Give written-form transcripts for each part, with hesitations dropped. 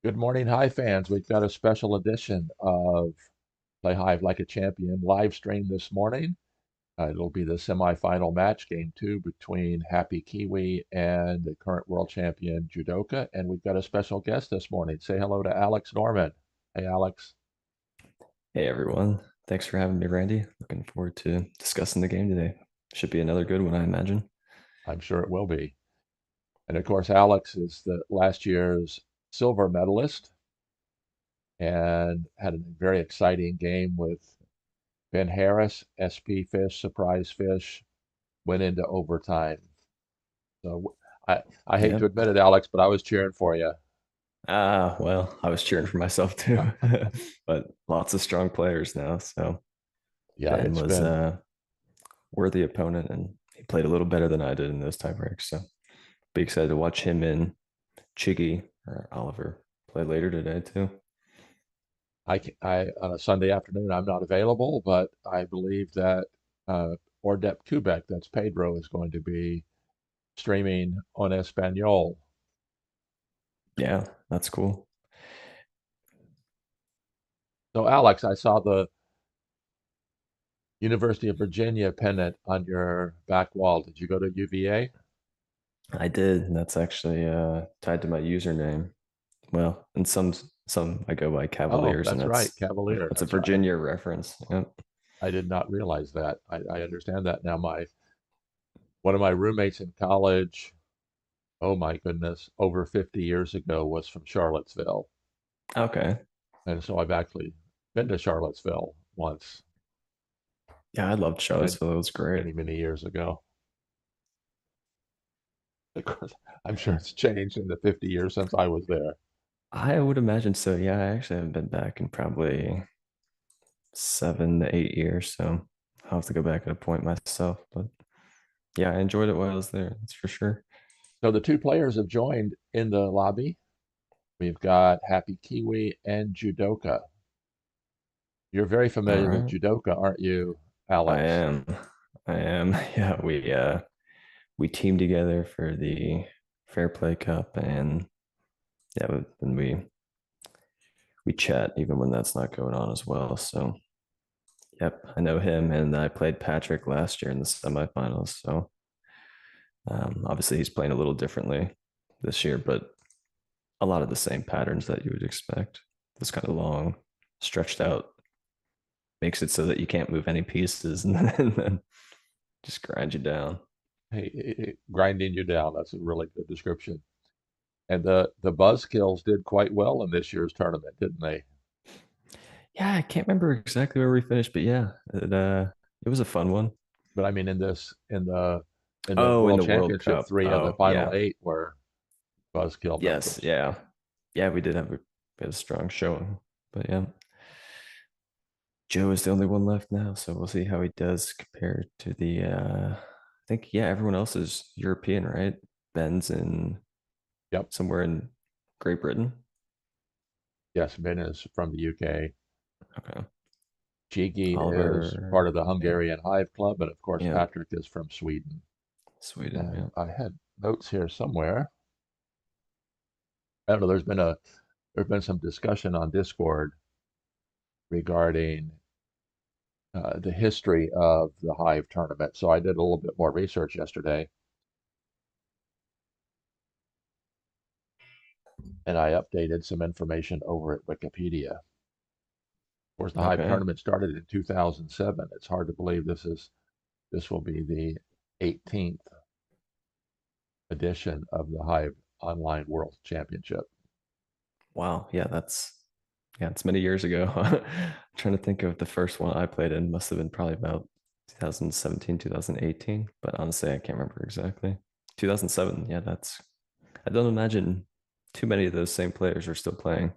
Good morning, Hive fans. We've got a special edition of Play Hive Like a Champion live stream this morning. It'll be the semifinal match, game two, between HappyKiwi and the current world champion Jewdoka. And we've got a special guest this morning. Say hello to Alex Norman. Hey, Alex. Hey everyone. Thanks for having me, Randy. Looking forward to discussing the game today. Should be another good one, I imagine. I'm sure it will be. And of course, Alex is the last year's silver medalist and had a very exciting game with Ben Harris, SP Fish, Surprise Fish, went into overtime. So I hate to Yep. admit it, Alex, but I was cheering for you. Well, I was cheering for myself too, Uh, but lots of strong players now. So yeah, Ben it's was been a worthy opponent and he played a little better than I did in those tiebreaks. So be excited to watch him and Chiggy or Oliver play later today too. I on a Sunday afternoon I'm not available, but I believe that Ordep Kubek, that's Pedro, is going to be streaming on Espanol. Yeah, that's cool. So Alex, I saw the University of Virginia pennant on your back wall. Did you go to UVA? I did, and that's actually tied to my username. Well, and some I go by Oh, Cavaliers, and that's right, that's Cavaliers. that's a That's right. Virginia reference. Yep. I did not realize that. I understand that now. My one of my roommates in college, oh my goodness, over 50 years ago was from Charlottesville. Okay. And so I've actually been to Charlottesville once, Yeah, I loved many, Charlottesville. It was great. many years ago. Of course, I'm sure it's changed in the 50 years since I was there. I would imagine so. Yeah, I actually haven't been back in probably 7 to 8 years, so I'll have to go back at a point myself. But yeah, I enjoyed it while I was there. That's for sure. So the two players have joined in the lobby. We've got Happy Kiwi and Judoka. You're very All familiar with right. Judoka, aren't you, I Alex? am. I am. Yeah, we teamed together for the Fair Play Cup, and yeah, and we chat even when that's not going on as well. So yep, I know him, and I played Patrick last year in the semifinals. So obviously he's playing a little differently this year, but a lot of the same patterns that you would expect. This kind of long, stretched out makes it so that you can't move any pieces, and then just grind you down. Hey, grinding you down. That's a really good description. And the Buzzkills did quite well in this year's tournament, didn't they? Yeah, I can't remember exactly where we finished, but yeah, it was a fun one. But I mean, in the Oh, in World the World Championship, Cup. three of the Oh, final yeah. eight were Buzzkill Yes, members. yeah. Yeah, we did have a strong showing. But yeah, Joe is the only one left now, so we'll see how he does compared to the I think yeah, everyone else is European, right? Ben's in Yep. somewhere in Great Britain. Yes, Ben is from the UK. Okay. Chigi is part Oliver, of the yeah, Hungarian Hive Club, and of course yeah, Patrick is from Sweden. Sweden, And yeah. I had notes here somewhere. I don't know. There's been some discussion on Discord regarding the history of the Hive tournament. So I did a little bit more research yesterday, and I updated some information over at Wikipedia. Of course, the Hive Okay. tournament started in 2007. It's hard to believe this will be the 18th edition of the Hive Online World Championship. Wow. Yeah, it's many years ago. I'm trying to think of the first one I played in. Must have been probably about 2017, 2018, but honestly, I can't remember exactly. 2007. Yeah, that's I don't imagine too many of those same players are still playing.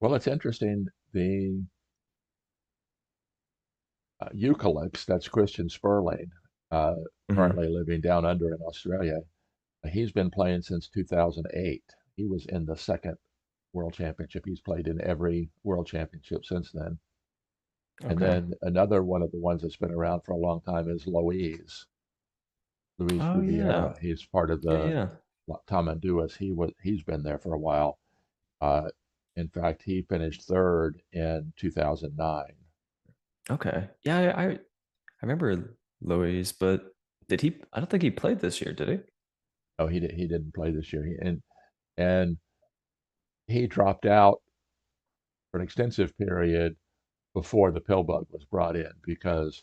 Well, it's interesting. The Eucalypts, that's Christian Sperling, uh, Hmm. currently living down under in Australia. He's been playing since 2008. He was in the second World Championship. He's played in every World Championship since then. And Okay. then another one of the ones that's been around for a long time is Luis Oh yeah. Riviera. He's part of Yeah, the yeah. Tamanduas. He's been there for a while. Uh, in fact, he finished third in 2009. Okay. Yeah, I remember Louise, but did he? I don't think he played this year, did he? Oh, he didn't play this year. And he dropped out for an extensive period before the pill bug was brought in because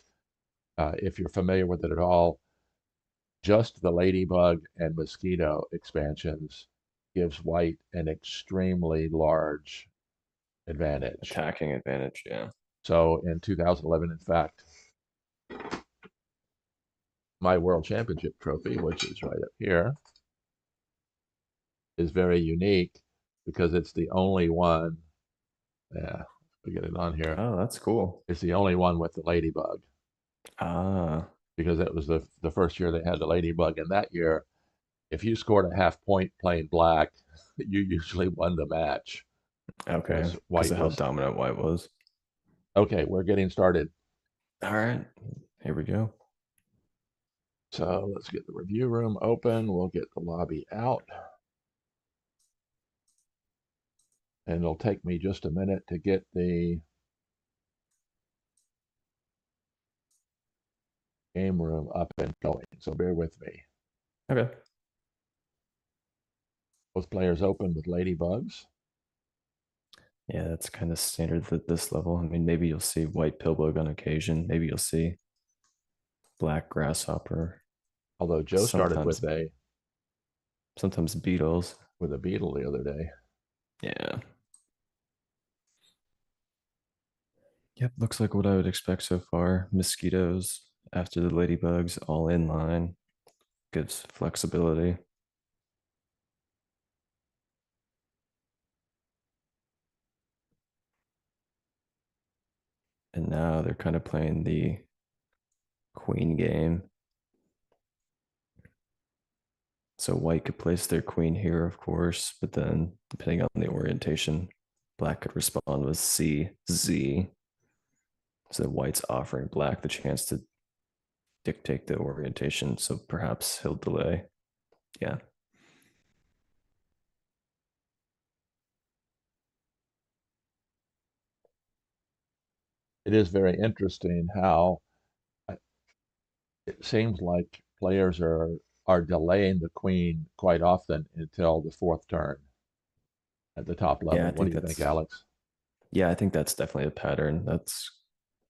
if you're familiar with it at all, just the ladybug and mosquito expansions gives white an extremely large advantage. Attacking advantage, yeah. So in 2011, in fact, my world championship trophy, which is right up here, is very unique because it's the only one. Yeah, we get it on here. Oh, that's cool. It's the only one with the ladybug Ah, because it was the first year they had the ladybug, and that year, if you scored a half point playing black, you usually won the match okay. because Because white of how was dominant white was. okay. We're getting started, All right. Here we go. so let's get the review room open. We'll get the lobby out, and it'll take me just a minute to get the game room up and going. So bear with me. Okay. Both players open with ladybugs, Yeah, that's kind of standard at this level. I mean, maybe you'll see white pillbug on occasion. Maybe you'll see black grasshopper. although Joe started Sometimes, sometimes beetles. with a beetle the other day. Yeah. Yep. Looks like what I would expect so far. Mosquitoes after the ladybugs, all in line. Gives flexibility. And now they're kind of playing the queen game. So white could place their queen here, of course, but then depending on the orientation, black could respond with C, Z. So white's offering black the chance to dictate the orientation. So perhaps he'll delay. Yeah. It is very interesting how it seems like players are delaying the queen quite often until the fourth turn at the top Yeah, I level. What do think you think, that's Alex? yeah, I think that's definitely a pattern. That's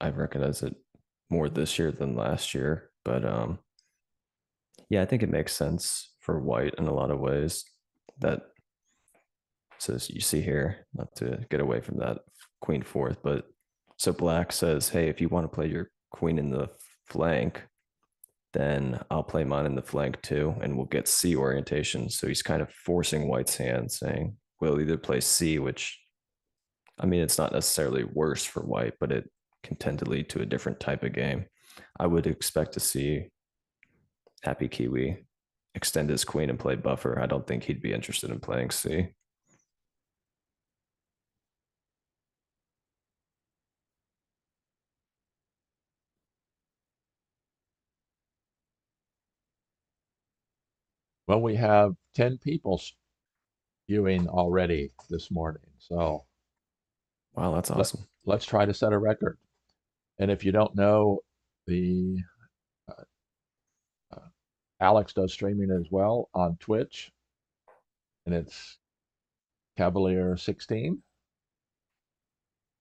I've recognized it more this year than last year. But yeah, I think it makes sense for white in a lot of ways. That says you see here, not to get away from that queen fourth, but so black says, hey, if you want to play your queen in the flank, then I'll play mine in the flank too, and we'll get C orientation. So he's kind of forcing white's hand, saying, we'll either play C, which I mean, it's not necessarily worse for white, but it can tend to lead to a different type of game. I would expect to see HappyKiwi extend his queen and play buffer. I don't think he'd be interested in playing C. Well, we have 10 people viewing already this morning. So Wow, that's let, awesome. let's try to set a record. And if you don't know, the uh, uh, Alex does streaming as well on Twitch, and it's Cavalier 16.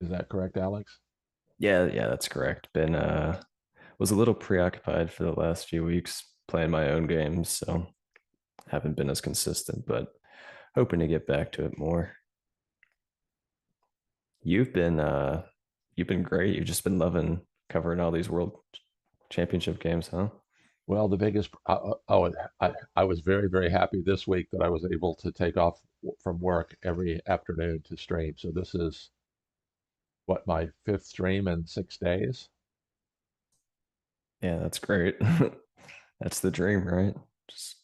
Is that correct, Alex? Yeah, that's correct. Been was a little preoccupied for the last few weeks playing my own games, so haven't been as consistent, but hoping to get back to it more. You've been you've been great. You've just been loving covering all these world championship games, huh? Well, the biggest, I was very, very happy this week that I was able to take off from work every afternoon to stream. So this is what, my fifth stream in 6 days. Yeah, that's great. That's the dream, right? Just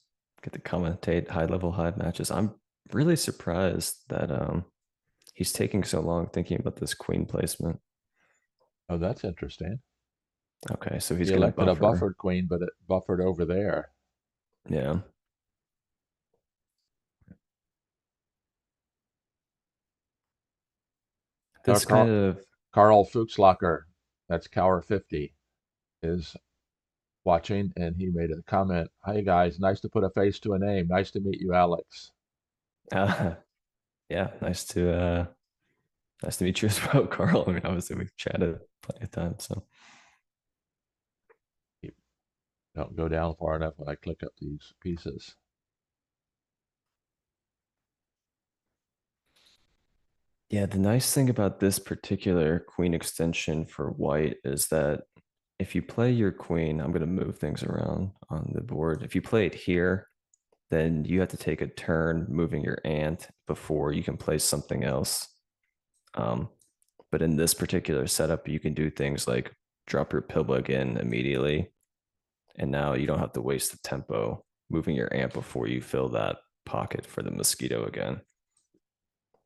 get to commentate high level Hive matches. I'm really surprised that he's taking so long thinking about this queen placement. Oh, that's interesting. Okay, so he's He gonna elected a buffer. buffered queen, but it buffered over there. Yeah. this kind of Carl Fuchslacher, that's Cower50, is watching, and he made a comment. Hi guys, nice to put a face to a name. Nice to meet you, Alex. uh, yeah, nice to meet you as well, Carl. I mean, obviously we've chatted plenty of times, so Don't go down far enough when I click up these pieces. yeah, the nice thing about this particular queen extension for white is that if you play your queen, I'm going to move things around on the board. If you play it here, then you have to take a turn moving your ant before you can place something else. Um, but in this particular setup, you can do things like drop your pillbug in immediately, and now you don't have to waste the tempo moving your ant before you fill that pocket for the mosquito again.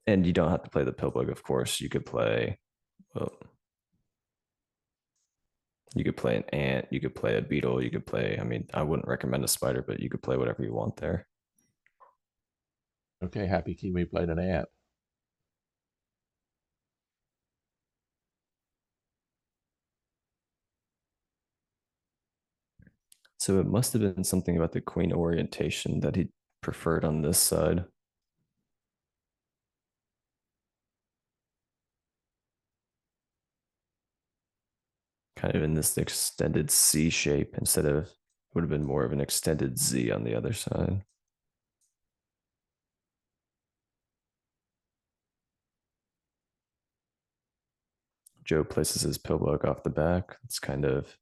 And you don't have to play the pillbug, of course. You could play, well, you could play an ant, you could play a beetle, you could play, I mean, I wouldn't recommend a spider, but you could play whatever you want there. Okay, HappyKiwi played an ant. So it must have been something about the queen orientation that he preferred on this side. Kind of in this extended C shape instead of would have been more of an extended Z on the other side. Joe places his pillbug off the back. It's kind of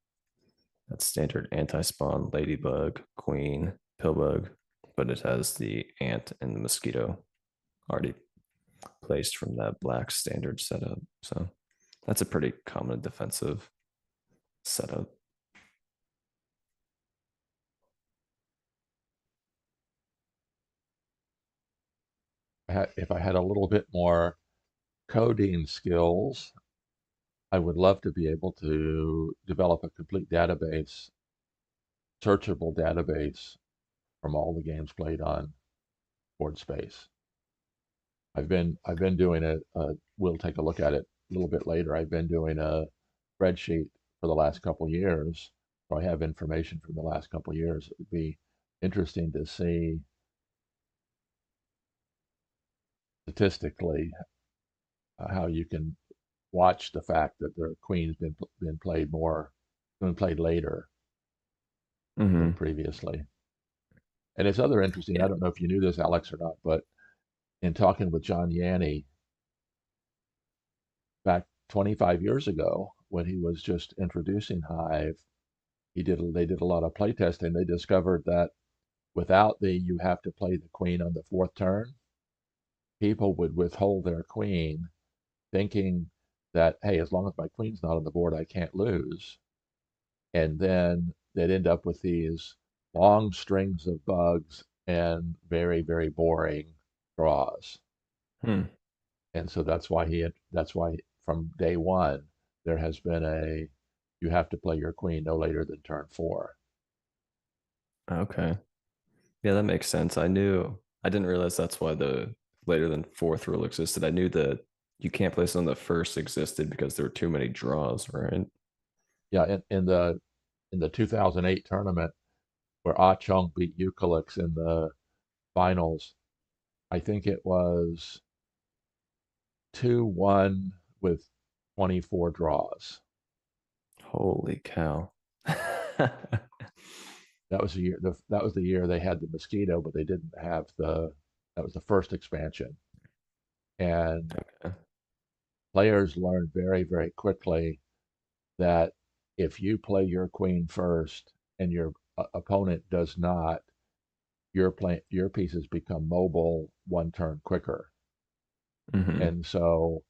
that standard anti-spawn ladybug, queen, pillbug, but it has the ant and the mosquito already placed from that black standard setup. So that's a pretty common defensive setup. If I had a little bit more coding skills, I would love to be able to develop a complete database, searchable database from all the games played on board space. I've been doing we'll take a look at it a little bit later. I've been doing a spreadsheet for the last couple years. So I have information from the last couple years. It would be interesting to see statistically how you can watch the fact that the queen's been played later than Mm-hmm. previously. And it's other interesting. I Yeah. don't know if you knew this, Alex, or not, but in talking with John Yanni back 25 years ago when he was just introducing Hive, they did a lot of play testing. They discovered that without the you have to play the queen on the fourth turn, people would withhold their queen, thinking that hey, as long as my queen's not on the board, I can't lose. And then they'd end up with these long strings of bugs and very, very boring draws. Hmm. And so that's why from day one there has been a you have to play your queen no later than turn four. Okay. Yeah, that makes sense. I didn't realize that's why the later than fourth rule existed. I knew that you can't place on the first existed because there were too many draws, right? Yeah, in the 2008 tournament where Ah Chung beat Eucalyptus in the finals, I think it was 2-1 with 24 draws. Holy cow. That was the year they had the mosquito, but they didn't have the that was the first expansion. And Okay. players learned very, very quickly that if you play your queen first and your opponent does not, your pieces become mobile one turn quicker. Hmm. And so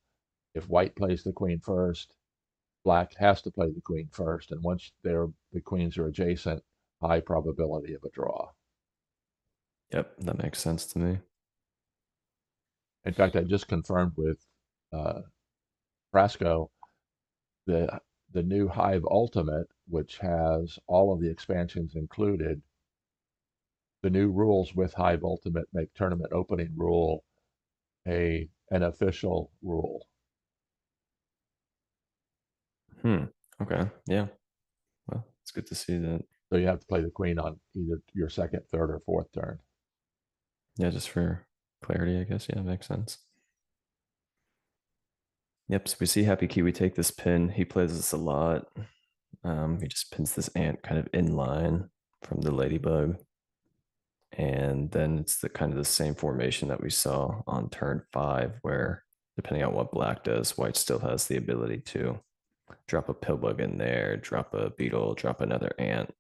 if white plays the queen first, black has to play the queen first. And once the queens are adjacent, high probability of a draw. Yep, that makes sense to me. In fact, I just confirmed with uh, Frasco the the new Hive Ultimate, which has all of the expansions included. The new rules with Hive Ultimate make tournament opening rule an official rule. Hmm. Okay. Yeah. Well, it's good to see that. So you have to play the queen on either your second, third, or fourth turn. Yeah, just for clarity, I guess. Yeah, makes sense. Yep. So we see HappyKiwi take this pin. He plays this a lot. He just pins this ant kind of in line from the ladybug. And then it's the kind of the same formation that we saw on turn 5, where depending on what black does, white still has the ability to drop a pillbug in there, drop a beetle, drop another ant.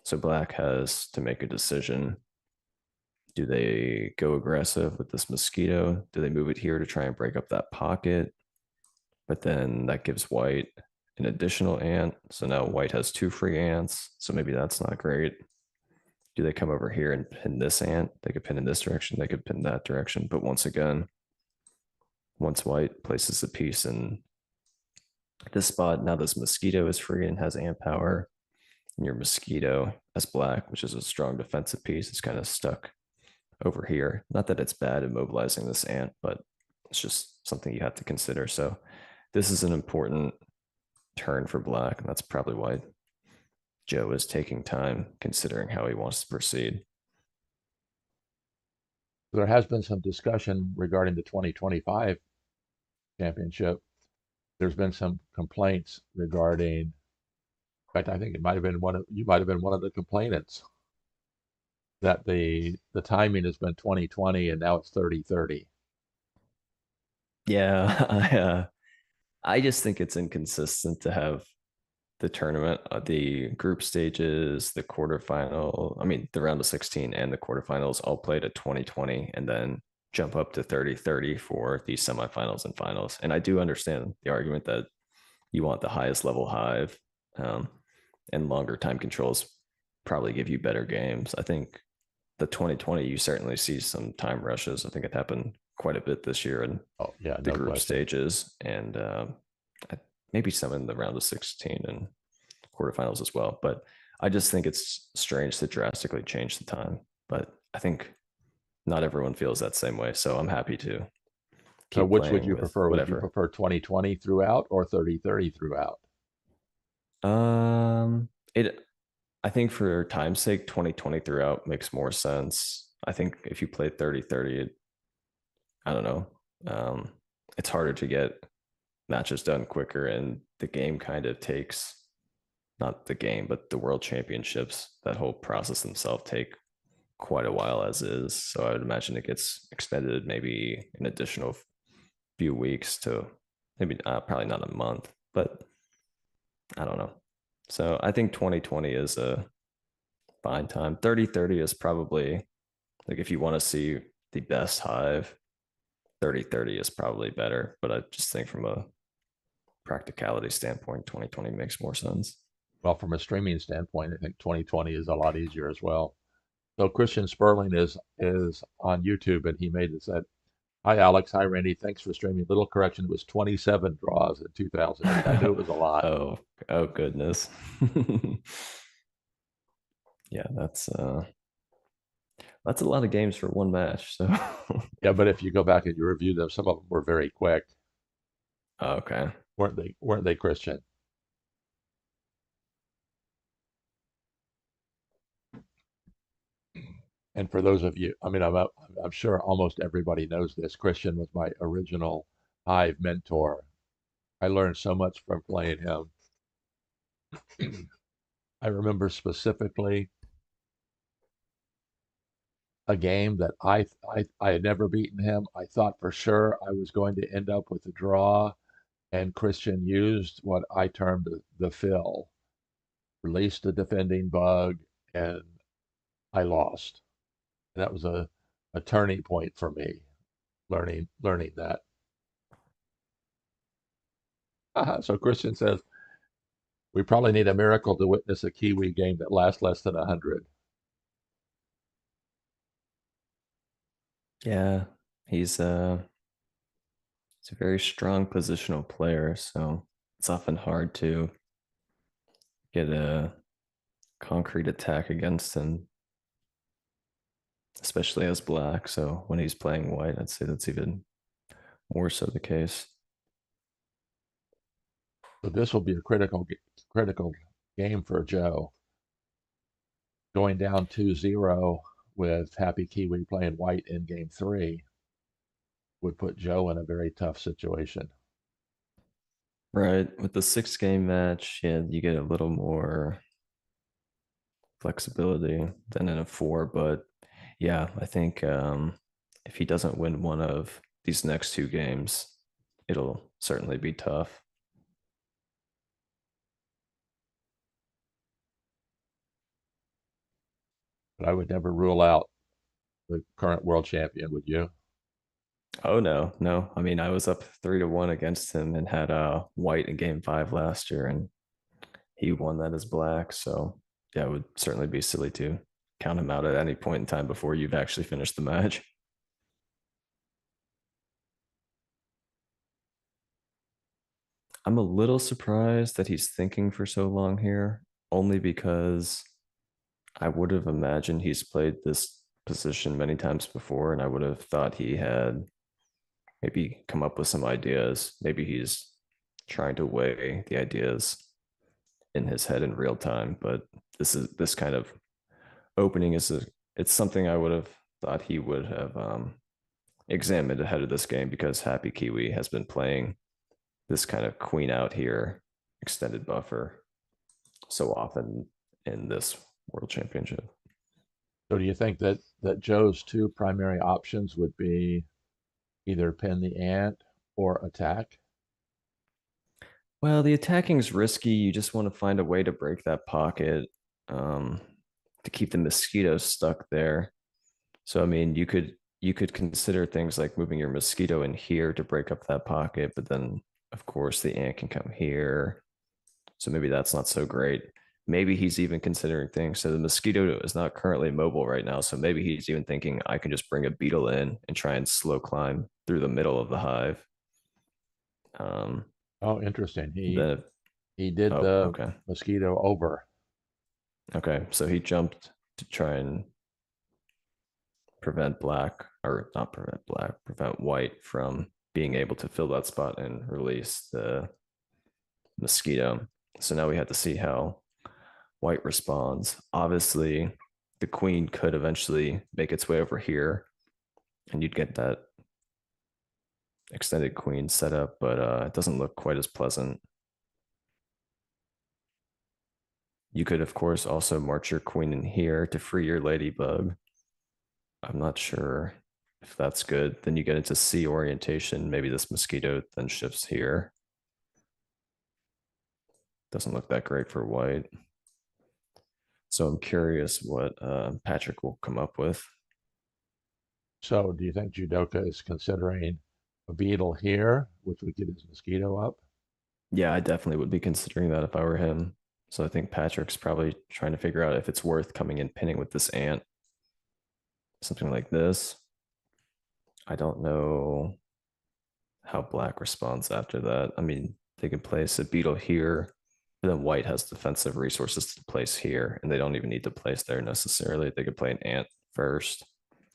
So black has to make a decision. Do they go aggressive with this mosquito? Do they move it here to try and break up that pocket? But then that gives white an additional ant. So now white has 2 free ants. So maybe that's not great. Do they come over here and pin this ant? They could pin in this direction. They could pin that direction. But once again, once white places a piece in this spot, now this mosquito is free and has ant power. And your mosquito as black, which is a strong defensive piece, is kind of stuck over here. Not that it's bad immobilizing this ant, but it's just something you have to consider. So this is an important turn for black, and that's probably why Joe is taking time considering how he wants to proceed. There has been some discussion regarding the 2025 championship. There's been some complaints regarding, in fact, I think it might have been you might have been one of the complainants that the timing has been 2020 and now it's 3030. Yeah, I just think it's inconsistent to have the tournament, the group stages, the quarterfinal, I mean, the round of 16 and the quarterfinals all played at 2020 and then jump up to 3030 for the semifinals and finals. And I do understand the argument that you want the highest level Hive, um, and longer time controls probably give you better games. I think the 2020, you certainly see some time rushes. I think it happened quite a bit this year in Oh, yeah, the no group question. stages, and maybe some in the round of 16 and quarterfinals as well. But I just think it's strange to drastically change the time. But I think not everyone feels that same way. So I'm happy to So keep which would playing you with prefer? Would you whatever. prefer 2020 throughout or 3030 throughout? It I think for time's sake, 2020 throughout makes more sense. I think if you play 3030, I don't know. Um, it's harder to get matches done quicker, and the game kind of takes, not the game, but the world championships, that whole process themselves take quite a while as is. So I would imagine it gets extended maybe an additional few weeks to maybe probably not a month, but I don't know. So I think 2020 is a fine time. 3030 is probably, like, if you want to see the best Hive, 3030 is probably better. But I just think from a practicality standpoint, 2020 makes more sense. Well, from a streaming standpoint, I think 2020 is a lot easier as well. So Christian Sperling is on YouTube and he made it said, "Hi Alex, hi Randy, thanks for streaming. Little correction, it was 27 draws in 2008. I knew it was a lot." Oh, oh goodness. Yeah, that's a lot of games for one match. So Yeah, but if you go back and you review them, some of them were very quick, okay. weren't they? Weren't they, Christian? And for those of you, I mean, I'm sure almost everybody knows this. Christian was my original Hive mentor. I learned so much from playing him. I remember specifically a game that I had never beaten him. I thought for sure I was going to end up with a draw, and Christian used what I termed the fill, released the defending bug, and I lost. And that was a turning point for me, learning that. So Christian says we probably need a miracle to witness a Kiwi game that lasts less than 100. Yeah, he's he's a very strong positional player, so it's often hard to get a concrete attack against him, especially as black. So when he's playing white, I'd say that's even more so the case. So this will be a critical game for Joe. Going down 2-0 with HappyKiwi playing white in game 3 would put Joe in a very tough situation. Right. With the 6 game match, yeah, you get a little more flexibility than in a four. But yeah, I think if he doesn't win one of these next 2 games, it'll certainly be tough. But I would never rule out the current world champion, would you? Oh no, no. I mean, I was up 3-1 against him and had white in game 5 last year, and he won that as black. So yeah, it would certainly be silly to count him out at any point in time before you've actually finished the match. I'm a little surprised that he's thinking for so long here, only because I would have imagined he's played this position many times before, and I would have thought he had maybe come up with some ideas. Maybe he's trying to weigh the ideas in his head in real time. But this kind of opening it's something I would have thought he would have examined ahead of this game because HappyKiwi has been playing this kind of queen out here extended buffer so often in this world championship. So do you think that Joe's two primary options would be either pin the ant or attack? Well, the attacking is risky. You just want to find a way to break that pocket um, to keep the mosquitoes stuck there. So I mean, you could consider things like moving your mosquito in here to break up that pocket, but then of course the ant can come here. So maybe that's not so great. Maybe he's even considering things. So the mosquito is not currently mobile right now. So maybe he's even thinking I can just bring a beetle in and try and slow climb through the middle of the hive. Um, Oh, interesting. He then he did oh, the okay. mosquito over. Okay. So he jumped to try and prevent black or not prevent black, prevent white from being able to fill that spot and release the mosquito. So now we have to see how white responds. Obviously, the queen could eventually make its way over here and you'd get that extended queen set up, but it doesn't look quite as pleasant. You could, of course, also march your queen in here to free your ladybug. I'm not sure if that's good. Then you get into C orientation. Maybe this mosquito then shifts here. Doesn't look that great for white. So I'm curious what Patrick will come up with. So do you think Jewdoka is considering a beetle here, which would get his mosquito up? Yeah, I definitely would be considering that if I were him. So I think Patrick's probably trying to figure out if it's worth coming in pinning with this ant, something like this. I don't know how black responds after that. I mean, they can place a beetle here, but then white has defensive resources to place here, and they don't even need to place there necessarily. They could play an ant first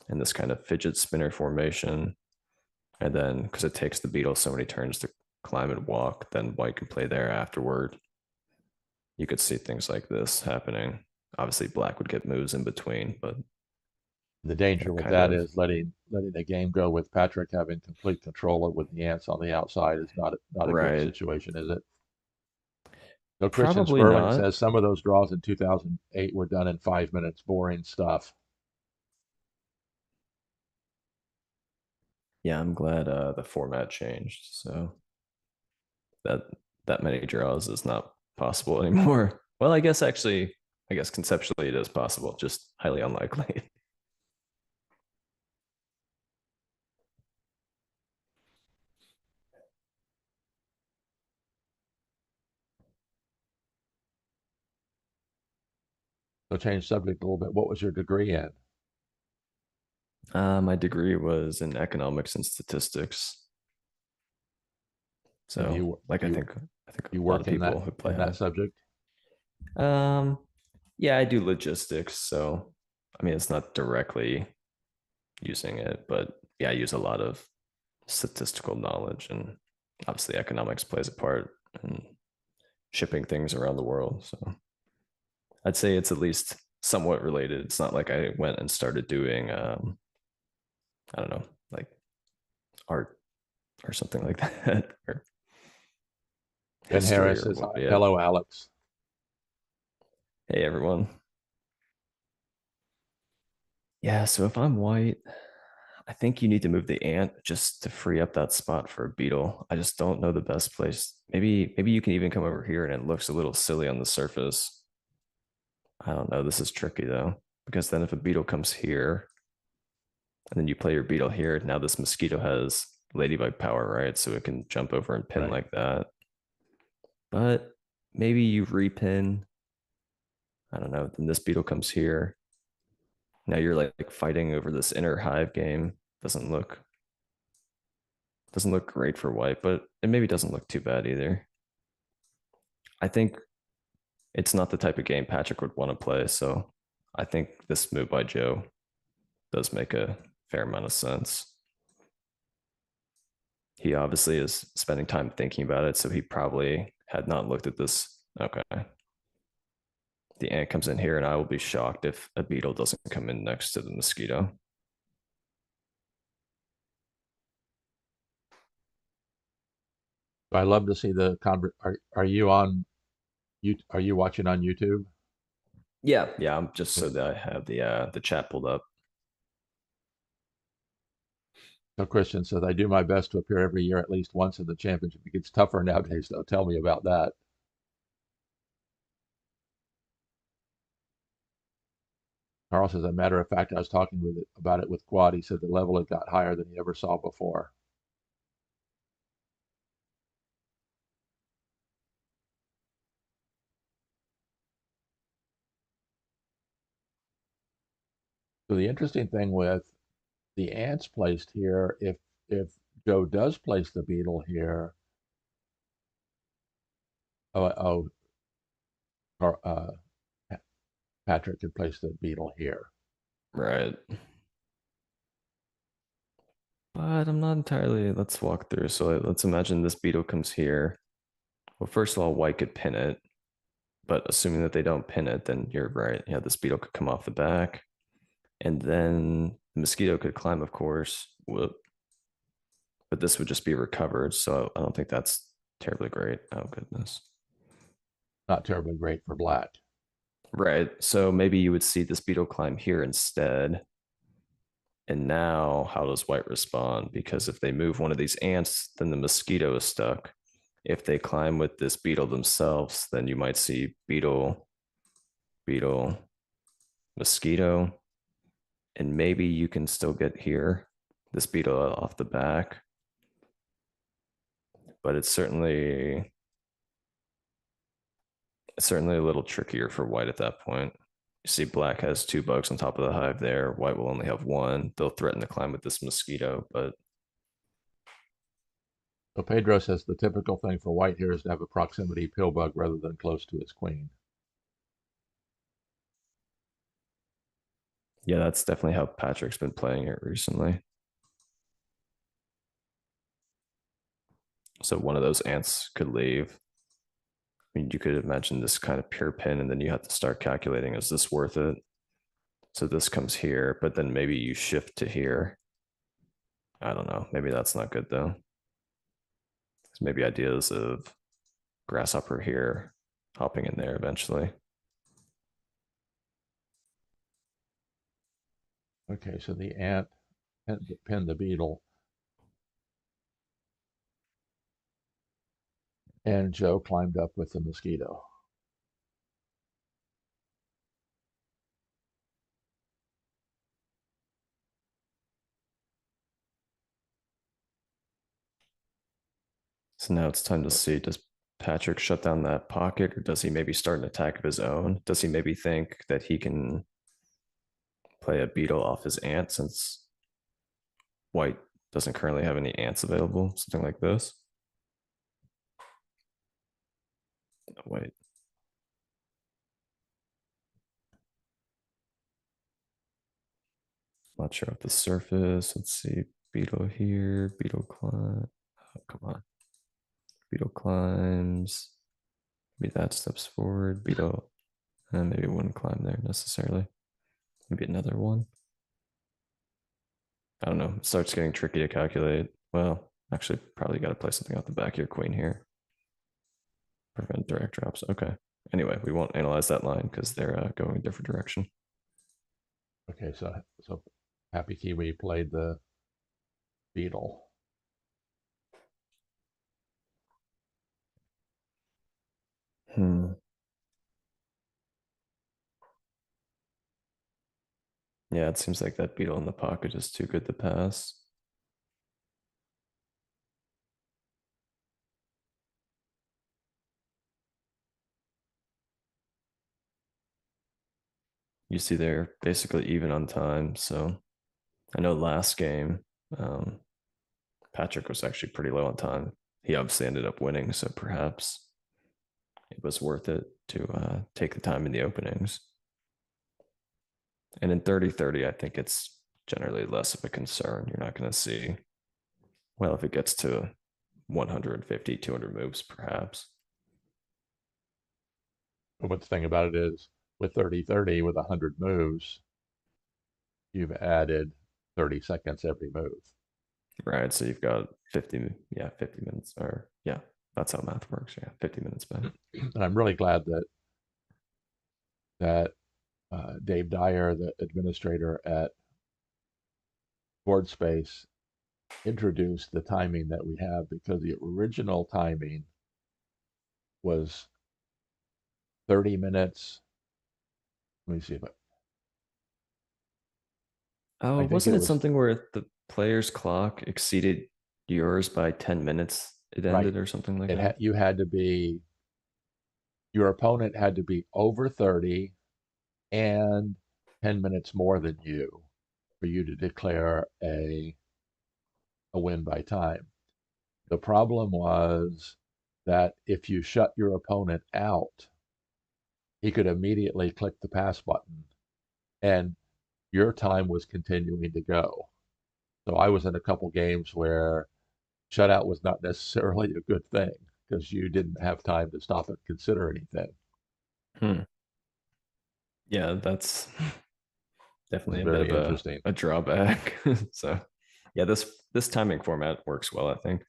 in this kind of fidget spinner formation. And then because it takes the beetle so many turns to climb and walk, then white can play there afterward. You could see things like this happening. Obviously, black would get moves in between, but The danger yeah, with kind that of is letting the game go with Patrick having complete control with the ants on the outside is not a good right. situation, is it? So Christian Probably Sperling not. says some of those draws in 2008 were done in 5 minutes. Boring stuff. Yeah, I'm glad the format changed. So that that many draws is not possible anymore. Well, I guess actually, I guess conceptually it is possible, just highly unlikely. So change subject a little bit. What was your degree in? My degree was in economics and statistics. And So, like, you I think you a lot work of people who play in that Hive. subject? Um, yeah, I do logistics. So, I mean, it's not directly using it, but yeah, I use a lot of statistical knowledge, and obviously economics plays a part. And shipping things around the world. So I'd say it's at least somewhat related. It's not like I went and started doing I don't know, like art or something like that, or Ben history Harris or says, what. "Hi, Yeah. hello, Alex." Hey everyone. Yeah, so if I'm white, I think you need to move the ant just to free up that spot for a beetle. I just don't know the best place. Maybe you can even come over here and it looks a little silly on the surface. I don't know. This is tricky though, because then if a beetle comes here and then you play your beetle here, now this mosquito has ladybug power, right? So it can jump over and pin Right. like that. But maybe you repin. I don't know. Then this beetle comes here. Now you're like fighting over this inner hive game. Doesn't look great for white, but it maybe doesn't look too bad either. I think it's not the type of game Patrick would want to play. So I think this move by Joe does make a fair amount of sense. He obviously is spending time thinking about it, so he probably had not looked at this. Okay. The ant comes in here, and I will be shocked if a beetle doesn't come in next to the mosquito. I love to see the are you on you are you watching on YouTube? Yeah, yeah. I'm just so Yes. that I have the chat pulled up. So Christian says, I do my best to appear every year at least once in the championship. It gets tougher nowadays, though. Tell me about that. Carl says, as a matter of fact, I was talking about it with Quad. He said the level had got higher than he ever saw before. So the interesting thing with the ants placed here, if Joe does place the beetle here, oh, oh Patrick could place the beetle here. Right. But I'm not entirely. Let's walk through. So let's imagine this beetle comes here. Well, first of all, white could pin it, but assuming that they don't pin it, then you're right. Yeah, this beetle could come off the back, and then the mosquito could climb, of course. Whoop. But this would just be recovered. So I don't think that's terribly great. Oh, goodness. Not terribly great for black. Right. So maybe you would see this beetle climb here instead. And now, how does white respond? Because if they move one of these ants, then the mosquito is stuck. If they climb with this beetle themselves, then you might see beetle, beetle, mosquito, and maybe you can still get here this beetle off the back. But it's certainly a little trickier for white at that point. You see, black has two bugs on top of the hive there. White will only have one. They'll threaten to climb with this mosquito, but So Pedro says the typical thing for white here is to have a proximity pill bug rather than close to its queen. yeah, that's definitely how Patrick's been playing it recently. So one of those ants could leave. I mean, you could imagine this kind of pure pin, and then you have to start calculating, is this worth it? So this comes here, but then maybe you shift to here. I don't know. Maybe that's not good though. There's maybe ideas of grasshopper here, hopping in there eventually. Okay, so the ant pinned the beetle, and Joe climbed up with the mosquito. So now it's time to see, does Patrick shut down that pocket, or does he maybe start an attack of his own? Does he maybe think that he can play a beetle off his ant since white doesn't currently have any ants available? Something like this. No, wait. Not sure of the surface. Let's see. Beetle here. Beetle climb. Oh, come on. Beetle climbs. Maybe that steps forward, beetle, and maybe it wouldn't climb there necessarily. Maybe another one. I don't know. It starts getting tricky to calculate. Well, actually, probably got to play something out the back of your queen here. Prevent direct drops. Okay. Anyway, we won't analyze that line because they're going a different direction. Okay, so HappyKiwi played the beetle. Hmm. Yeah, it seems like that beetle in the pocket is too good to pass. You see, they're basically even on time. So I know last game, um, Patrick was actually pretty low on time. He obviously ended up winning, so perhaps it was worth it to take the time in the openings. And in 30-30, I think it's generally less of a concern. You're not going to see, well, if it gets to 150, 200 moves, perhaps. But the thing about it is, with 30-30, with 100 moves, you've added 30 seconds every move. Right. So you've got 50, yeah, 50 minutes, or yeah, that's how math works. Yeah, 50 minutes back. And I'm really glad that Dave Dyer, the administrator at Board Space, introduced the timing that we have, because the original timing was 30 minutes. Let me see if Oh, I think wasn't it it was something where the player's clock exceeded yours by 10 minutes? It right. ended or something like It that? had you had to be your opponent had to be over 30 and 10 minutes more than you for you to declare a win by time. The problem was that if you shut your opponent out, he could immediately click the pass button and your time was continuing to go. So I was in a couple games where shutout was not necessarily a good thing because you didn't have time to stop and consider anything. Hmm. Yeah, that's It was definitely a bit very of interesting. a drawback. So yeah, this timing format works well, I think.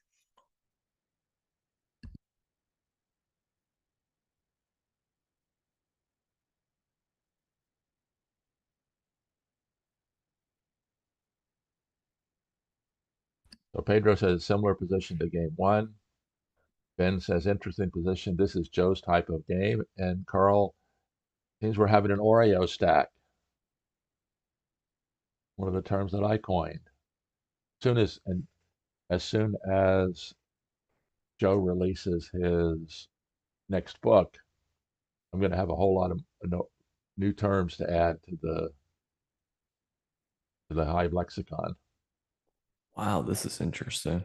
So Pedro says similar position to game one. Ben says interesting position. This is Joe's type of game. And Carl seems we're having an Oreo stack, one of the terms that I coined. As soon as Joe releases his next book, I'm going to have a whole lot of new terms to add to the Hive lexicon. Wow, this is interesting.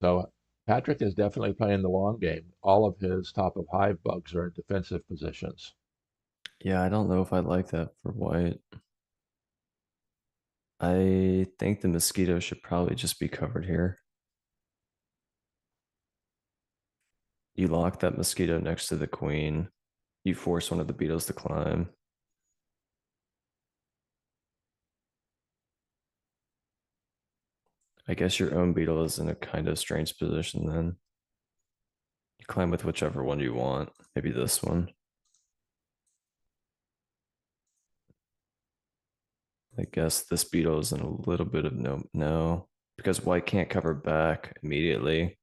So Patrick is definitely playing the long game. All of his top of Hive bugs are in defensive positions. Yeah, I don't know if I like that for white. I think the mosquito should probably just be covered here. You lock that mosquito next to the queen. You force one of the beetles to climb. I guess your own beetle is in a kind of strange position then. You climb with whichever one you want. Maybe this one. I guess this beetle is in a little bit of no, because white can't cover back immediately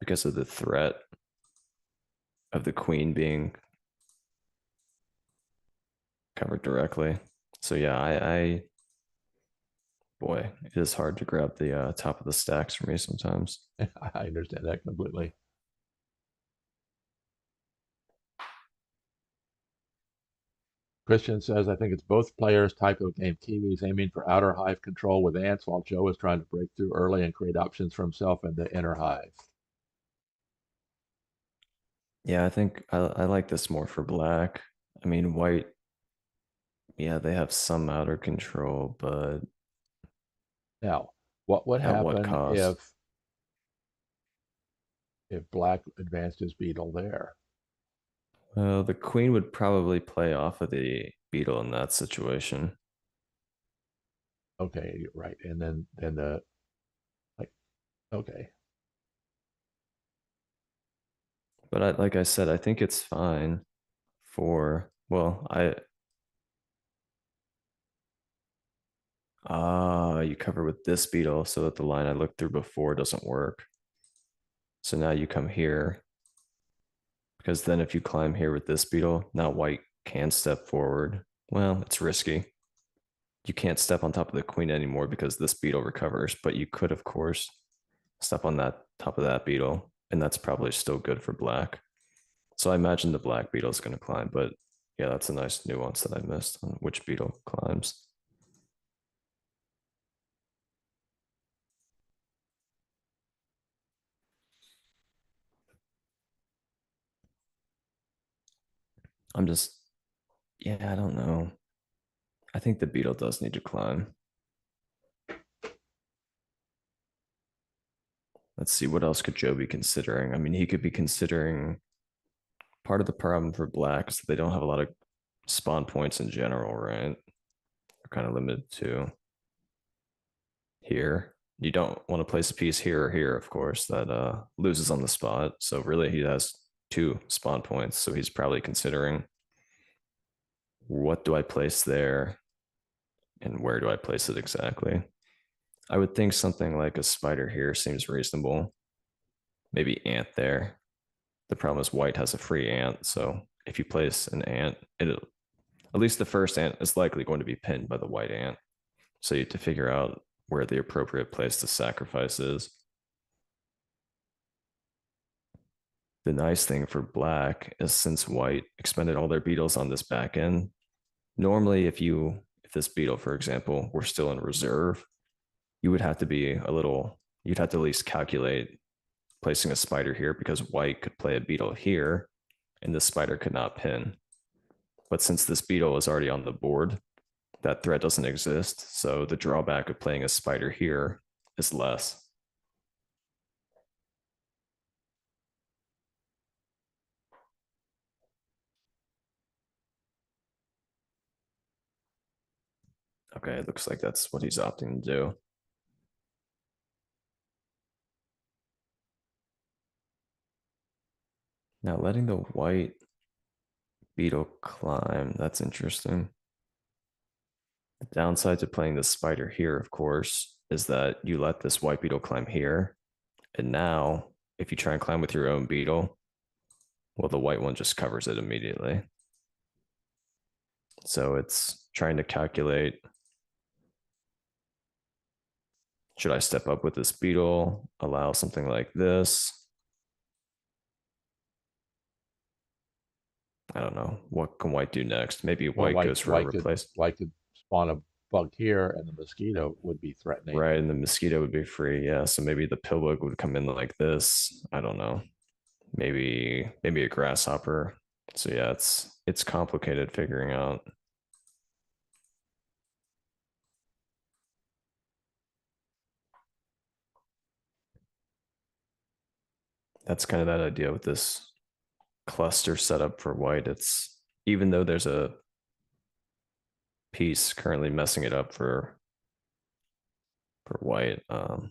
because of the threat of the queen being covered directly. So yeah, I boy, it is hard to grab the top of the stacks for me sometimes. I understand that completely. Christian says, I think it's both players' type of game. Kiwi's aiming for outer hive control with ants, while Joe is trying to break through early and create options for himself in the inner hive. Yeah, I think I like this more for black. I mean, white, yeah, they have some outer control, but Now, what would at what happen cost? if if black advanced his beetle there. The queen would probably play off of the beetle in that situation. Okay, right. And then the like okay. But like I said, I think it's fine for, well, you cover with this beetle so that the line I looked through before doesn't work. So now you come here, because then if you climb here with this beetle, now white can step forward. Well, it's risky. You can't step on top of the queen anymore because this beetle recovers, but you could, of course, step on that top of that beetle, and that's probably still good for black. So I imagine the black beetle is going to climb, but yeah, that's a nice nuance that I missed on which beetle climbs. I'm just, yeah, I don't know. I think the beetle does need to climb. Let's see, what else could Joe be considering? I mean, he could be considering part of the problem for black is that they don't have a lot of spawn points in general, right? They're kind of limited to here. You don't want to place a piece here or here, of course, that loses on the spot. So really he has two spawn points. So he's probably considering, what do I place there and where do I place it exactly? I would think something like a spider here seems reasonable. Maybe ant there. The problem is white has a free ant. So if you place an ant, at least the first ant is likely going to be pinned by the white ant. So you have to figure out where the appropriate place to sacrifice is. The nice thing for black is, since white expended all their beetles on this back end, normally if this beetle, for example, were still in reserve, you would have to be a little, you'd have to at least calculate placing a spider here, because white could play a beetle here and the spider could not pin. But since this beetle is already on the board, that threat doesn't exist. So the drawback of playing a spider here is less. Okay, it looks like that's what he's opting to do. Now letting the white beetle climb, that's interesting. The downside to playing the spider here, of course, is that you let this white beetle climb here. And now, if you try and climb with your own beetle, well, the white one just covers it immediately. So it's trying to calculate, should I step up with this beetle, allow something like this? I don't know. What can white do next? Maybe Well, white goes for a replace. white could spawn a bug here, and the mosquito would be threatening. Right, and the mosquito would be free. Yeah, so maybe the pillbug would come in like this. I don't know. Maybe a grasshopper. So yeah, it's complicated figuring out. That's kind of that idea with this cluster setup for white. It's, even though there's a piece currently messing it up for white, the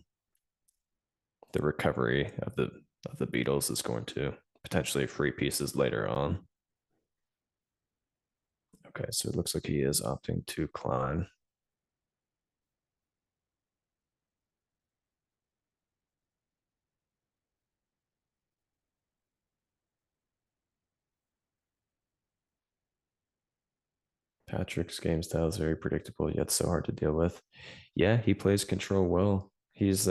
recovery of the beetles is going to potentially free pieces later on. Okay, so it looks like he is opting to climb. Patrick's game style is very predictable yet so hard to deal with. Yeah, he plays control well. He's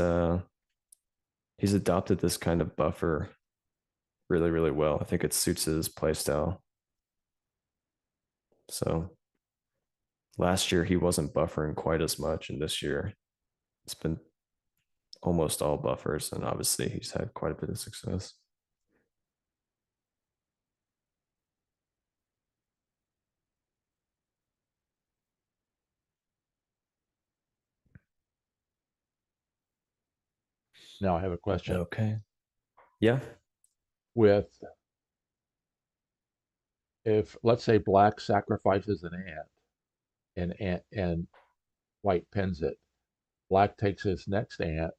adopted this kind of buffer really, really well. I think it suits his play style. So last year he wasn't buffering quite as much, and this year it's been almost all buffers, and obviously he's had quite a bit of success. Now I have a question. Okay. Yeah. with if let's say black sacrifices an ant and white pins it, black takes his next ant,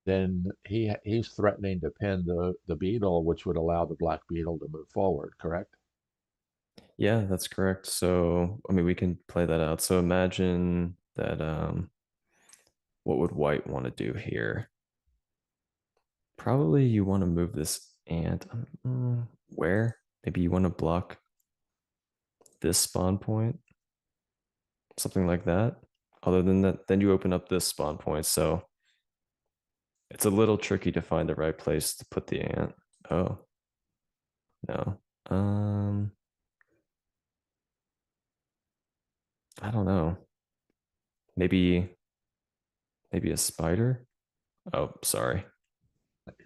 then he's threatening to pin the beetle, which would allow the black beetle to move forward, correct? Yeah, that's correct. So, I mean, we can play that out. So imagine that what would white want to do here? Probably you want to move this ant. Where? Maybe you want to block this spawn point, something like that. Other than that, then you open up this spawn point. So it's a little tricky to find the right place to put the ant. Oh, no. I don't know. Maybe maybe a spider? Oh, sorry.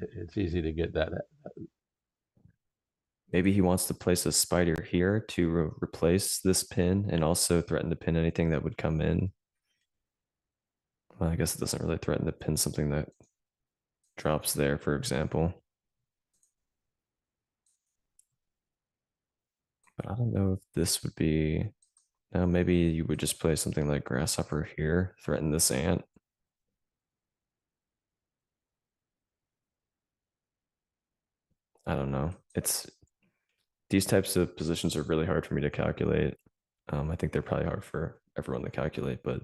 It's easy to get that. Maybe he wants to place a spider here to replace this pin and also threaten to pin anything that would come in. Well, I guess it doesn't really threaten to pin something that drops there, for example. But I don't know if this would be. Now, maybe you would just play something like grasshopper here, threaten this ant. I don't know. It's these types of positions are really hard for me to calculate. I think they're probably hard for everyone to calculate, but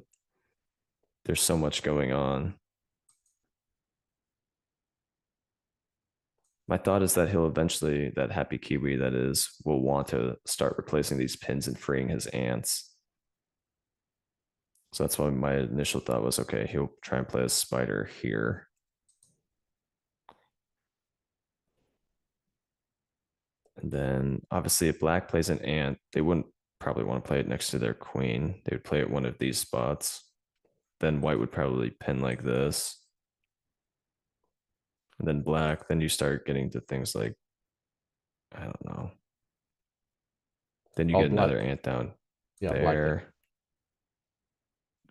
there's so much going on. My thought is that he'll eventually, that HappyKiwi that is, will want to start replacing these pins and freeing his ants. So that's why my initial thought was, okay, he'll try and play a spider here. And then obviously if black plays an ant, they wouldn't probably want to play it next to their queen. They would play it one of these spots. Then white would probably pin like this. And then black, then you start getting to things like, I don't know. Then you Oh, get black. another ant down Yeah, black. there.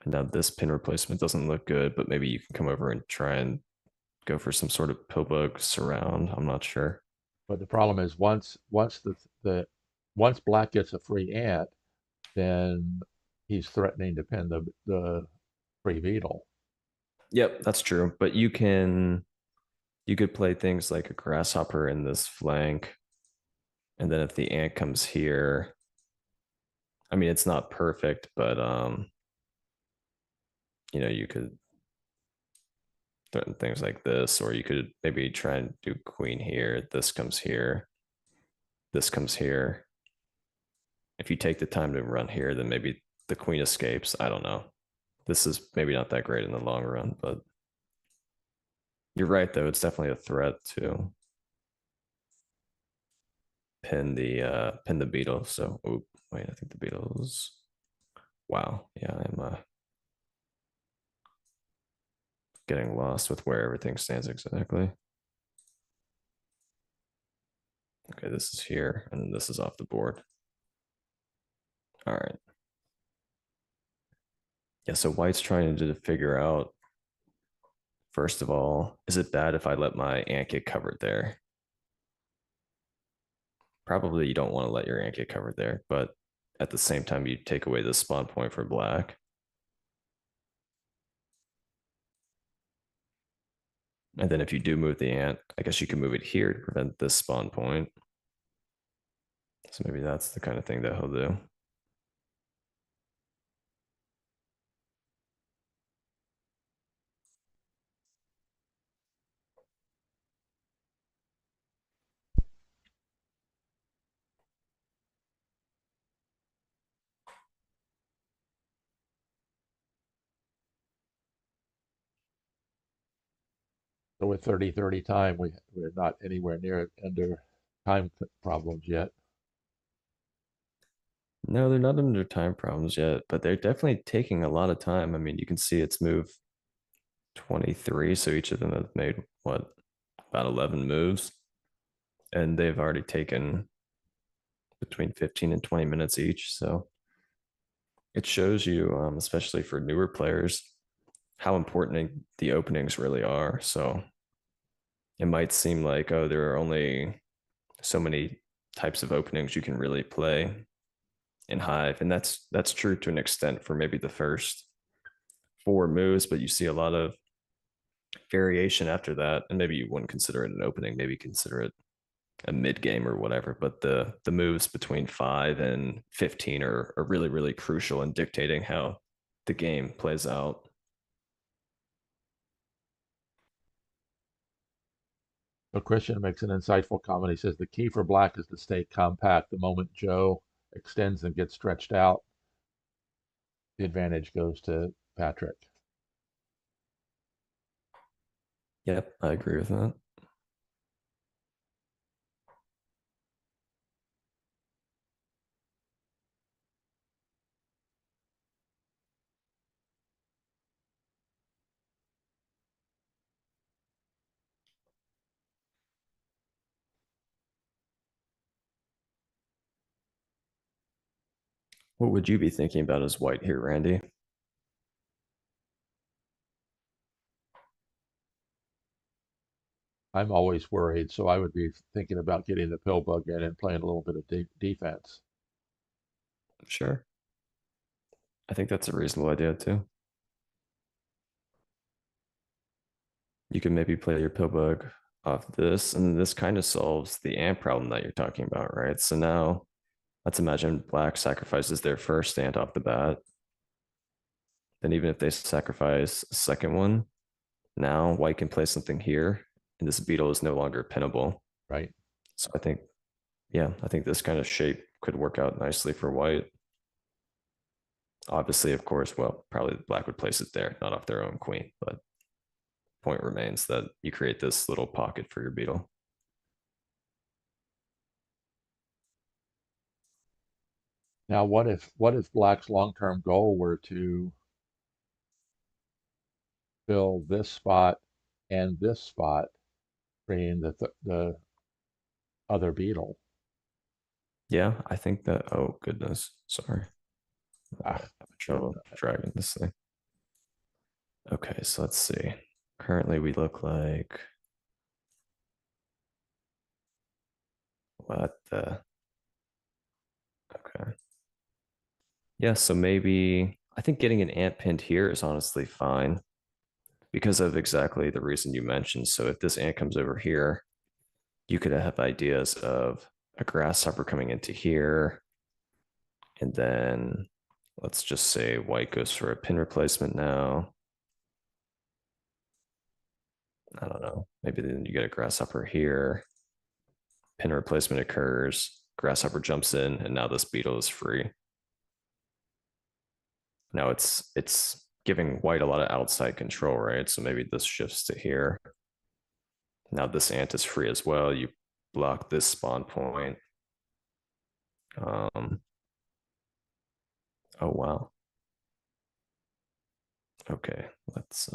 And now this pin replacement doesn't look good, but maybe you can come over and try and go for some sort of pillbug surround. I'm not sure. But the problem is once once black gets a free ant, then he's threatening to pin the free beetle. Yep, that's true. But you could play things like a grasshopper in this flank. And then if the ant comes here, I mean it's not perfect, but you could threaten things like this, or you could maybe try and do queen here. This comes here. This comes here. If you take the time to run here, then maybe the queen escapes. I don't know. This is maybe not that great in the long run, but you're right though. It's definitely a threat to pin the beetle. So wait, I think the beetle's wow. Yeah, I'm getting lost with where everything stands exactly. Okay, this is here, and this is off the board. All right. Yeah, so white's trying to figure out, first of all, is it bad if I let my ant get covered there? Probably you don't want to let your ant get covered there, but at the same time, you take away the spawn point for black. And then if you do move the ant, I guess you can move it here to prevent this spawn point. So maybe that's the kind of thing that he'll do. So with 30-30 time, we're not anywhere near under time problems yet. No, they're not under time problems yet, but they're definitely taking a lot of time. I mean, you can see it's moved 23, so each of them have made what, about 11 moves, and they've already taken between 15 and 20 minutes each. So it shows you, especially for newer players, how important the openings really are. So it might seem like, oh, there are only so many types of openings you can really play in Hive, and that's true to an extent for maybe the first four moves, but you see a lot of variation after that, and maybe you wouldn't consider it an opening, maybe consider it a mid game or whatever. But the moves between 5 and 15 are really really crucial in dictating how the game plays out. So Christian makes an insightful comment. He says the key for black is to stay compact. The moment Joe extends and gets stretched out, the advantage goes to Patrick. Yep, I agree with that. What would you be thinking about as white here, Randy? I'm always worried, so I would be thinking about getting the pill bug in and playing a little bit of defense. Sure, I think that's a reasonable idea too. You can maybe play your pillbug off this, and this kind of solves the ant problem that you're talking about, right? So now let's imagine black sacrifices their first ant off the bat. Then even if they sacrifice a second one, now white can play something here, and this beetle is no longer pinnable. Right? So I think, yeah, I think this kind of shape could work out nicely for white. Obviously, of course, well, probably black would place it there, not off their own queen, but point remains that you create this little pocket for your beetle. Now, what if black's long-term goal were to fill this spot and this spot, freeing the other beetle? Yeah, I think that. Oh goodness, sorry, I'm Ah, having trouble dragging this thing. Okay, so let's see. Currently, we look like what the. Okay, yeah. So maybe I think getting an ant pinned here is honestly fine because of exactly the reason you mentioned. So if this ant comes over here, you could have ideas of a grasshopper coming into here, and then let's just say white goes for a pin replacement now. I don't know. Maybe then you get a grasshopper here. Pin replacement occurs. Grasshopper jumps in, and now this beetle is free. Now it's giving white a lot of outside control, right? So maybe this shifts to here. Now this ant is free as well. You block this spawn point. Um, oh wow. Okay, let's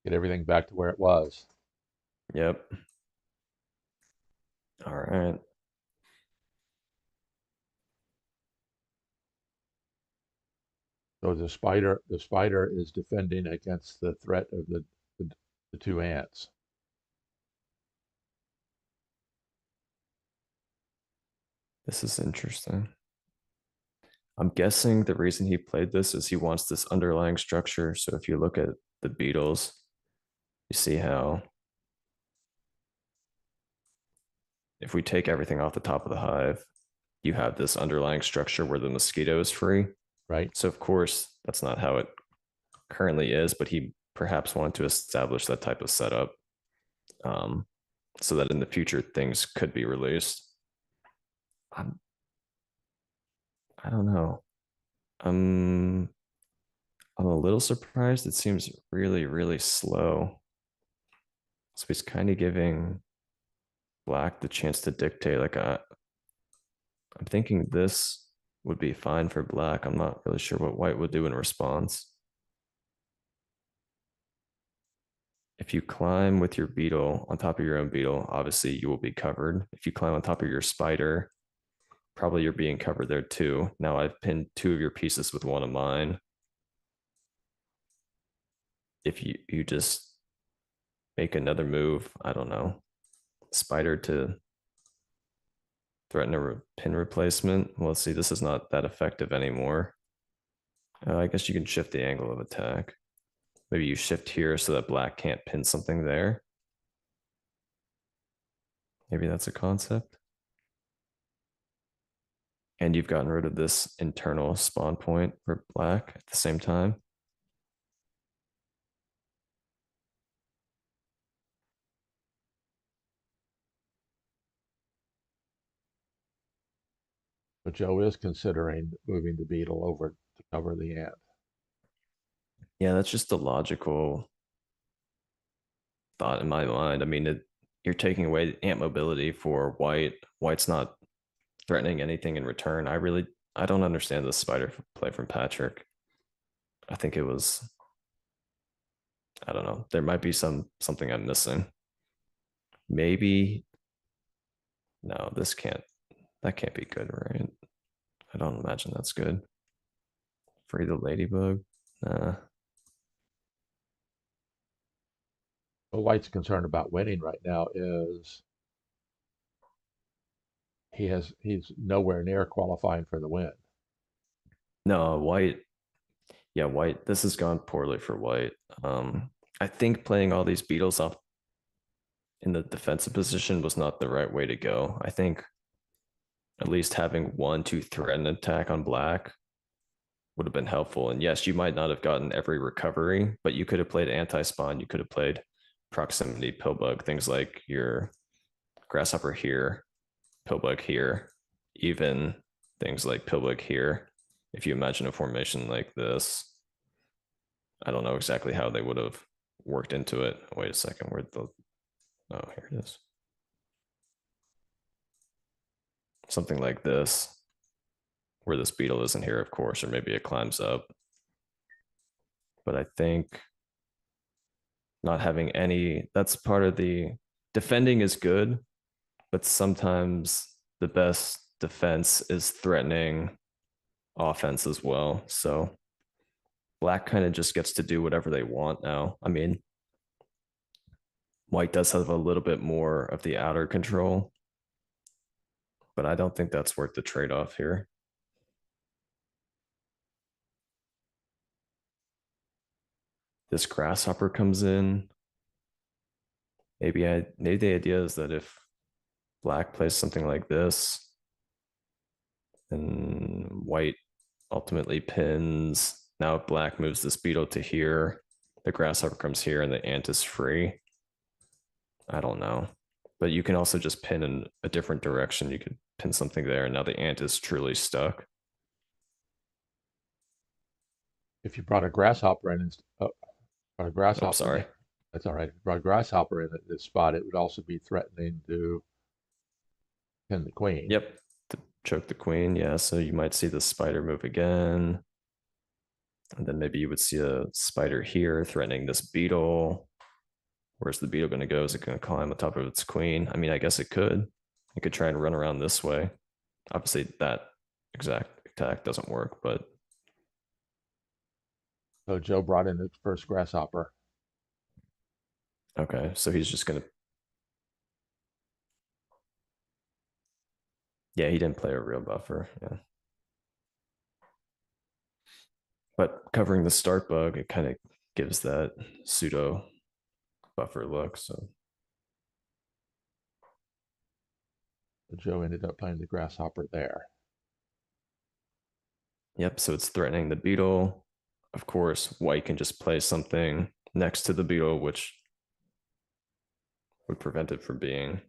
get everything back to where it was. yep. All right. So the spider is defending against the threat of the two ants. This is interesting. I'm guessing the reason he played this is he wants this underlying structure. So if you look at the beetles, you see how if we take everything off the top of the hive, you have this underlying structure where the mosquito is free. Right? So of course, that's not how it currently is, but he perhaps wanted to establish that type of setup um, so that in the future things could be released. I'm, I don't know. I'm I'm a little surprised. It seems really really slow. So he's kind of giving black the chance to dictate. I'm thinking this would be fine for black. I'm not really sure what white would do in response. If you climb with your beetle on top of your own beetle, obviously you will be covered. If you climb on top of your spider, probably you're being covered there too. Now I've pinned two of your pieces with one of mine. If you just make another move, I don't know, spider to threaten a pin replacement. Well, let's see, this is not that effective anymore. I guess you can shift the angle of attack. Maybe you shift here so that black can't pin something there. Maybe that's a concept. And you've gotten rid of this internal spawn point for black at the same time. But Joe is considering moving the beetle over to cover the ant. Yeah, that's just the logical thought in my mind. I mean, you're taking away ant mobility for white. White's not threatening anything in return. I don't understand the spider play from Patrick. I think it was, I don't know. There might be something I'm missing. Maybe no, that can't be good, right? I don't imagine that's good. Free the ladybug. Nah. What White's concerned about winning right now is he's nowhere near qualifying for the win. No, white. Yeah, white. This has gone poorly for white. I think playing all these beetles off in the defensive position was not the right way to go. I think at least having one to threaten attack on black would have been helpful. And yes, you might not have gotten every recovery, but you could have played anti-spawn. You could have played proximity pillbug, things like your grasshopper here, pillbug here, even things like pillbug here. If you imagine a formation like this, I don't know exactly how they would have worked into it. Wait a second, where the, oh, here it is. Something like this, where this beetle isn't here, of course, or maybe it climbs up. But I think not having any, that's part of the defending is good, but sometimes the best defense is threatening offense as well. So black kind of just gets to do whatever they want now. I mean, white does have a little bit more of the outer control, but I don't think that's worth the trade-off here. This grasshopper comes in. Maybe the idea is that if black plays something like this, then white ultimately pins. Now if black moves this beetle to here, the grasshopper comes here and the ant is free. I don't know. But you can also just pin in a different direction. You could pin something there, and now the ant is truly stuck. If you brought a grasshopper in, brought a grasshopper. I'm sorry. That's all right. If you brought a grasshopper in at this spot, it would also be threatening to pin the queen. Yep. To choke the queen. Yeah. So you might see the spider move again. And then maybe you would see a spider here threatening this beetle. Where's the beetle going to go? Is it going to climb on top of its queen? I mean, I guess it could. It could try and run around this way. Obviously, that exact attack doesn't work, but. So Joe brought in his first grasshopper. Okay, so he's just going to. Yeah, he didn't play a real buffer. Yeah. But covering the start bug, it kind of gives that pseudo buffer look. So Joe ended up playing the grasshopper there. Yep, so it's threatening the beetle. Of course, white can just play something next to the beetle, which would prevent it from being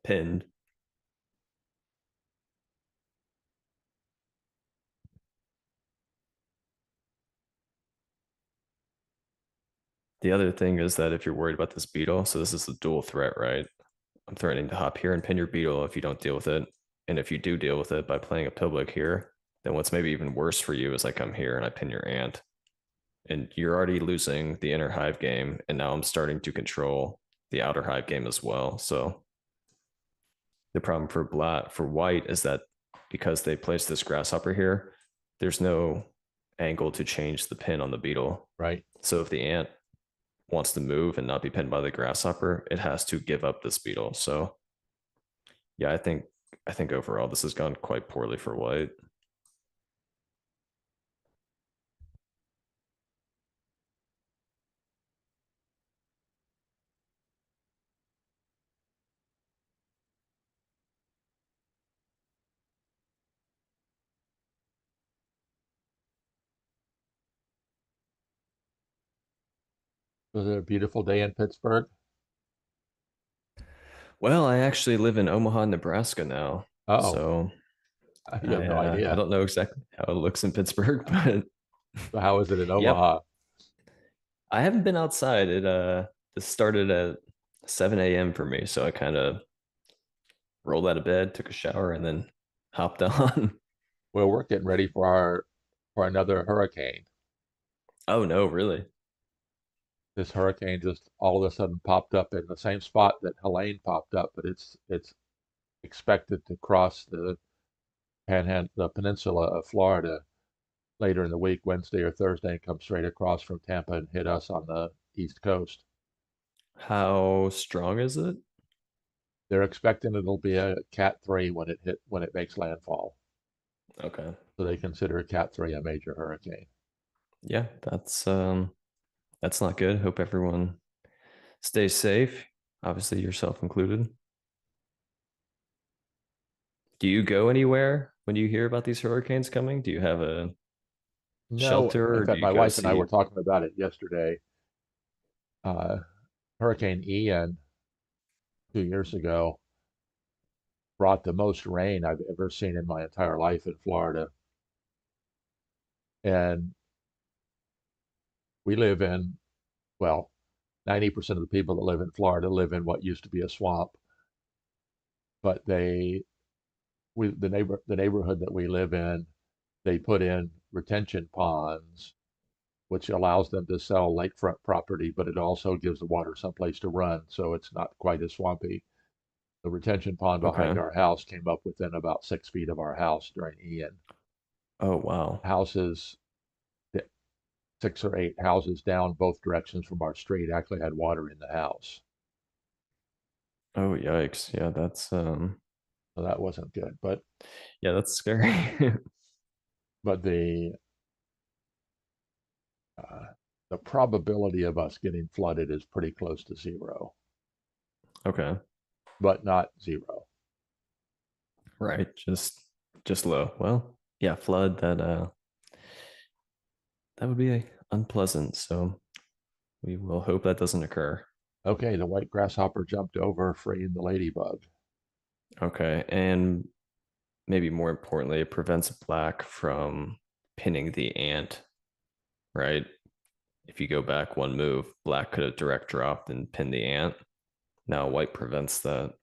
pinned. The other thing is that if you're worried about this beetle, so this is the dual threat, right? I'm threatening to hop here and pin your beetle if you don't deal with it. And if you do deal with it by playing a pillbug here, then what's maybe even worse for you is I come here and I pin your ant. And you're already losing the inner hive game. And now I'm starting to control the outer hive game as well. So the problem for white is that because they placed this grasshopper here, there's no angle to change the pin on the beetle. right? So if the ant wants to move and not be pinned by the grasshopper, it has to give up this beetle. So yeah, I think overall this has gone quite poorly for white. Was it a beautiful day in Pittsburgh? Well, I actually live in Omaha, Nebraska now. Oh, So you have no I idea. don't know exactly how it looks in Pittsburgh, but So how is it in yep. Omaha? I haven't been outside. This started at 7 a.m. for me. So I kind of rolled out of bed, took a shower, and then hopped on. Well, we're getting ready for our for another hurricane. Oh no, really? This hurricane just all of a sudden popped up in the same spot that Helene popped up, but it's expected to cross the peninsula of Florida later in the week, Wednesday or Thursday, and come straight across from Tampa and hit us on the East Coast. How strong is it? They're expecting it'll be a Cat 3 when it makes landfall. Okay. So they consider Cat 3 a major hurricane. Yeah, that's not good. Hope everyone stays safe, obviously yourself included. Do you go anywhere when you hear about these hurricanes coming? Do you have a No, shelter in or do fact, you my go wife and I were see? talking about it yesterday. Uh, Hurricane Ian 2 years ago brought the most rain I've ever seen in my entire life in Florida. And we live in, well, 90% of the people that live in Florida live in what used to be a swamp. But the neighborhood that we live in, they put in retention ponds, which allows them to sell lakefront property, but it also gives the water someplace to run, so it's not quite as swampy. The retention pond behind Okay. our house came up within about 6 feet of our house during Ian. Oh, wow. Houses, 6 or 8 houses down both directions from our street, actually had water in the house. Oh, yikes. Yeah, that's So that wasn't good. yeah, that's scary. But uh, the probability of us getting flooded is pretty close to zero, Okay. but not zero. Right. Just low. Well, yeah, flood that would be unpleasant. So we will hope that doesn't occur. Okay, the white grasshopper jumped over, freeing the ladybug. Okay. And maybe more importantly, it prevents black from pinning the ant, right? If you go back one move, black could have direct dropped and pinned the ant. Now white prevents that.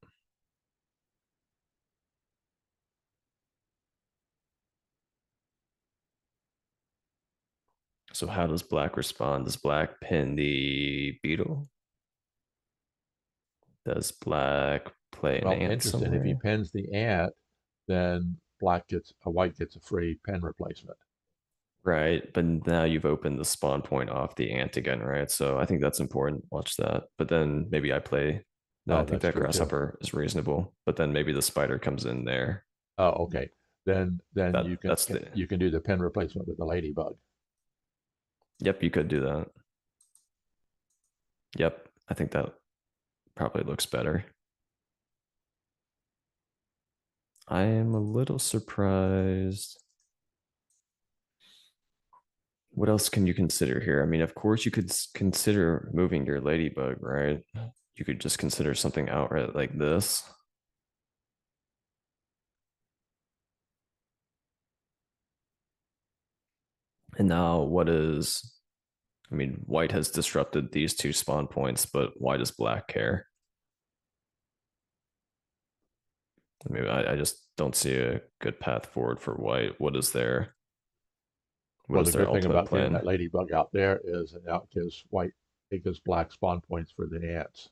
So how does black respond? Does black pin the beetle? Does black play an Well, ant interesting. If he somewhere? pins the ant, then white gets a free pin replacement. Right. But now you've opened the spawn point off the ant again, right? So I think that's important. Watch that. But then maybe I play. No, I Oh, think that's that true too. grasshopper is reasonable. But then maybe the spider comes in there. Oh, okay. Then That's the you can do the pin replacement with the ladybug. yep, you could do that. Yep. I think that probably looks better. I am a little surprised. What else can you consider here? I mean, of course, you could consider moving your ladybug, right? You could just consider something outright like this. And now, I mean, white has disrupted these two spawn points, but why does black care? I mean, I just don't see a good path forward for white. What Well, is the their good thing ultimate about getting plan? that ladybug out there is it gives black spawn points for the ants.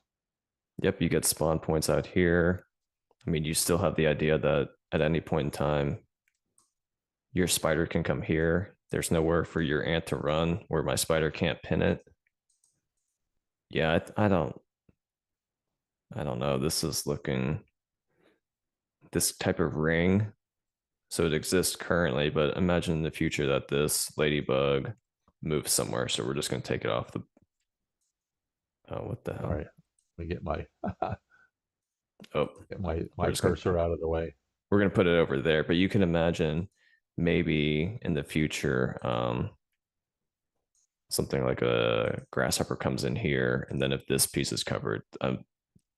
Yep, you get spawn points out here. I mean, you still have the idea that at any point in time, your spider can come here. There's nowhere for your ant to run where my spider can't pin it. Yeah, I don't know. This is looking this type of ring. So it exists currently, but imagine in the future that this ladybug moves somewhere. So we're just going to take it off the. Oh, what the All hell? right, let me get my Oh, get my we're my just going to cursor out of the way. we're going to put it over there. But you can imagine maybe in the future, something like a grasshopper comes in here, and then if this piece is covered,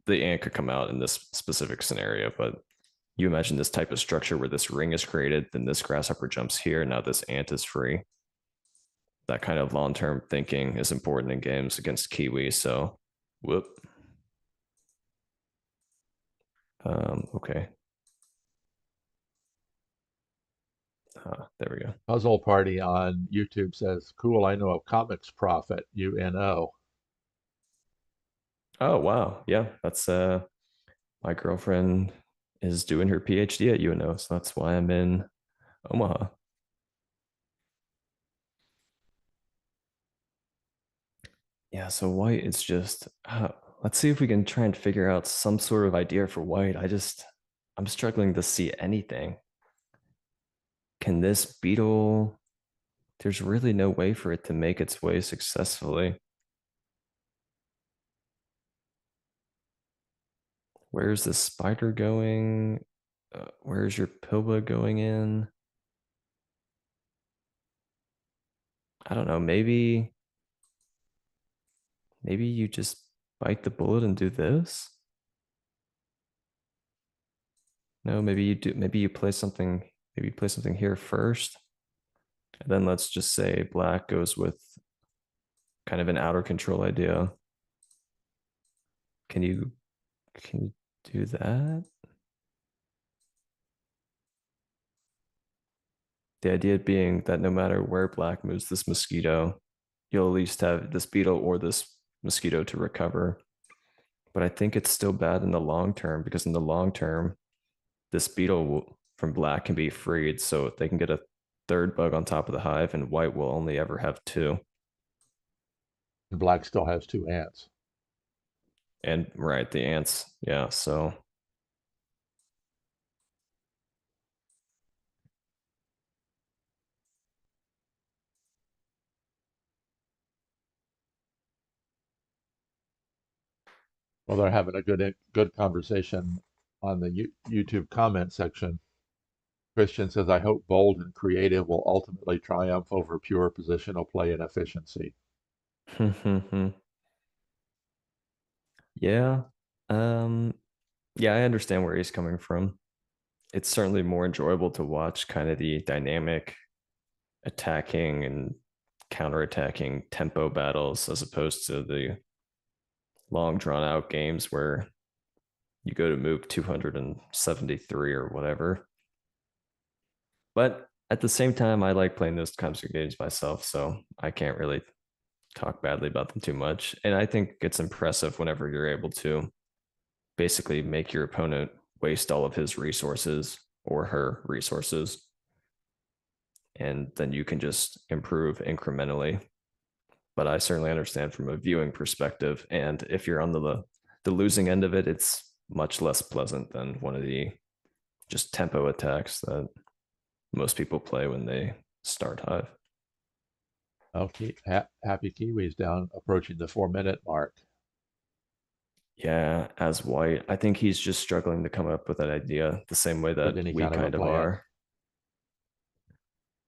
the ant could come out in this specific scenario. But you imagine this type of structure where this ring is created, then this grasshopper jumps here. Now this ant is free. That kind of long-term thinking is important in games against Kiwi. So, whoop. Okay. There we go. Puzzle Party on YouTube says, "Cool, I know a comics prophet, UNO." Oh wow, yeah, that's my girlfriend is doing her PhD at UNO, so that's why I'm in Omaha. Yeah, so white is just let's see if we can try and figure out some sort of idea for white. I'm struggling to see anything. Can this beetle there's really no way for it to make its way successfully. Where's the spider going? Where's your pilba going in? I don't know. Maybe you just bite the bullet and do this. No, maybe you do. Maybe you play something. Maybe you play something here first, and then let's just say black goes with kind of an outer control idea. Can you can you do that? The idea being that no matter where black moves this mosquito, you'll at least have this beetle or this mosquito to recover. But I think it's still bad in the long term because in the long term, this beetle from black can be freed. So they can get a third bug on top of the hive, and white will only ever have two. And black still has two ants. And right, the ants. Yeah. So Well, they're having a good conversation on the YouTube comment section. Christian says, "I hope bold and creative will ultimately triumph over pure positional play and efficiency." yeah. Um, yeah, I understand where he's coming from. It's certainly more enjoyable to watch kind of the dynamic attacking and counterattacking tempo battles as opposed to the long drawn out games where you go to move 273 or whatever. But at the same time, I like playing those kinds of games myself, so I can't really talk badly about them too much. And I think it's impressive whenever you're able to basically make your opponent waste all of his resources or her resources. And then you can just improve incrementally. But I certainly understand from a viewing perspective. And if you're on the losing end of it, it's much less pleasant than one of the just tempo attacks that most people play when they start Hive. Okay, Happy Kiwi's down approaching the 4 minute mark. Yeah, as white, I think he's just struggling to come up with that idea the same way With that any we kind of a kind of plan. are.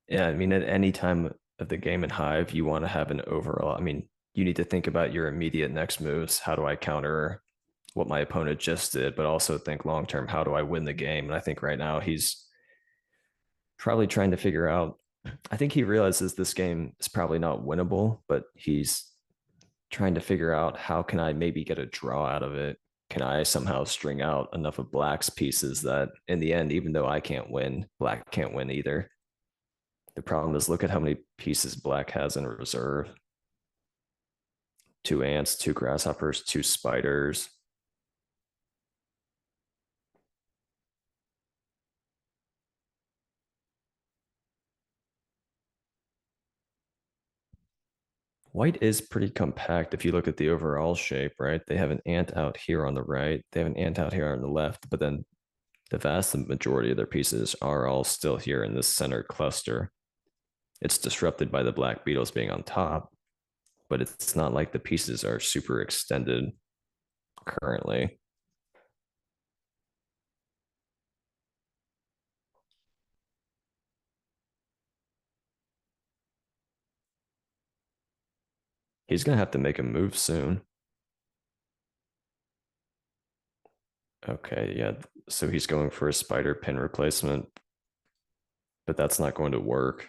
Yeah, I mean, at any time of the game in Hive, you want to have an overall. I mean, you need to think about your immediate next moves. How do I counter what my opponent just did? But also think long term, how do I win the game? And I think right now he's probably trying to figure out. I think he realizes this game is probably not winnable, but he's trying to figure out how can I maybe get a draw out of it? Can I somehow string out enough of black's pieces that in the end, even though I can't win, black can't win either? The problem is look at how many pieces black has in reserve. Two ants, two grasshoppers, two spiders. White is pretty compact if you look at the overall shape, right? They have an ant out here on the right, they have an ant out here on the left, but then the vast majority of their pieces are all still here in this center cluster. It's disrupted by the black beetles being on top, but it's not like the pieces are super extended currently. He's going to have to make a move soon. Okay, yeah. So he's going for a spider pin replacement, but that's not going to work.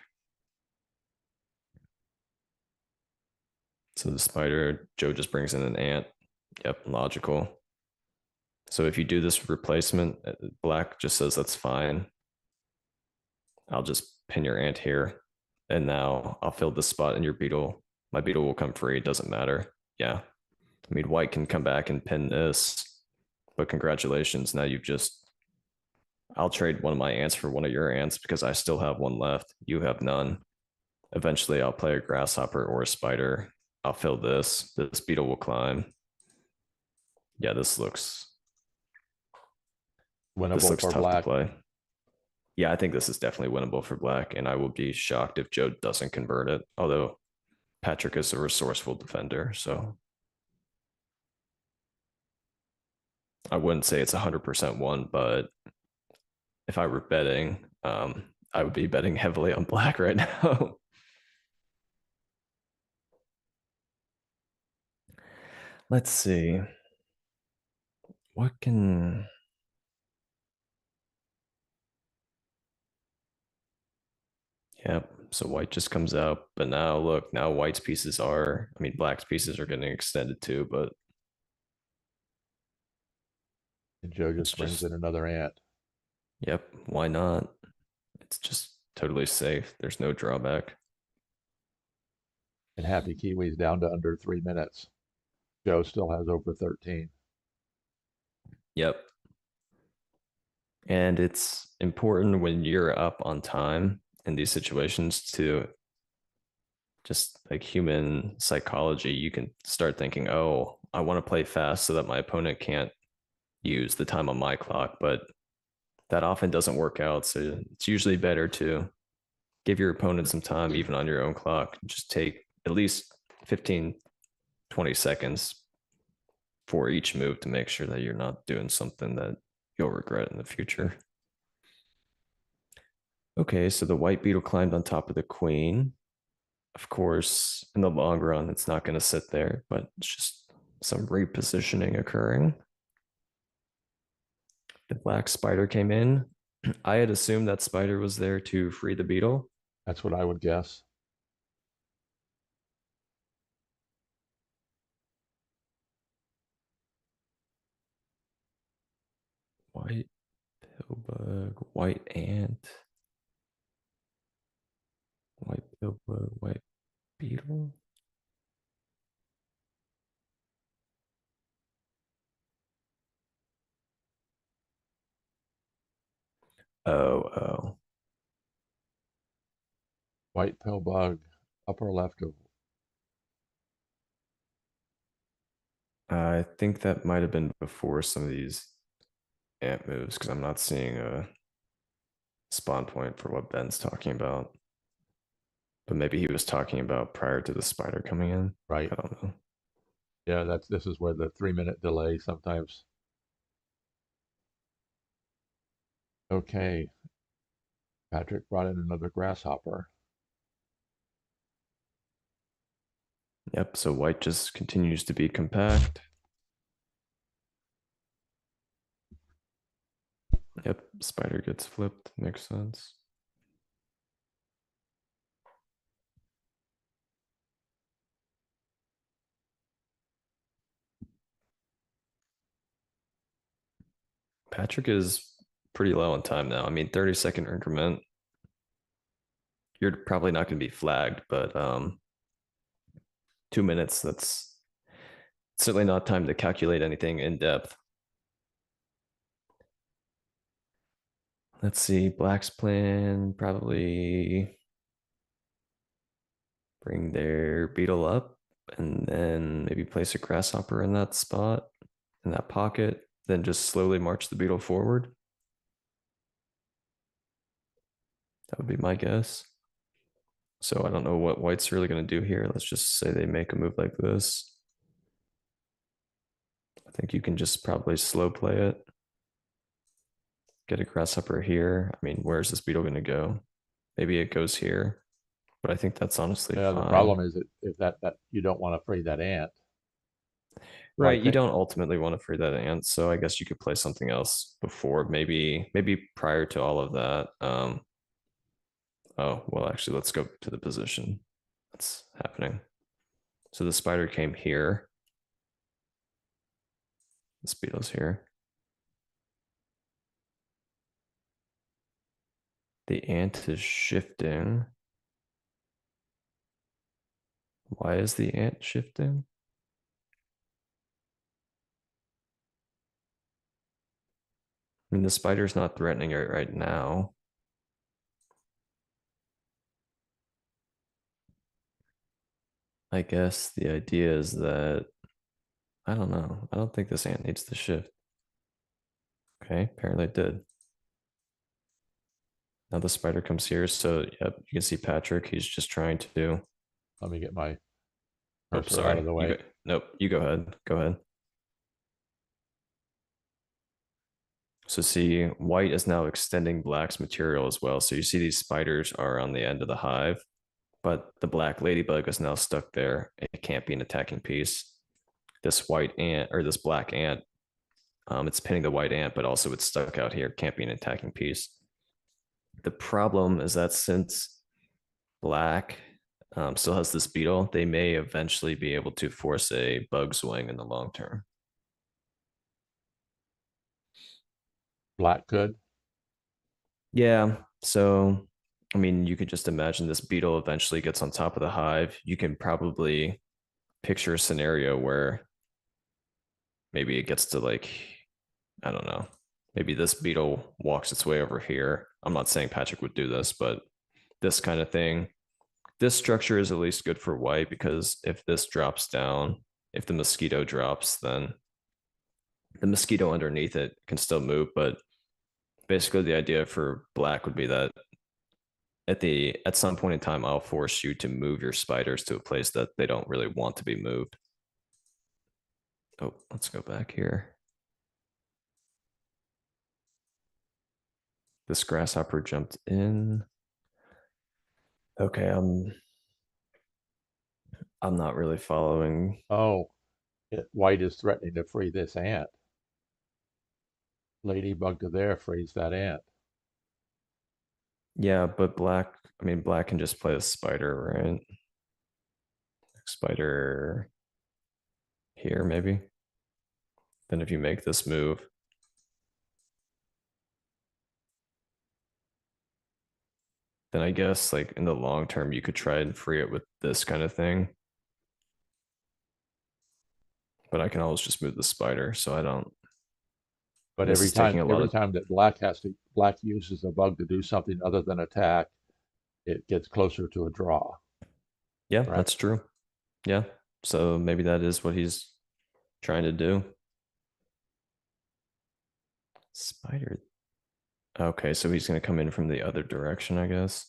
So the spider, Joe just brings in an ant. Yep, logical. So if you do this replacement, black just says that's fine. I'll just pin your ant here. And now I'll fill the spot in your beetle. My beetle will come free. It doesn't matter. Yeah. I mean, white can come back and pin this, but congratulations. Now you've just, I'll trade one of my ants for one of your ants because I still have one left. You have none. Eventually, I'll play a grasshopper or a spider. I'll fill this. This beetle will climb. Yeah, this Winnable looks for tough to black. play. Yeah, I think this is definitely winnable for black, and I will be shocked if Joe doesn't convert it. Although Patrick is a resourceful defender, so I wouldn't say it's 100% one, but if I were betting, I would be betting heavily on black right now. Let's see. What can. Yep. So white just comes out. But now, look, now white's pieces are, I mean, black's pieces are getting extended too, but And Joe it's just brings in just, another ant. yep, why not? It's just totally safe. There's no drawback. And HappyKiwi's down to under 3 minutes. Joe still has over 13. Yep. And it's important when you're up on time in these situations to just like human psychology. You can start thinking, oh, I want to play fast so that my opponent can't use the time on my clock. But that often doesn't work out. So it's usually better to give your opponent some time, even on your own clock. Just take at least 15, 20 seconds for each move to make sure that you're not doing something that you'll regret in the future. Okay, so the white beetle climbed on top of the queen. Of course, in the long run, it's not going to sit there, but it's just some repositioning occurring. The black spider came in. I had assumed that spider was there to free the beetle. That's what I would guess. White pillbug, white ant, white pillbug, white beetle. Oh, oh. White pill bug, upper left of. I think that might have been before some of these ant moves because I'm not seeing a spawn point for what Ben's talking about. But maybe he was talking about prior to the spider coming in. Right. I don't know. Yeah, this is where the 3 minute delay sometimes. Okay. Patrick brought in another grasshopper. Yep. So white just continues to be compact. Yep. Spider gets flipped. Makes sense. Patrick is pretty low on time now. I mean, 30-second increment. You're probably not going to be flagged, but 2 minutes, that's certainly not time to calculate anything in depth. Let's see. Black's plan probably Bring their beetle up and then maybe place a grasshopper in that spot, in that pocket, then just slowly march the beetle forward. That would be my guess. So I don't know what white's really going to do here. Let's just say they make a move like this. I think you can just probably slow play it. Get a grasshopper here. I mean, where's this beetle going to go? Maybe it goes here, but I think that's honestly Yeah, the fine. problem is that if that you don't want to free that ant. So I Right, you think don't ultimately want to free that ant, so I guess you could play something else before, maybe prior to all of that. Oh, well, actually, let's go to the position that's happening. So the spider came here. The beetle's here. The ant is shifting. Why is the ant shifting? I mean, the spider's not threatening it right now. I guess the idea is that, I don't know. I don't think this ant needs to shift. Okay, apparently it did. Now the spider comes here. So, yep, you can see Patrick. He's just trying to. let me get my Oh, cursor out sorry. of the You way. go. Nope. You go ahead. Go ahead. So see, white is now extending black's material as well. So you see these spiders are on the end of the hive, but the black ladybug is now stuck there. It can't be an attacking piece. This white ant or this black ant, it's pinning the white ant, but also it's stuck out here. Can't be an attacking piece. The problem is that since black still has this beetle, they may eventually be able to force a bug swing in the long term. Black could. Yeah. So, I mean, you could just imagine this beetle eventually gets on top of the hive. You can probably picture a scenario where maybe it gets to like, I don't know, maybe this beetle walks its way over here. I'm not saying Patrick would do this, but this kind of thing. This structure is at least good for white because if this drops down, if the mosquito drops, then the mosquito underneath it can still move. But basically, the idea for black would be that at some point in time, I'll force you to move your spiders to a place that they don't really want to be moved. Oh, let's go back here. This grasshopper jumped in. Okay, I'm not really following. Oh, white is threatening to free this ant. Ladybug to there frees that ant. Yeah, but black, I mean, black can just play a spider, right? Spider here, maybe. Then if you make this move, then I guess like in the long term, you could try and free it with this kind of thing. But I can always just move the spider, so I don't. But This is taking a lot every of. time that black uses a bug to do something other than attack, it gets closer to a draw. Yeah, Correct. that's true. Yeah. So maybe that is what he's trying to do. Spider. Okay, so he's going to come in from the other direction, I guess.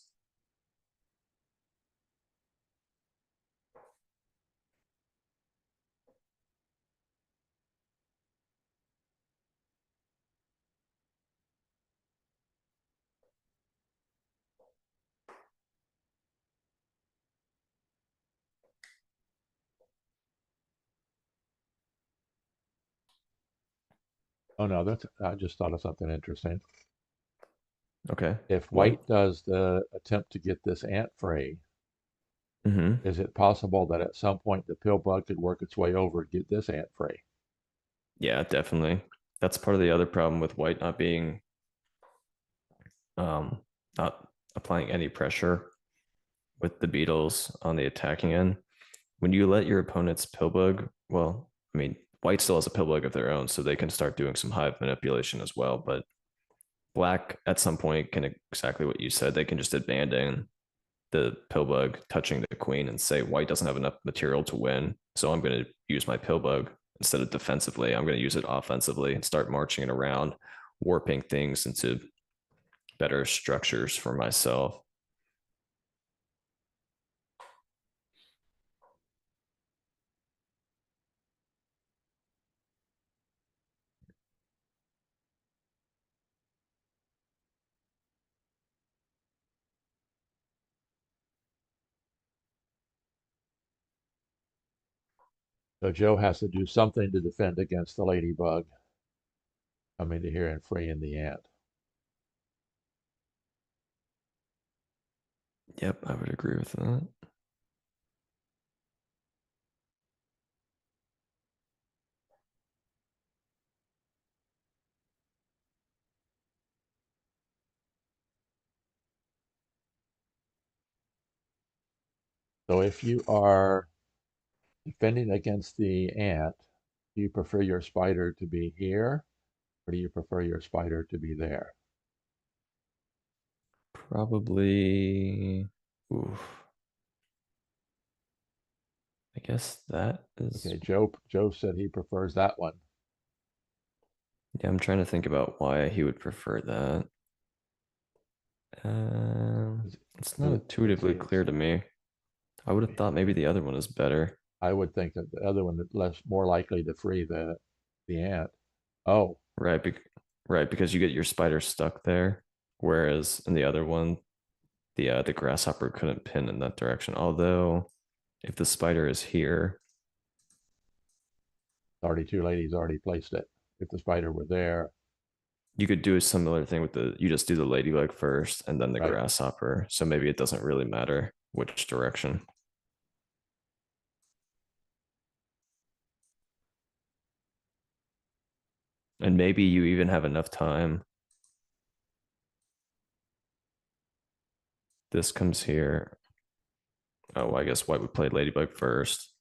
Oh no, that's I just thought of something interesting. Okay. If What? white does the attempt to get this ant free, Mm-hmm. is it possible that at some point the pill bug could work its way over and get this ant free? Yeah, definitely. That's part of the other problem with white not being um not applying any pressure with the beetles on the attacking end. When you let your opponent's pillbug, well, I mean, white still has a pillbug of their own, so they can start doing some hive manipulation as well. But black at some point can exactly what you said, they can just abandon the pillbug touching the queen and say white doesn't have enough material to win. So I'm going to use my pillbug instead of defensively. I'm going to use it offensively and start marching it around, warping things into better structures for myself. So Joe has to do something to defend against the ladybug coming to here and freeing the ant. Yep, I would agree with that. So if you are defending against the ant, do you prefer your spider to be here, or do you prefer your spider to be there? Probably. Oof. I guess that is. Okay, Joe said he prefers that one. Yeah, I'm trying to think about why he would prefer that. It's not Let's intuitively see. clear to me. I would have thought maybe the other one is better. I would think that the other one is less more likely to free the ant. Oh, Right, right, because you get your spider stuck there, whereas in the other one, the grasshopper couldn't pin in that direction. Although, if the spider is here, already too late. He's already placed it. If the spider were there, you could do a similar thing with you just do the ladybug first and then the right? grasshopper. So maybe it doesn't really matter which direction. And maybe you even have enough time. This comes here. Oh, I guess white would play ladybug first.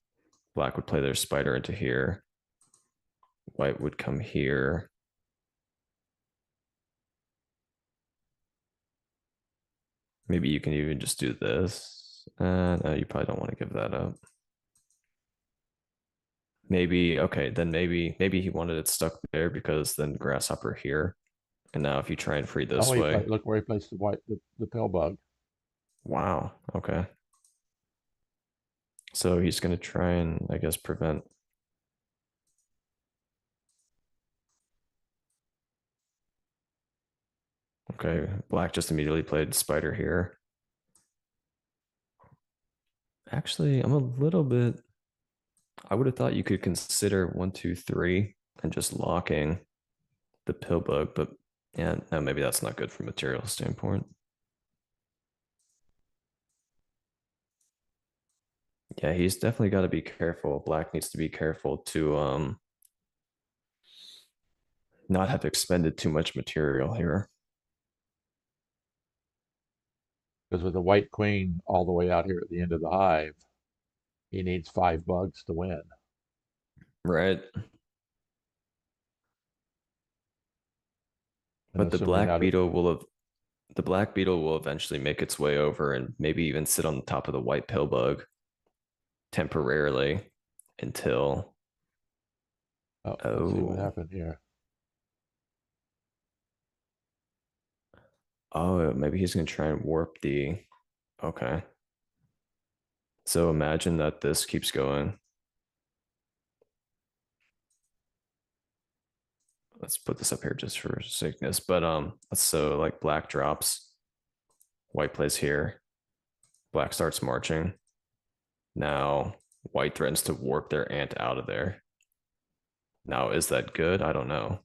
Black would play their spider into here. White would come here. Maybe you can even just do this. No, you probably don't want to give that up. Maybe, okay, then maybe he wanted it stuck there because then grasshopper here. And now if you try and free Oh, this way, look where he placed the pill bug. wow, okay. So he's going to try and, I guess, prevent. Okay, black just immediately played spider here. Actually, I'm a little bit. I would have thought you could consider 1, 2, 3 and just locking the pill bug, but yeah, no, maybe that's not good from a material standpoint. Yeah, he's definitely got to be careful. Black needs to be careful to not have expended too much material here. Because with the white queen all the way out here at the end of the hive, he needs 5 bugs to win. Right. And But assuming that it, the black beetle will eventually make its way over and maybe even sit on the top of the white pill bug temporarily until oh, let's see what oh happened here. oh maybe he's gonna try and warp the okay. So imagine that this keeps going. Let's put this up here just for sickness. But so like black drops, white plays here, black starts marching. Now white threatens to warp their ant out of there. Now, is that good? I don't know.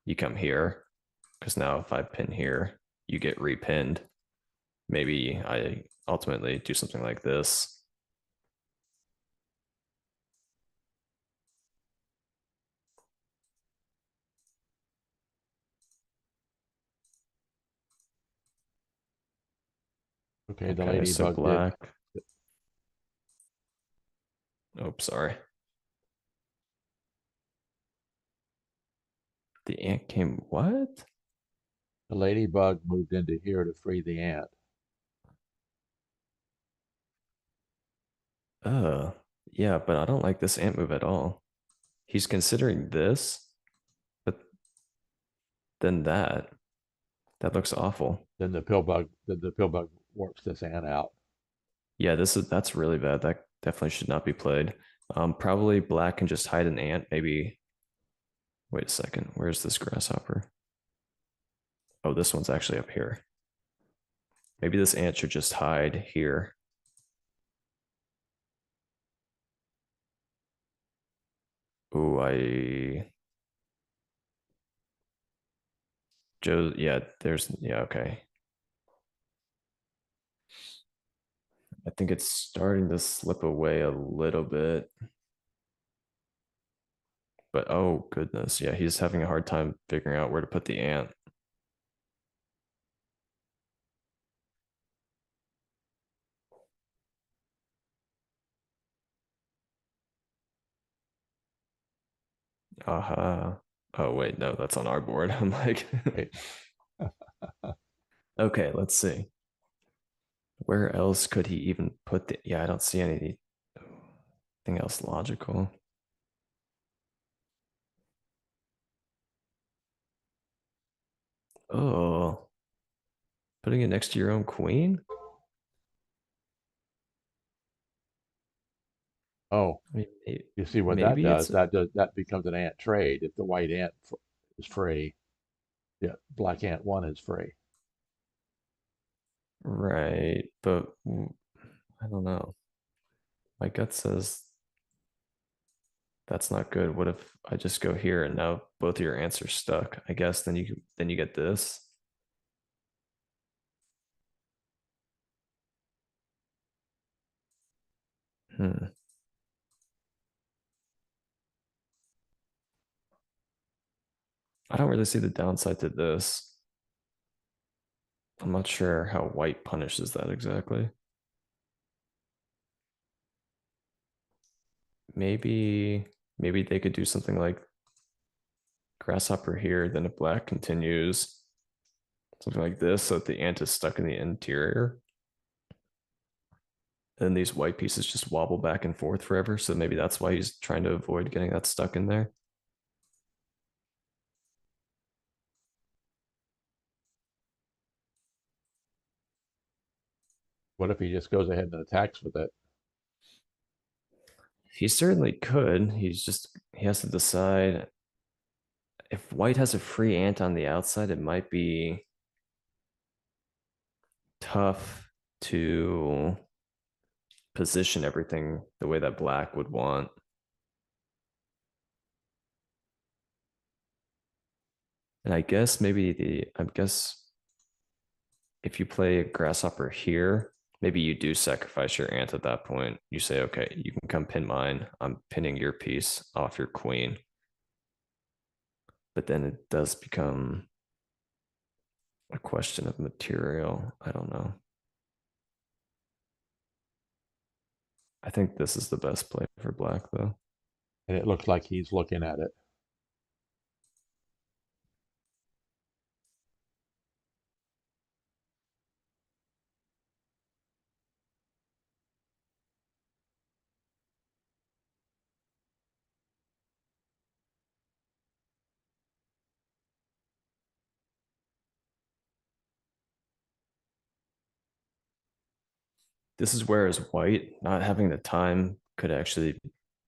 You come here, because now if I pin here, you get repinned. Maybe I ultimately do something like this. Okay, the Okay, so ladybug did. black. Oh, sorry. The ant came. What? The ladybug moved into here to free the ant. Uh, yeah, but I don't like this ant move at all. He's considering this, but then that. That looks awful. Then the pill bug warps this ant out. Yeah, that's really bad. That definitely should not be played. Probably black can just hide an ant. Maybe wait a second. Where's this grasshopper? Oh, this one's actually up here. Maybe this ant should just hide here. Ooh, Joe, yeah, yeah, okay. I think it's starting to slip away a little bit. But oh goodness, yeah, he's having a hard time figuring out where to put the ant. Aha. Oh wait, no, that's on our board. I'm like, Right. okay, let's see. Where else could he even put the? Yeah, I don't see anything else logical. Oh, putting it next to your own queen? Oh, I mean, you see what that maybe does? it's That becomes an ant trade. If the white ant is free, yeah, black ant one is free. right, but I don't know. My gut says that's not good. What if I just go here and now both of your ants are stuck? I guess then you get this. Hmm. I don't really see the downside to this. I'm not sure how white punishes that exactly. Maybe maybe they could do something like grasshopper here, then if black continues, something like this, so that the ant is stuck in the interior. And these white pieces just wobble back and forth forever. So maybe that's why he's trying to avoid getting that stuck in there. What if he just goes ahead and attacks with it? He certainly could. He has to decide if white has a free ant on the outside, it might be tough to position everything the way that black would want. And I guess if you play a grasshopper here, maybe you do sacrifice your ant at that point. You say, okay, you can come pin mine. I'm pinning your piece off your queen. But then it does become a question of material. I don't know. I think this is the best play for black, though. And it looks like he's looking at it. This is where as white not having the time could actually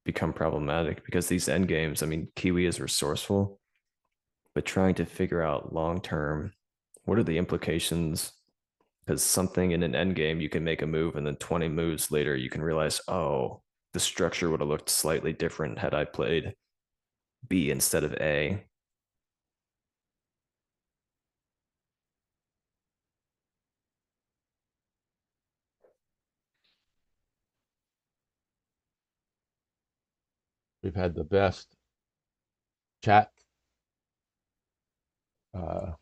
become problematic because these end games, I mean, Kiwi is resourceful, but trying to figure out long term, what are the implications? Because something in an end game, you can make a move, and then 20 moves later, you can realize, oh, the structure would have looked slightly different had I played B instead of A. We've had the best chat. Uh,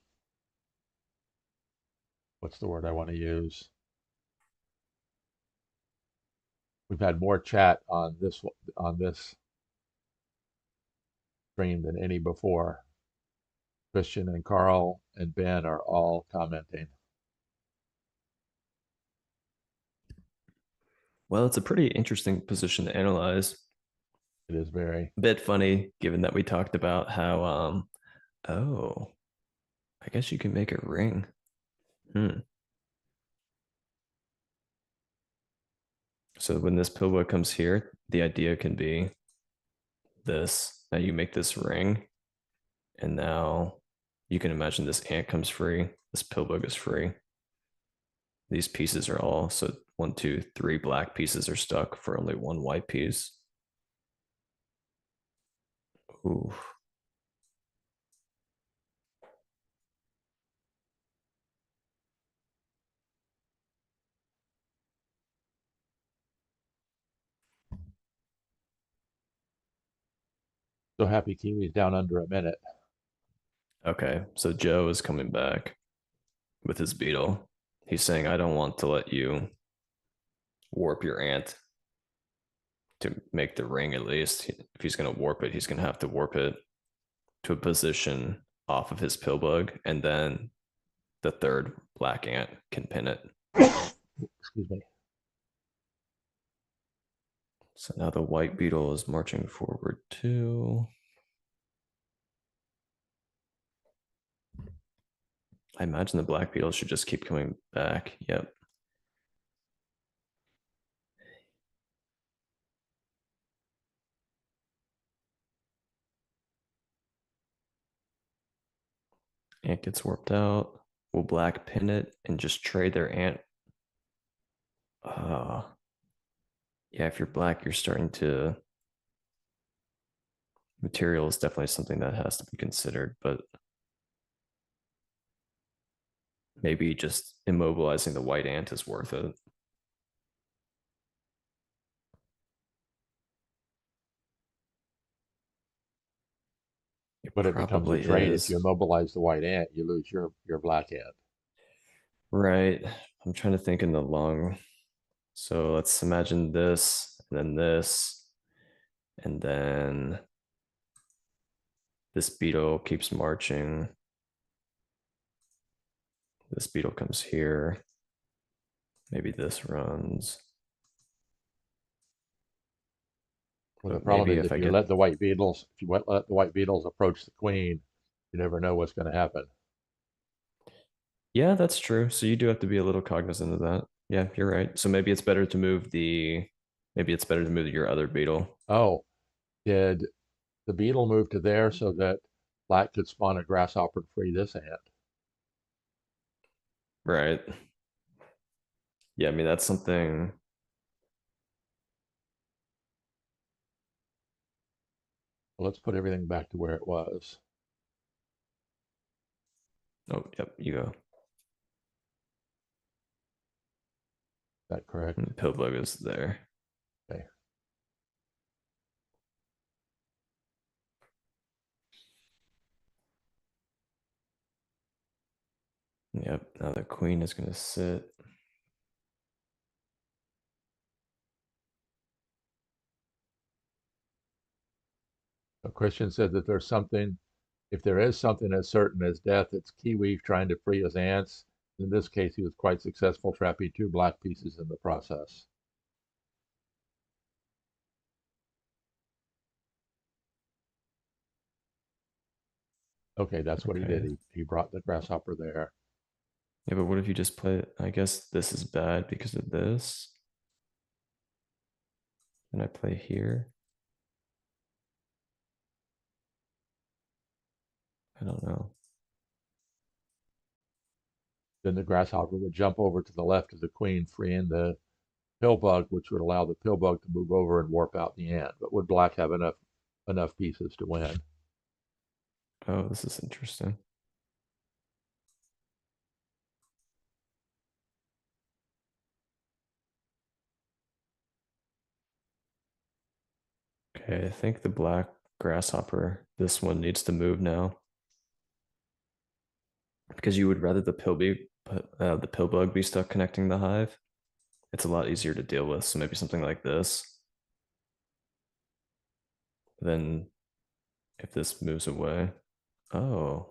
what's the word I want to use? We've had more chat on this stream than any before. Christian and Carl and Ben are all commenting. Well, it's a pretty interesting position to analyze. It is very. A bit funny, given that we talked about how, oh, I guess you can make it ring. Hmm. So when this pillboy comes here, the idea can be this. Now you make this ring, and now you can imagine this ant comes free. This pillbug is free. These pieces are all so one, two, three black pieces are stuck for only one white piece. Ooh. So HappyKiwi is down under a minute. Okay, so Joe is coming back with his beetle. He's saying, I don't want to let you warp your ant to make the ring at least. If he's going to warp it, he's going to have to warp it to a position off of his pillbug, and then the third black ant can pin it. Excuse me. So now the white beetle is marching forward too. I imagine the black beetle should just keep coming back. Yep. Ant gets warped out. Will black pin it and just trade their ant? Yeah, if you're black, you're starting to. Material is definitely something that has to be considered, but maybe just immobilizing the white ant is worth it. It But it becomes a probably trade. If you is. immobilize the white ant, you lose your black ant. Right. I'm trying to think in the long. So let's imagine this, and then this, and then this beetle keeps marching. This beetle comes here. Maybe this runs. Well, the But problem maybe is if if I you get, let the white beetles, if you let the white beetles approach the queen, you never know what's going to happen. yeah, that's true. So you do have to be a little cognizant of that. Yeah, you're right. So maybe it's better to move your other beetle. Oh, did the beetle move to there so that black could spawn a grasshopper to free this ant? Right. Yeah, I mean, that's something. Well, let's put everything back to where it was. Oh, yep, you go. Is that correct? Pillbug is there. Okay. Yep. Now the queen is going to sit. A Christian said that if there is something as certain as death, it's Kiwi trying to free his ants. In this case, he was quite successful, trapping two black pieces in the process. Okay, that's what he did. Okay. He brought the grasshopper there. Yeah, but what if you just play it? I guess this is bad because of this. And I play here. I don't know. Then the grasshopper would jump over to the left of the queen, freeing the pillbug, which would allow the pillbug to move over and warp out the ant. But would black have enough pieces to win? Oh, this is interesting. Okay, I think the black grasshopper, this one needs to move now because you would rather the pillbug be stuck connecting the hive. It's a lot easier to deal with. So maybe something like this. Then if this moves away, oh,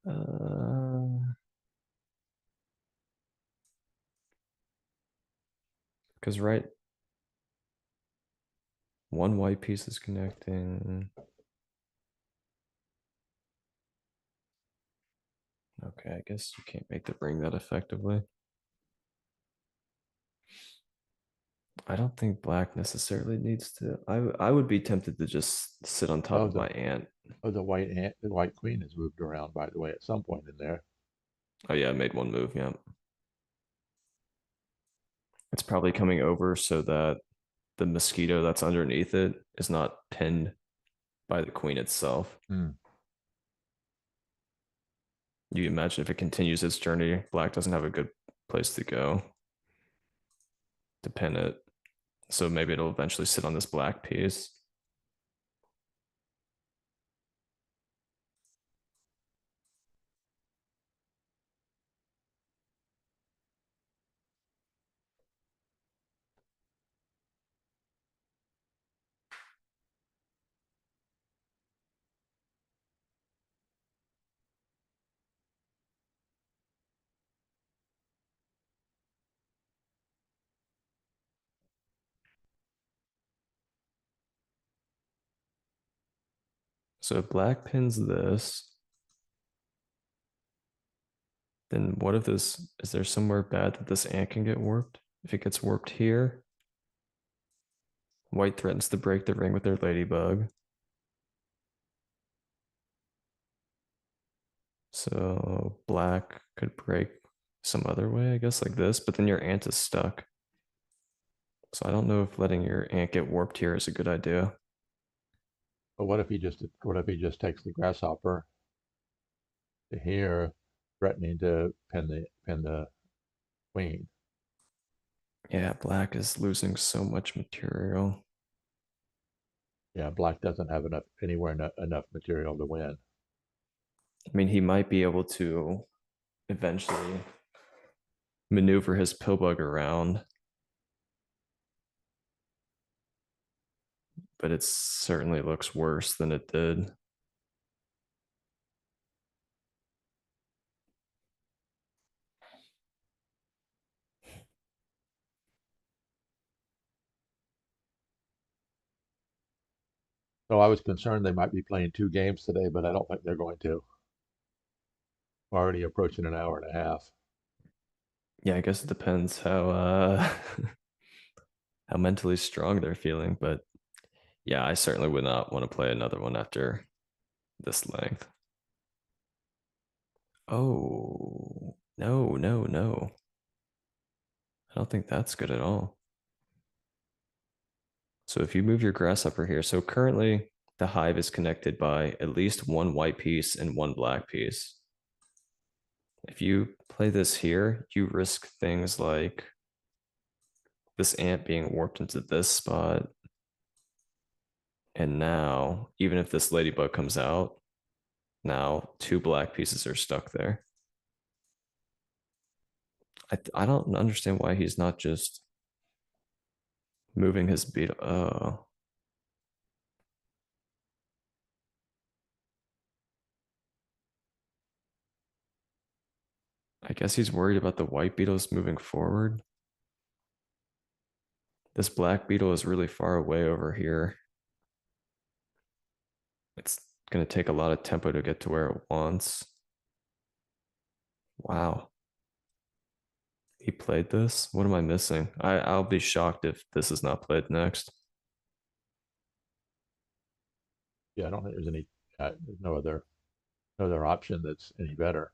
Uh, Because right, one white piece is connecting. Okay, I guess you can't make the ring that effectively. I don't think black necessarily needs to. I would be tempted to just sit on top Oh, of my ant. the the white queen has moved around, by the way, at some point in there. Oh yeah, I made one move. Yeah, it's probably coming over so that the mosquito that's underneath it is not pinned by the queen itself. Hmm. You imagine if it continues its journey, black doesn't have a good place to go to pin it. So maybe it'll eventually sit on this black piece. So if black pins this, then what if this, is there somewhere bad that this ant can get warped? If it gets warped here, white threatens to break the ring with their ladybug. So black could break some other way, I guess, like this, but then your ant is stuck. So I don't know if letting your ant get warped here is a good idea. But what if he just takes the grasshopper to here, threatening to pin the queen? Yeah, black is losing so much material. Yeah, black doesn't have enough material to win. I mean, he might be able to eventually maneuver his pillbug around, but it certainly looks worse than it did. So I was concerned they might be playing two games today, but I don't think they're going to. We're already approaching an hour and a half. Yeah, I guess it depends how how mentally strong they're feeling, but yeah, I certainly would not want to play another one after this length. Oh, no, no, no. I don't think that's good at all. So if you move your grasshopper here, so currently the hive is connected by at least one white piece and one black piece. If you play this here, you risk things like this ant being warped into this spot. And now, even if this ladybug comes out, now two black pieces are stuck there. I don't understand why he's not just moving his beetle. Oh, I guess he's worried about the white beetles moving forward. This black beetle is really far away over here. It's going to take a lot of tempo to get to where it wants. Wow. He played this? What am I missing? I'll be shocked if this is not played next. Yeah, I don't think there's any. There's no other option that's any better.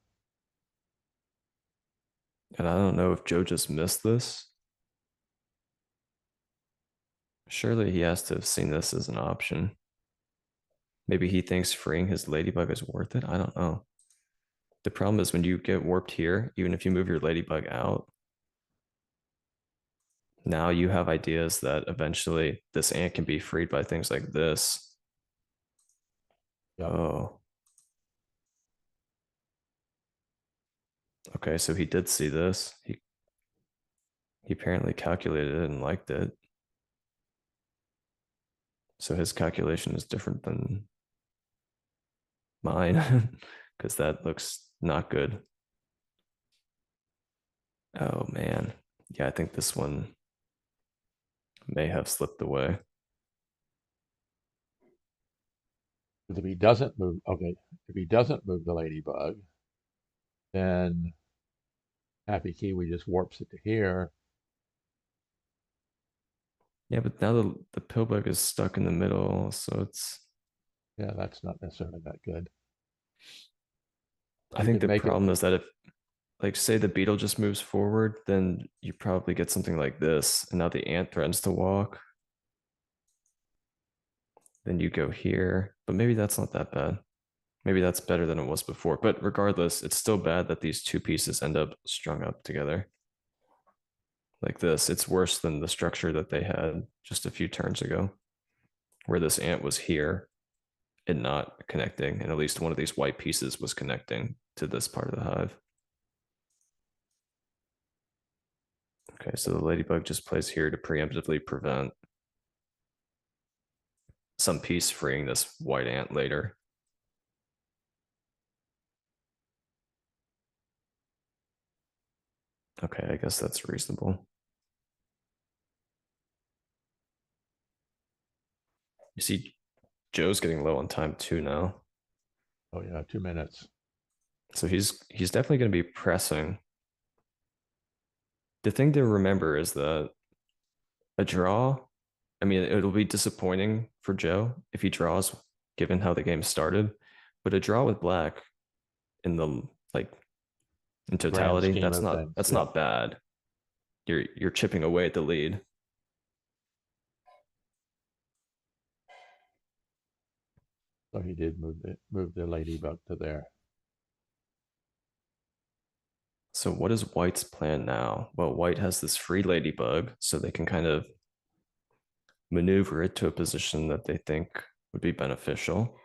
And I don't know if Joe just missed this. Surely he has to have seen this as an option. Maybe he thinks freeing his ladybug is worth it. I don't know. The problem is when you get warped here, even if you move your ladybug out, now you have ideas that eventually this ant can be freed by things like this. Yep. Oh, okay. So he did see this. He apparently calculated it and liked it. So his calculation is different than mine because that looks not good. Oh man. Yeah, I think this one may have slipped away. Because if he doesn't move, okay, if he doesn't move the ladybug, then HappyKiwi just warps it to here. Yeah, but now the pillbug is stuck in the middle, so it's. Yeah, that's not necessarily that good. I You think could the make it, problem is that if, like, say the beetle just moves forward, then you probably get something like this, and now the ant threatens to walk. Then you go here, but maybe that's not that bad. Maybe that's better than it was before. But regardless, it's still bad that these two pieces end up strung up together like this. It's worse than the structure that they had just a few turns ago, where this ant was here and not connecting, and at least one of these white pieces was connecting to this part of the hive. Okay, so the ladybug just plays here to preemptively prevent some piece freeing this white ant later. Okay, I guess that's reasonable. You see, Joe's getting low on time too now. oh yeah, 2 minutes. So he's definitely going to be pressing. The thing to remember is that a draw, I mean, it'll be disappointing for Joe if he draws, given how the game started. But a draw with black in the like in Grand totality, scheme that's of not things, that's yeah. not bad. You're chipping away at the lead. So he did move the ladybug to there. So what is White's plan now? Well, White has this free ladybug, so they can kind of maneuver it to a position that they think would be beneficial.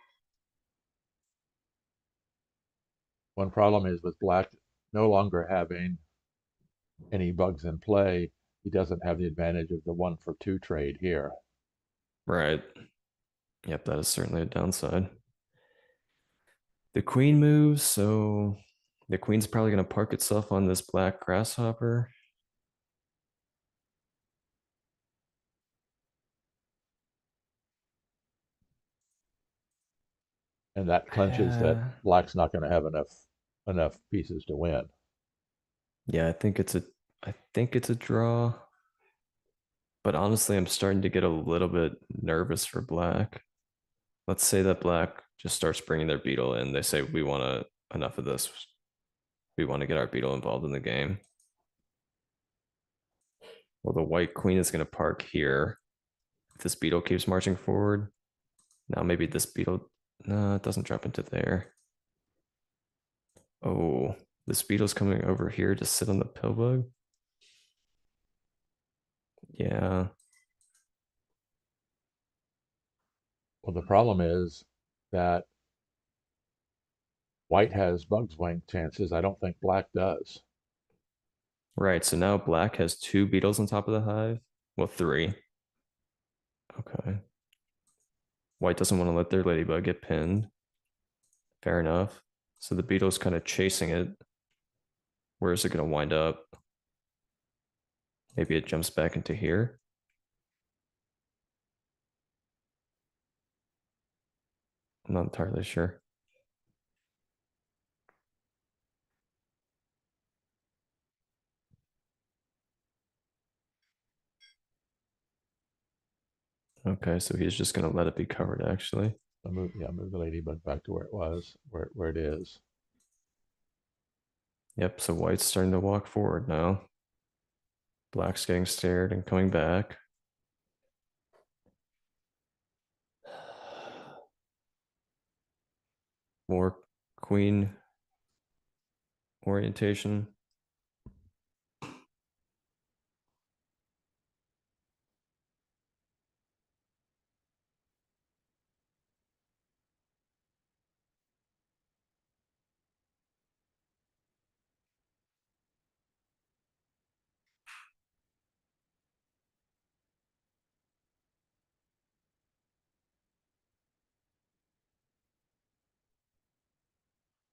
One problem is with black no longer having any bugs in play, he doesn't have the advantage of the 1-for-2 trade here. Right. Yep, that is certainly a downside. The queen moves, so the queen's probably going to park itself on this black grasshopper. And that clenches that Yeah, black's not going to have enough pieces to win. yeah, I think it's a draw. But honestly, I'm starting to get a little bit nervous for black. Let's say that black just starts bringing their beetle in. They say we want to enough of this. We want to get our beetle involved in the game. Well, the white queen is going to park here. If this beetle keeps marching forward, now maybe this beetle, no, it doesn't drop into there. Oh, this beetle's coming over here to sit on the pillbug. Yeah, Well, the problem is that white has bugs wing chances. I don't think black does. right. So now black has two beetles on top of the hive. Well, three. Okay. White doesn't want to let their ladybug get pinned. Fair enough. So the beetle's kind of chasing it. Where is it going to wind up? Maybe it jumps back into here. I'm not entirely sure. Okay, so he's just going to let it be covered, actually. So move the ladybug back to where it was, where it is. Yep, so white's starting to walk forward now. Black's getting stared and coming back. More queen orientation.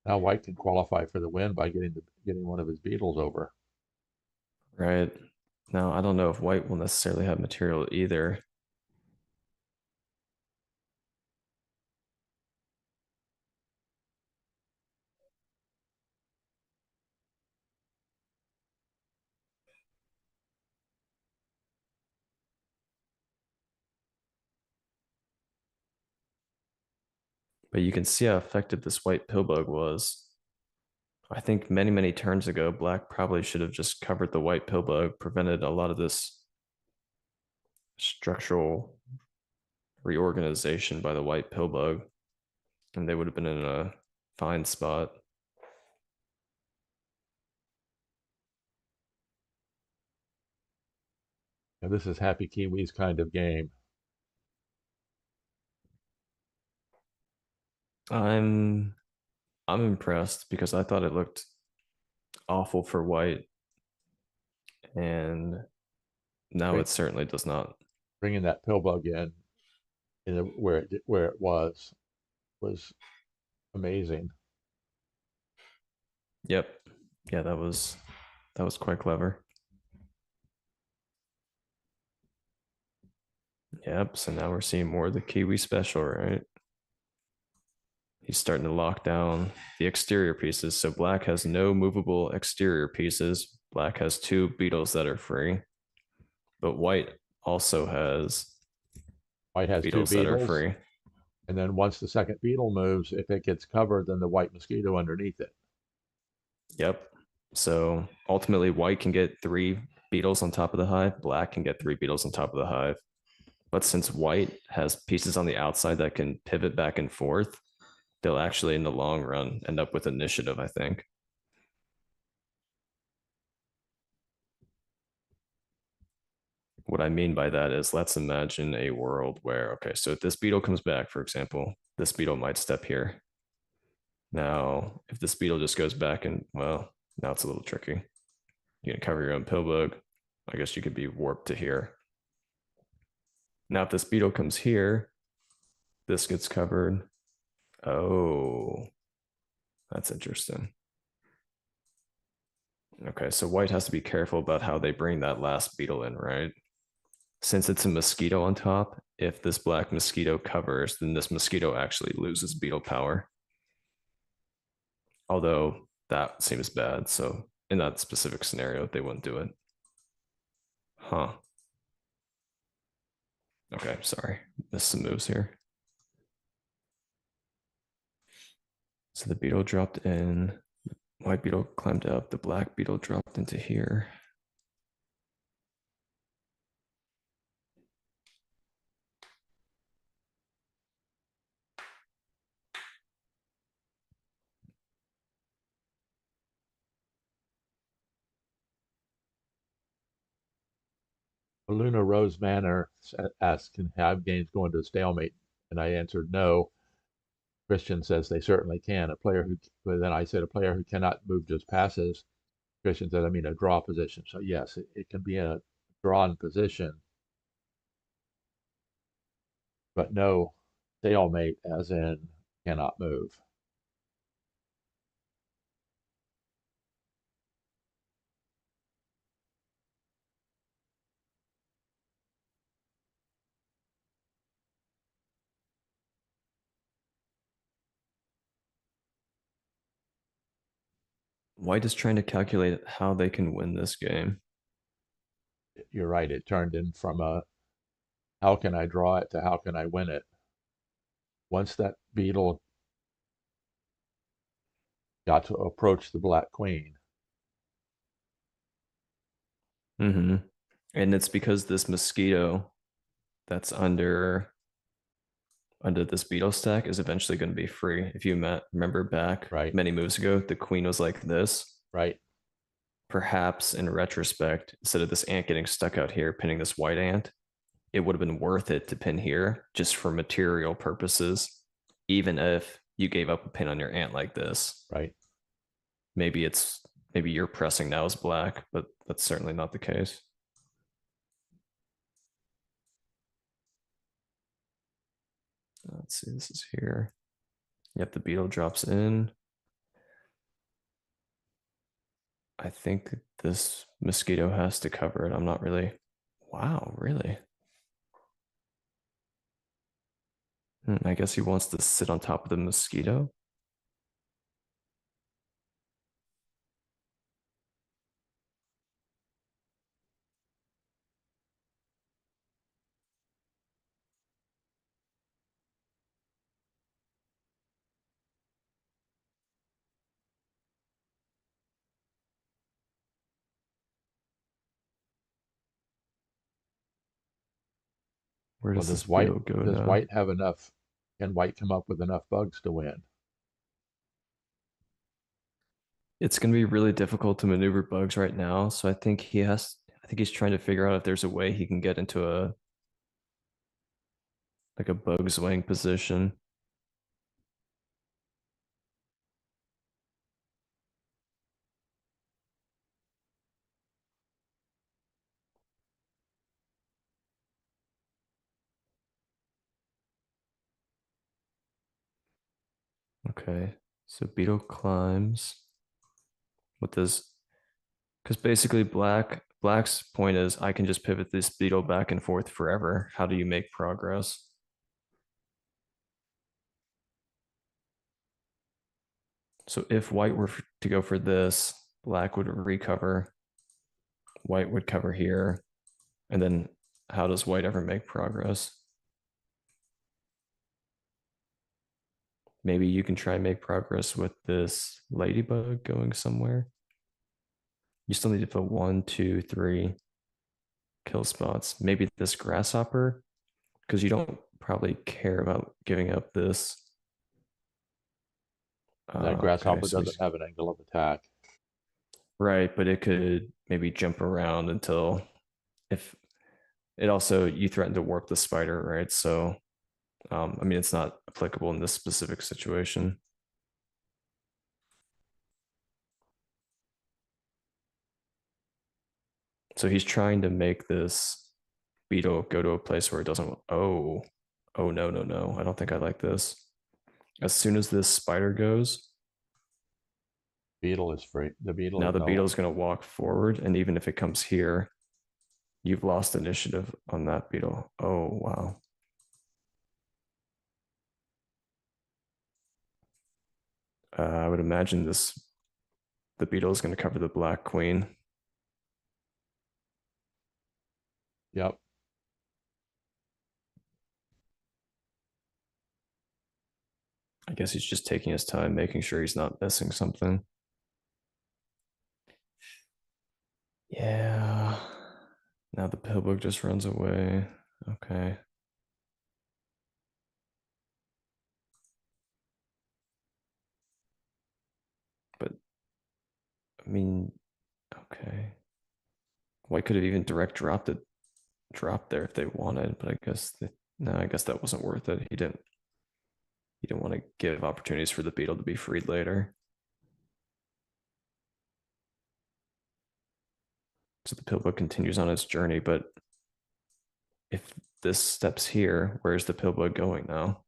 Now white can qualify for the win by getting one of his beetles over. Right. Now, I don't know if white will necessarily have material either. But you can see how effective this white pillbug was. I think many, many turns ago, black probably should have just covered the white pillbug, prevented a lot of this structural reorganization by the white pillbug, and they would have been in a fine spot. And this is HappyKiwi's kind of game. I'm I'm impressed because I thought it looked awful for white, and now Bring, it certainly does not. bringing that pill bug in where it was amazing. Yep. Yeah, that was quite clever. Yep. So now we're seeing more of the Kiwi special, right? He's starting to lock down the exterior pieces. So black has no movable exterior pieces. Black has two beetles that are free, but white also has White has two beetles that are beetles, free. and then once the second beetle moves, if it gets covered, then the white mosquito underneath it. Yep. So ultimately, white can get three beetles on top of the hive, black can get three beetles on top of the hive. But since white has pieces on the outside that can pivot back and forth, they'll actually, in the long run, end up with initiative, I think. What I mean by that is let's imagine a world where, okay, so if this beetle comes back, for example, this beetle might step here. Now, if this beetle just goes back and, well, now it's a little tricky. You can cover your own pill bug. I guess you could be warped to here. Now, if this beetle comes here, this gets covered. Oh, that's interesting. Okay, so white has to be careful about how they bring that last beetle in, right? Since it's a mosquito on top, if this black mosquito covers, then this mosquito actually loses beetle power. Although that seems bad. So in that specific scenario, they wouldn't do it. Huh. Okay, sorry. Missed some moves here. So the beetle dropped in. White beetle climbed up. The black beetle dropped into here. Luna Rose Manor asked, "Can Hive games go into a stalemate?" And I answered no. Christian says they certainly can. But then I said a player who cannot move just passes. Christian said, I mean a draw position. So yes, it can be in a drawn position, but no stalemate as in cannot move. White is trying to calculate how they can win this game. You're right. It turned in from a how can I draw it to how can I win it. Once that beetle got to approach the black queen. Mm-hmm. And it's because this mosquito that's under this beetle stack is eventually going to be free. If you remember back Right, many moves ago, the queen was like this. right. Perhaps in retrospect, instead of this ant getting stuck out here pinning this white ant, it would have been worth it to pin here just for material purposes, even if you gave up a pin on your ant like this. Right. Maybe maybe you're pressing now as black, but that's certainly not the case. Let's see, this is here. Yep, the beetle drops in. I think this mosquito has to cover it. I'm not really. Wow, really? I guess he wants to sit on top of the mosquito. Where Well, does this beetle go does now? white have enough? Can white come up with enough bugs to win? It's going to be really difficult to maneuver bugs right now. So I think he's trying to figure out if there's a way he can get into a like a bug swing position. Okay. So beetle climbs. What does because basically black's point is I can just pivot this beetle back and forth forever. How do you make progress? So if white were to go for this, black would recover, white would cover here, and then how does white ever make progress? Maybe you can try and make progress with this ladybug going somewhere. You still need to put 1, 2, 3 kill spots. Maybe this grasshopper, because you don't probably care about giving up this. That Okay, grasshopper so doesn't he's have an angle of attack. right, but it could maybe jump around until if it also you threaten to warp the spider, right? So I mean it's not applicable in this specific situation. So he's trying to make this beetle go to a place where it doesn't. Oh no, no, no. I don't think I like this. As soon as this spider goes, Beetle is free. The beetle now is the no beetle longer. is going to walk forward. And even if it comes here, you've lost initiative on that beetle. Oh, wow. I would imagine the beetle is going to cover the black queen. Yep. I guess he's just taking his time, making sure he's not missing something. Yeah. Now the pillbug just runs away. Okay. But I mean, okay. White could have even direct dropped there if they wanted, but no, I guess that wasn't worth it. He didn't want to give opportunities for the beetle to be freed later. So the pillbug continues on its journey, but if this steps here, where's the pillbug going now?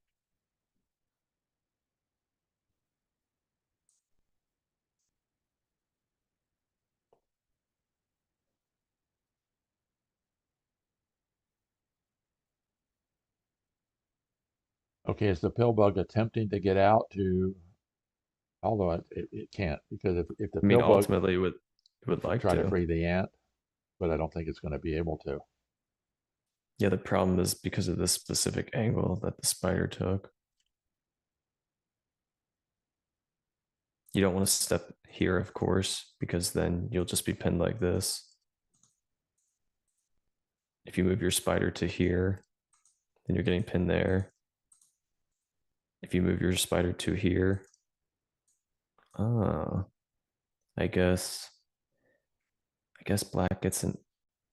Okay, is the pill bug attempting to get out to? Although it can't because if the I mean, pill bug ultimately, it would like try to to. free the ant, but I don't think it's going to be able to. Yeah, the problem is because of this specific angle that the spider took. You don't want to step here, of course, because then you'll just be pinned like this. If you move your spider to here, then you're getting pinned there. If you move your spider to here, ah, I guess I guess black gets an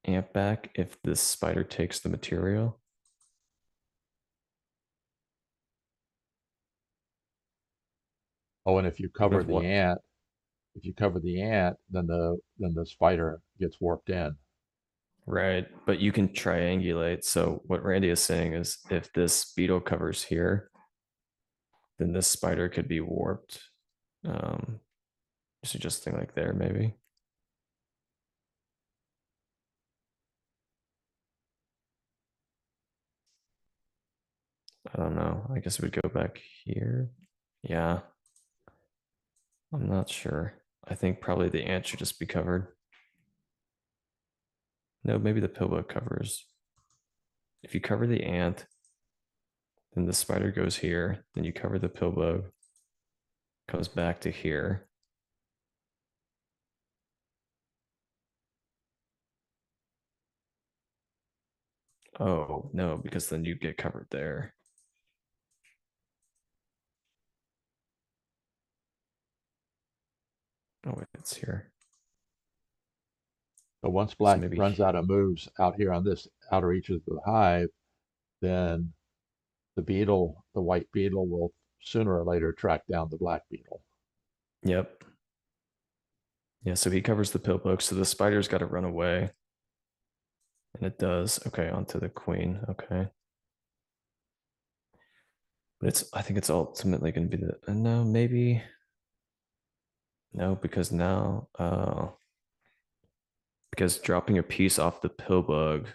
amp back if this spider takes the material. Oh, and What if what? if you cover the ant, then the spider gets warped in. Right, but you can triangulate. So what Randy is saying is if this beetle covers here, then this spider could be warped. Um, suggesting like there maybe. I don't know. I guess we'd go back here. Yeah, I'm not sure. I think probably the ant should just be covered. No, maybe the pillbug covers. If you cover the ant, then the spider goes here. Then you cover the pillbug, comes back to here. Oh, no, because then you get covered there. Oh, wait, it's here. But once So black maybe, runs out of moves out here on this outer reaches of the hive, then the beetle, the white beetle, will sooner or later track down the black beetle. yep. Yeah, so he covers the pillbug. So the spider's got to run away. And it does. Okay, onto the queen. Okay. But I think it's ultimately going to be no, maybe, no, because now, because dropping a piece off the pillbug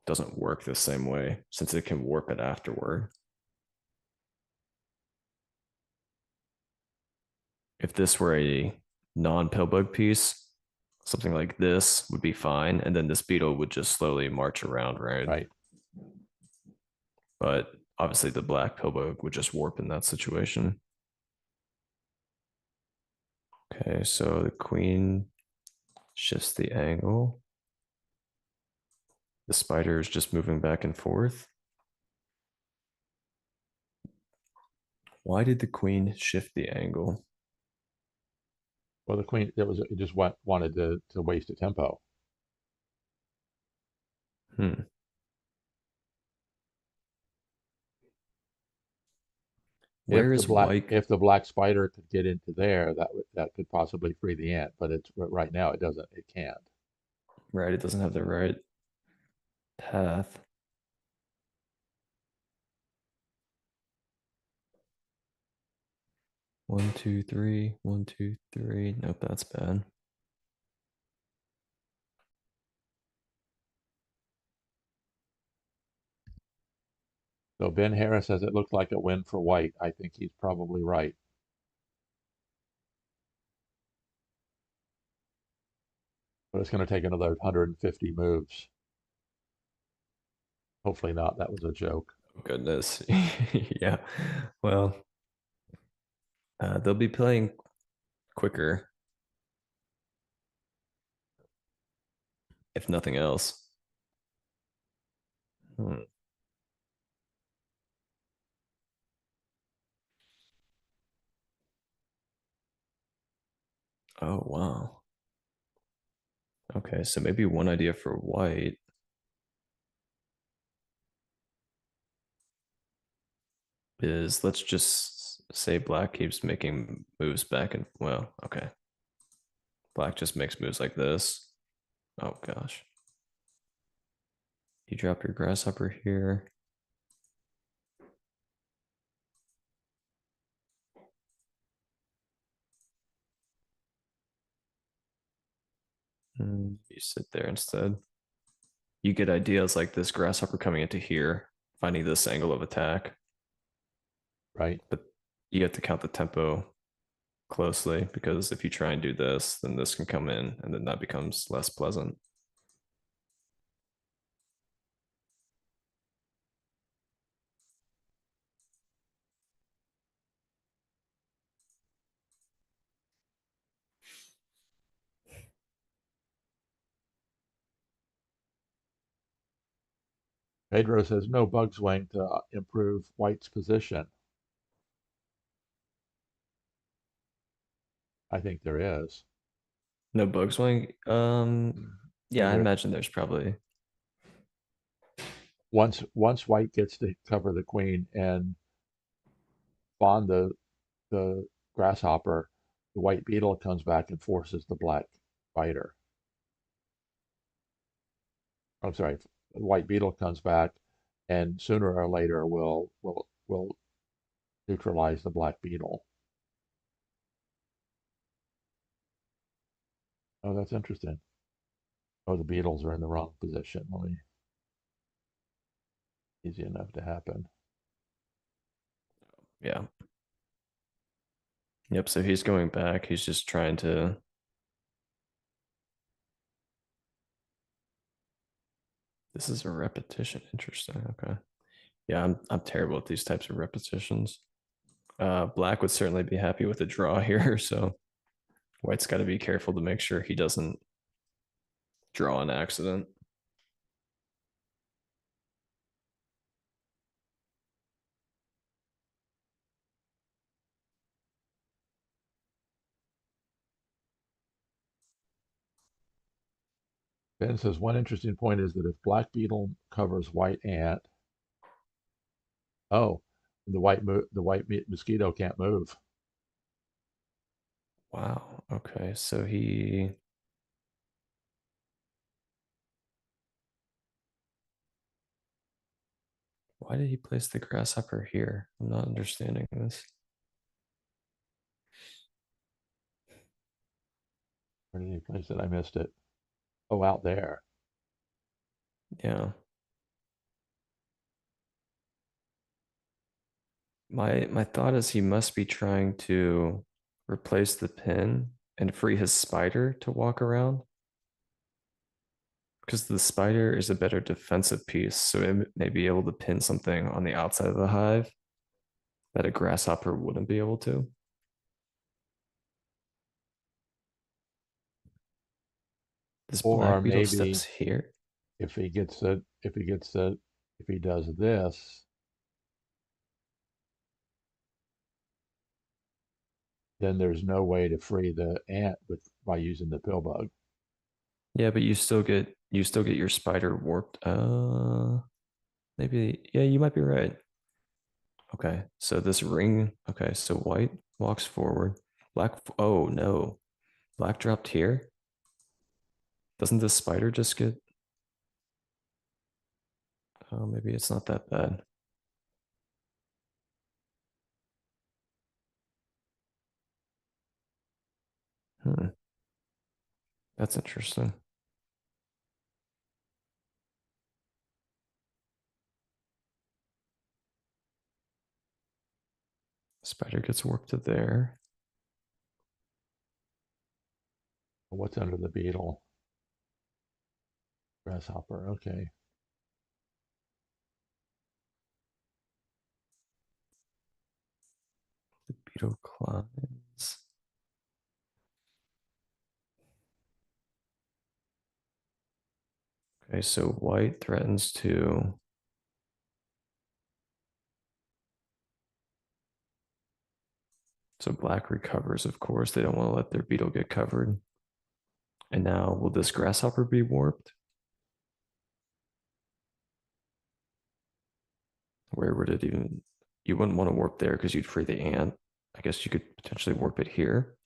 doesn't work the same way since it can warp it afterward. If this were a non-pillbug piece, something like this would be fine, and then this beetle would just slowly march around, right? Right. But obviously the black pillbug would just warp in that situation. Okay, so the queen shifts the angle. The spider is just moving back and forth. Why did the queen shift the angle? Well, the queen, it just wanted to waste a tempo. Hmm. Where is white? If the black spider could get into there, that could possibly free the ant. But it's right now it doesn't. It can't. Right, it doesn't have the right path. One, two, three. One, two, three. Nope, that's bad. So Ben Harris says it looked like a win for white. I think he's probably right. But it's going to take another 150 moves. Hopefully not. That was a joke. Oh, goodness. Yeah. Well, they'll be playing quicker, if nothing else. Hmm. Oh, wow. Okay, so maybe one idea for white is let's just say black keeps making moves back and well, okay. Black just makes moves like this. Oh gosh. You drop your grasshopper here. You sit there instead. You get ideas like this grasshopper coming into here, finding this angle of attack, Right. but you have to count the tempo closely because if you try and do this, then this can come in and then that becomes less pleasant. Pedro says no bug swing to improve white's position. I think there is. No bug swing. I Yeah, mean, I imagine there's probably once white gets to cover the queen and spawn the grasshopper, the white beetle comes back and forces the black spider. I'm sorry, the white beetle comes back, and sooner or later will neutralize the black beetle. Oh, that's interesting. Oh, the beetles are in the wrong position. Let me easy enough to happen. Yeah. Yep. So he's going back. He's just trying to. This is a repetition. Interesting. Okay. Yeah, I'm terrible at these types of repetitions. Black would certainly be happy with a draw here, so White's got to be careful to make sure he doesn't draw an accident. Ben says one interesting point is that if black beetle covers white ant, oh, the mosquito can't move. Wow. Okay. So he. Why did he place the grasshopper here? I'm not understanding this. Where did he place it? I missed it. Oh, out there. Yeah. My thought is he must be trying to replace the pin and free his spider to walk around because the spider is a better defensive piece, so it may be able to pin something on the outside of the hive that a grasshopper wouldn't be able to. This Or black beetle maybe steps here. if he gets it, if he does this, then there's no way to free the ant by using the pill bug. Yeah, but you still get your spider warped. Maybe yeah, you might be right. Okay, so this ring. Okay, so white walks forward. Black. Oh no, black dropped here. Doesn't this spider just get? Oh, maybe it's not that bad. Hmm, that's interesting. Spider gets warped to there. What's under the beetle? Grasshopper. Okay. The beetle climbs. Okay, so white threatens to. So black recovers, of course. They don't want to let their beetle get covered. And now, will this grasshopper be warped? Where would it even? You wouldn't want to warp there because you'd free the ant. I guess you could potentially warp it here.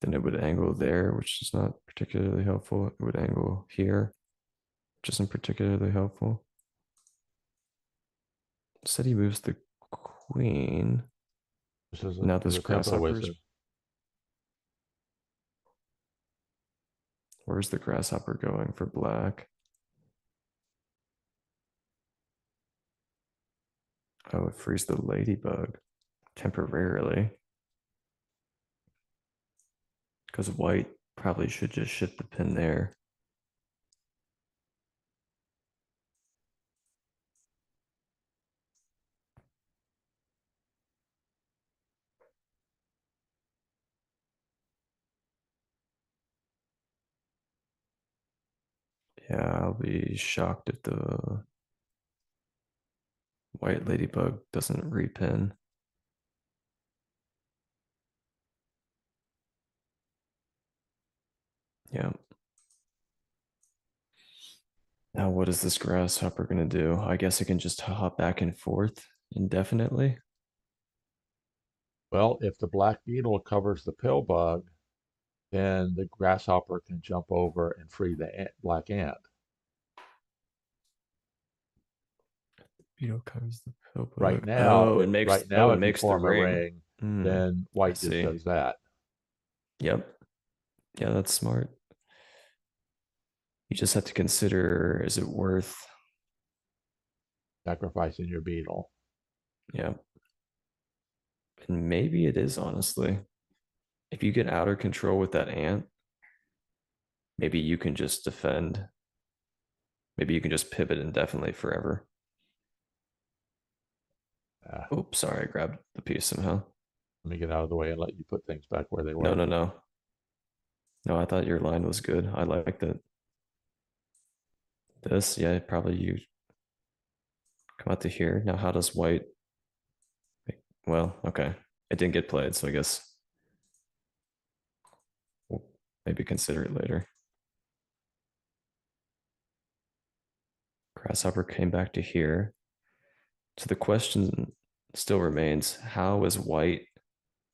Then it would angle there, which is not particularly helpful. It would angle here, which isn't particularly helpful. Said he moves the queen. This is Now is this a tempo grasshopper's. wizard. Where's the grasshopper going for black? Oh, it frees the ladybug temporarily. Because white probably should just ship the pin there. Yeah, I'll be shocked if the white ladybug doesn't repin. Yeah. Now, what is this grasshopper going to do? I guess it can just hop back and forth indefinitely. Well, if the black beetle covers the pill bug, then the grasshopper can jump over and free the black ant. Beetle covers the pill Right bug. now, Oh, it it makes right now it if you makes the form a ring. ring, Hmm. then I white just see. does that. Yep. Yeah, that's smart. You just have to consider, is it worth? Sacrificing your beetle. Yeah. And maybe it is, honestly. If you get out of control with that ant, maybe you can just defend. Maybe you can just pivot indefinitely forever. Uh, Oops, sorry, I grabbed the piece somehow. Let me get out of the way and let you put things back where they No, were. no, no. No, I thought your line was good. I liked it. This, yeah, probably you come out to here. Now, how does white? Well, okay. It didn't get played, so I guess we'll maybe consider it later. Grasshopper came back to here. So the question still remains, how is white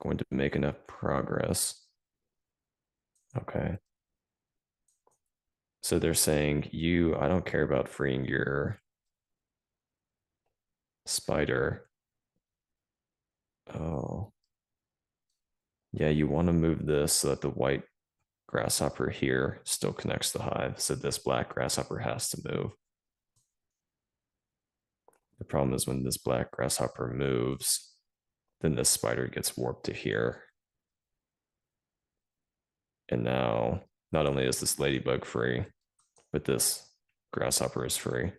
going to make enough progress? Okay. So they're saying, I don't care about freeing your spider. Oh, yeah, you want to move this so that the white grasshopper here still connects the hive. So this black grasshopper has to move. The problem is when this black grasshopper moves, then this spider gets warped to here. And now, not only is this ladybug free, but this grasshopper is free.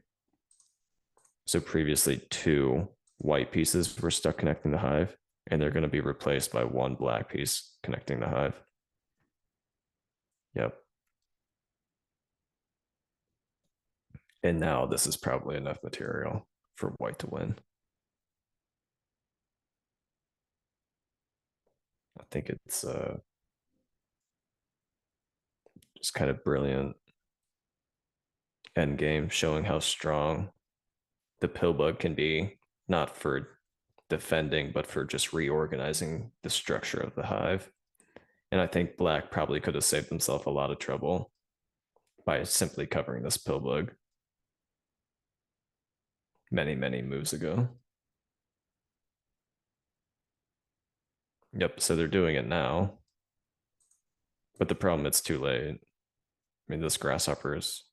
So previously, two white pieces were stuck connecting the hive, and they're going to be replaced by one black piece connecting the hive. Yep. And now this is probably enough material for white to win. I think it's just kind of brilliant end game, showing how strong the pill bug can be, not for defending, but for just reorganizing the structure of the hive. And I think black probably could have saved himself a lot of trouble by simply covering this pill bug many, many moves ago. Yep, so they're doing it now. But the problem, it's too late. I mean, this grasshopper is,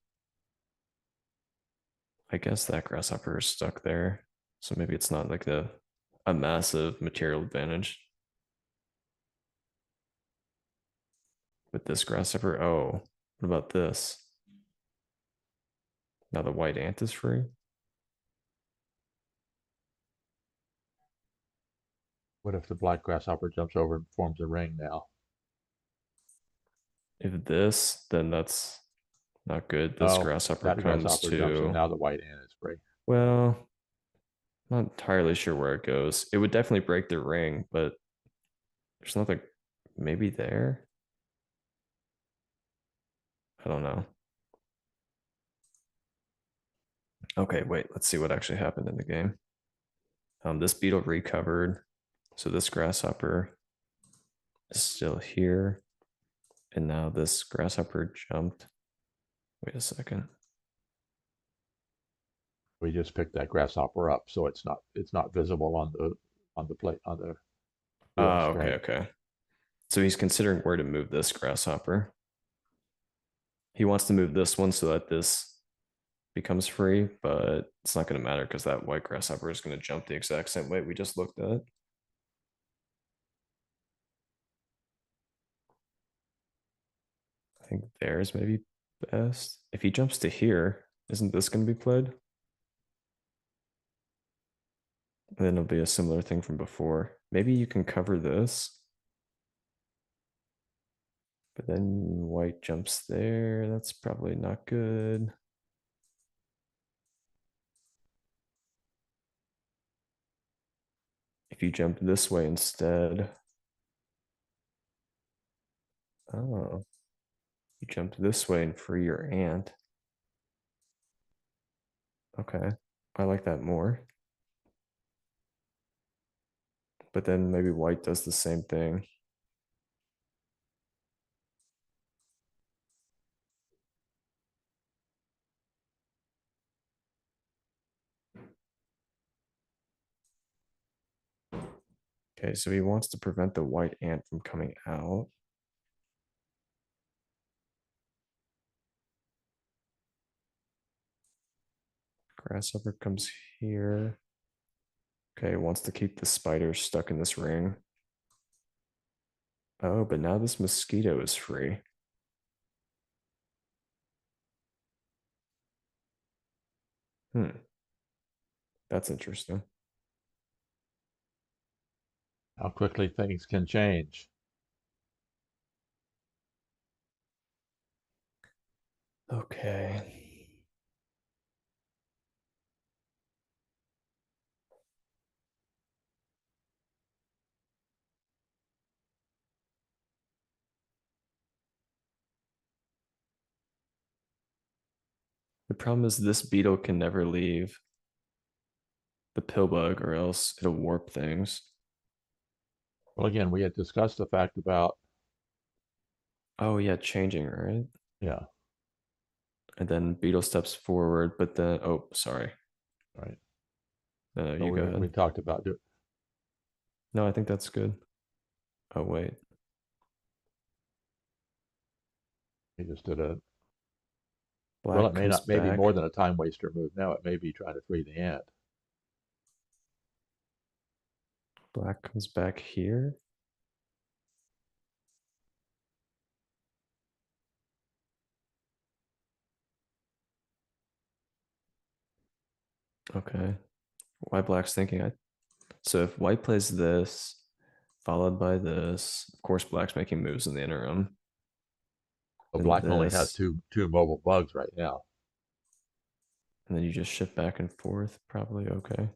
I guess that grasshopper is stuck there. So maybe it's not like a massive material advantage. With this grasshopper, oh, what about this? Now the white ant is free. What if the black grasshopper jumps over and forms a ring now? If this, then that's not good. This Oh, grasshopper that comes grasshopper jumps and to, now the white ant is free. well, not entirely sure where it goes. It would definitely break the ring, but there's nothing maybe there. I don't know. Okay, wait, let's see what actually happened in the game. This beetle recovered. So this grasshopper is still here. And now this grasshopper jumped. Wait a second. We just picked that grasshopper up, so it's not visible on the plate on the viewing Okay, screen. okay. So he's considering where to move this grasshopper. He wants to move this one so that this becomes free, but it's not going to matter because that white grasshopper is going to jump the exact same way we just looked at. I think theirs maybe best. If he jumps to here, isn't this going to be played? And then it'll be a similar thing from before. Maybe you can cover this. But then white jumps there. That's probably not good. If you jump this way instead. Oh, you jump this way and free your ant. Okay, I like that more. But then maybe white does the same thing. Okay, so he wants to prevent the white ant from coming out. Grasshopper comes here. Okay, wants to keep the spider stuck in this ring. Oh, but now this mosquito is free. Hmm, that's interesting. How quickly things can change. Okay. The problem is this beetle can never leave the pill bug or else it'll warp things. Well, again, we had discussed the fact about, Oh yeah, changing, right? yeah, And then beetle steps forward, but then oh, sorry. right. No, So you go we ahead. talked about No, I think that's good. Oh wait. he just did a, well, it Black may comes not, maybe more back. than a time waster move. Now it may be trying to free the ant. Black comes back here. Okay. Why black's thinking I so if white plays this, followed by this, of course black's making moves in the interim. Well, Then black only has this, two mobile bugs right now. and then you just shift back and forth, probably okay.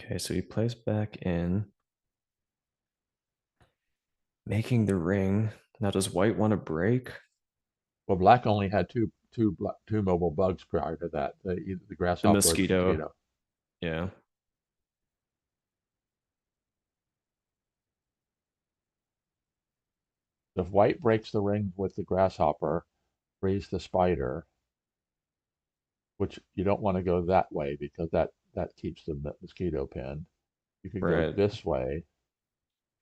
Okay, so he plays back in, making the ring. Now does white want to break? Well, black only had two mobile bugs prior to that, the The grasshopper or the mosquito. mosquito. Yeah. If white breaks the ring with the grasshopper, frees the spider, which you don't want to go that way because that keeps the mosquito pinned. You could go Right. this way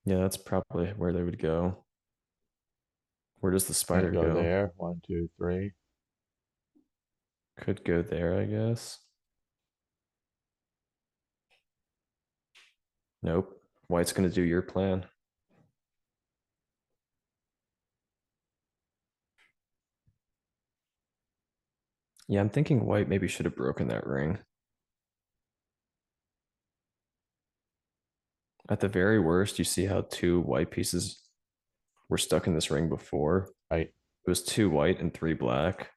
Yeah, that's probably where they would go. Where does the and spider go go? there. One, two, three. Could go there, I guess. Nope. White's going to do your plan. Yeah, I'm thinking white maybe should have broken that ring. At the very worst, you see how two white pieces were stuck in this ring before? Right. It was two white and three black.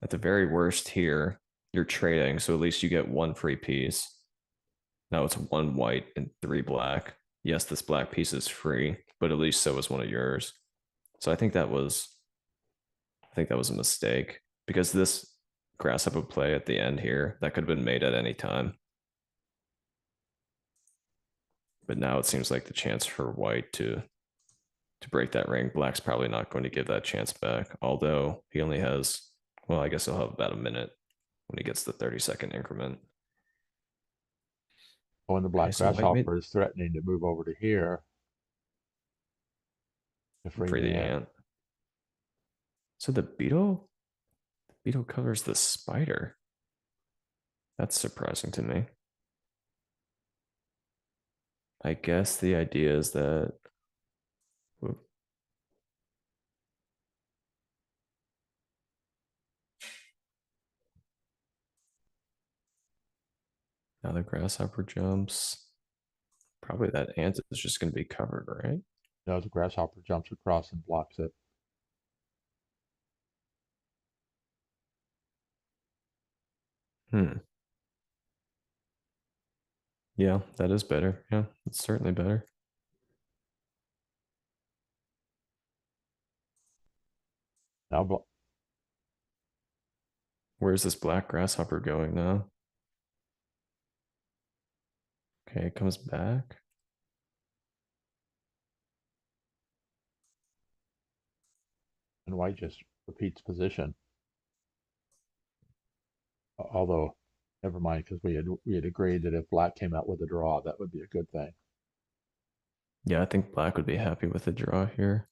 At the very worst here, you're trading, so at least you get one free piece. Now it's one white and three black. Yes, this black piece is free, but at least so is one of yours. So I think that was a mistake because this grasshopper play at the end here that could have been made at any time. But now it seems like the chance for white to break that ring. Black's probably not going to give that chance back. Although he only has, well, I guess he'll have about a minute when he gets the 30-second increment. When the Okay, black so white made grasshopper is threatening to move over to here to free for the the ant. ant. So the beetle covers the spider. That's surprising to me. I guess the idea is that now the grasshopper jumps. Probably that ant is just going to be covered, right? You know, the grasshopper jumps across and blocks it. Hmm. Yeah, that is better. Yeah, it's certainly better. Now, Where's this black grasshopper going now? Okay, it comes back. and white just repeats position. Although, never mind, because we had agreed that if black came out with a draw, that would be a good thing. Yeah, I think black would be happy with a draw here.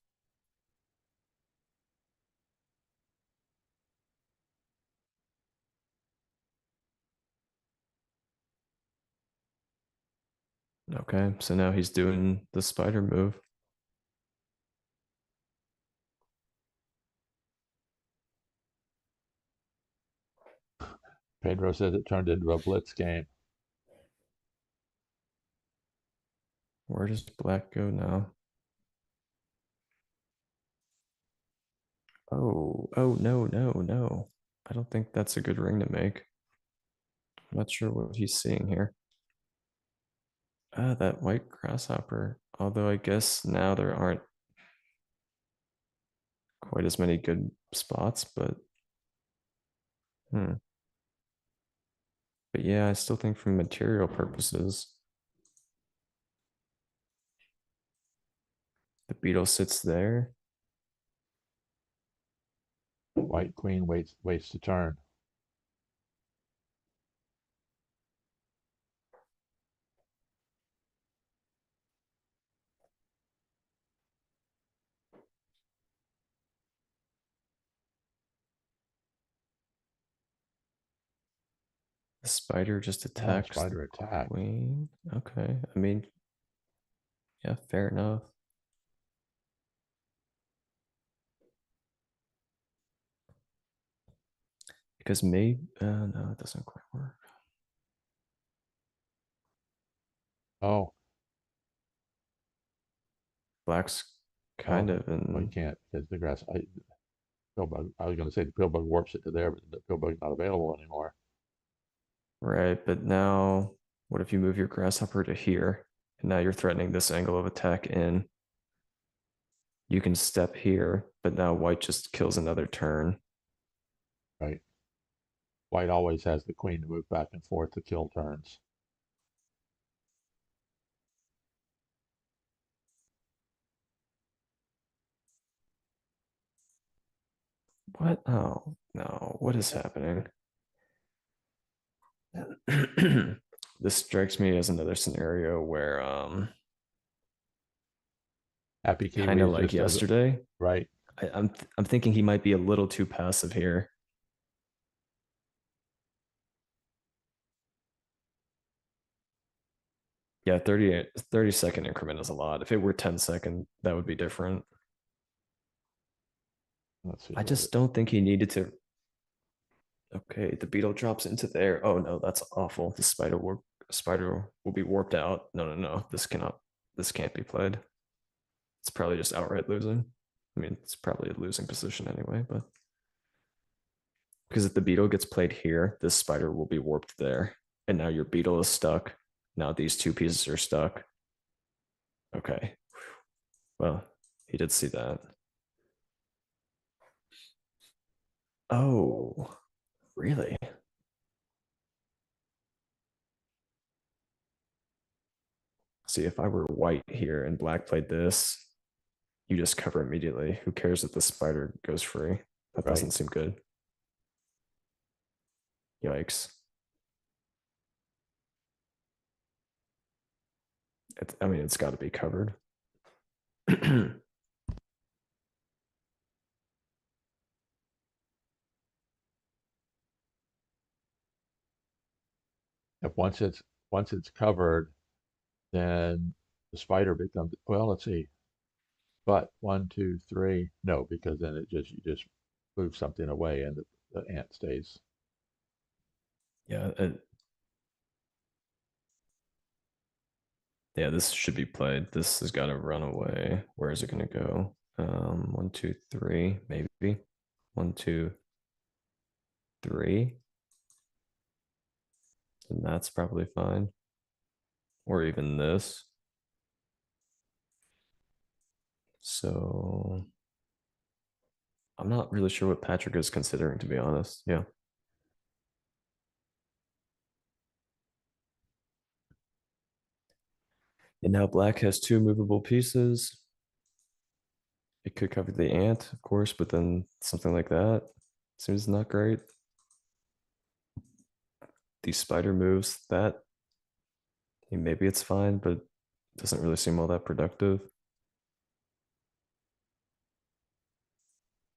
Okay, so now he's doing the spider move. Pedro says it turned into a blitz game. Where does black go now? Oh, no, no, no. I don't think that's a good ring to make. I'm not sure what he's seeing here. Ah, that white grasshopper. Although I guess now there aren't quite as many good spots, but hmm. But yeah, I still think from material purposes, the beetle sits there. White queen waits to turn. The spider just Oh, attacks the spider attack. queen. Okay. I mean, yeah, fair enough. Because maybe, no, it doesn't quite work. Oh, Black's oh, kind of well, you in, can't because the grass. Pillbug. I was going to say the pillbug warps it to there, but the pillbug's not available anymore. right. But now, what if you move your grasshopper to here? And now you're threatening this angle of attack in. You can step here, but now white just kills another turn. Right. White always has the queen to move back and forth to kill turns. What? Oh, no. What is happening? This strikes me as another scenario where Happy kind Kiwi of is like just as yesterday. right. I'm thinking he might be a little too passive here. Yeah, 30-second increment is a lot. If it were 10-second, that would be different. Let's see I what just it. don't think he needed to. Okay, the beetle drops into there. Oh no, that's awful. The spider will be warped out. No, no, no. This can't be played. It's probably just outright losing. I mean, it's probably a losing position anyway, but because if the beetle gets played here, this spider will be warped there. And now your beetle is stuck. Now these two pieces are stuck. Okay. Well, he did see that. Oh, really? See, if I were white here and black played this, you just cover immediately. Who cares if the spider goes free? That Right. doesn't seem good. Yikes. I mean, it's got to be covered. If once it's covered, then the spider becomes well. Let's see. But one, two, three. No, because then you just move something away and the ant stays. Yeah, yeah, this should be played. This has got to run away. Where is it going to go? One, two, three, maybe. One, two, three. And that's probably fine. Or even this. So I'm not really sure what Patrick is considering, to be honest. Yeah. And now black has two movable pieces. It could cover the ant, of course, but then something like that seems not great. These spider moves, that maybe it's fine, but Doesn't really seem all that productive.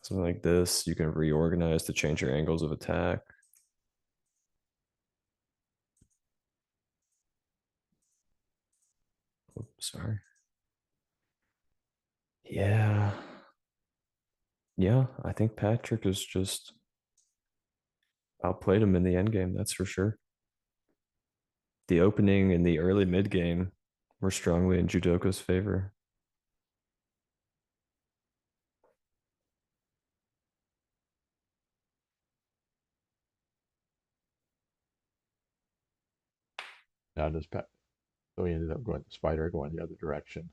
Something like this, you can reorganize to change your angles of attack. Oops, sorry. Yeah. Yeah, I think Patrick is just outplayed him in the end game, that's for sure. The opening and the early mid game were strongly in Jewdoka's favor. Now does Pat? So he ended up going spider going the other direction.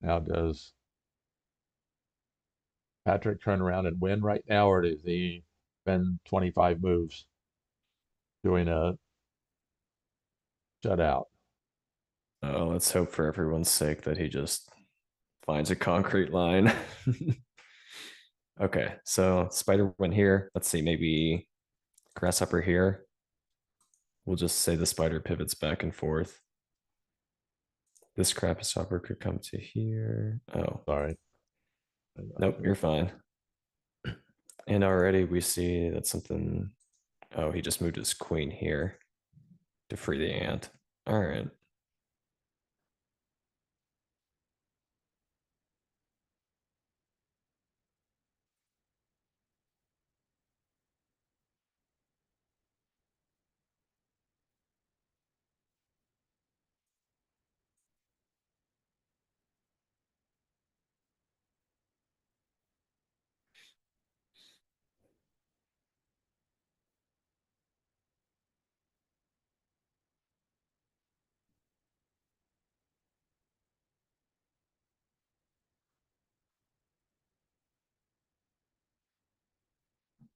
Now does Patrick turn around and win right now, or does he spend 25 moves doing a shutout? Oh, let's hope for everyone's sake that he just finds a concrete line. Okay, so spider went here. Let's see, maybe grasshopper here. We'll just say the spider pivots back and forth. This grasshopper could come to here. Oh, Sorry. nope, you're fine. And already we see that something. Oh, he just moved his queen here to free the ant. All right.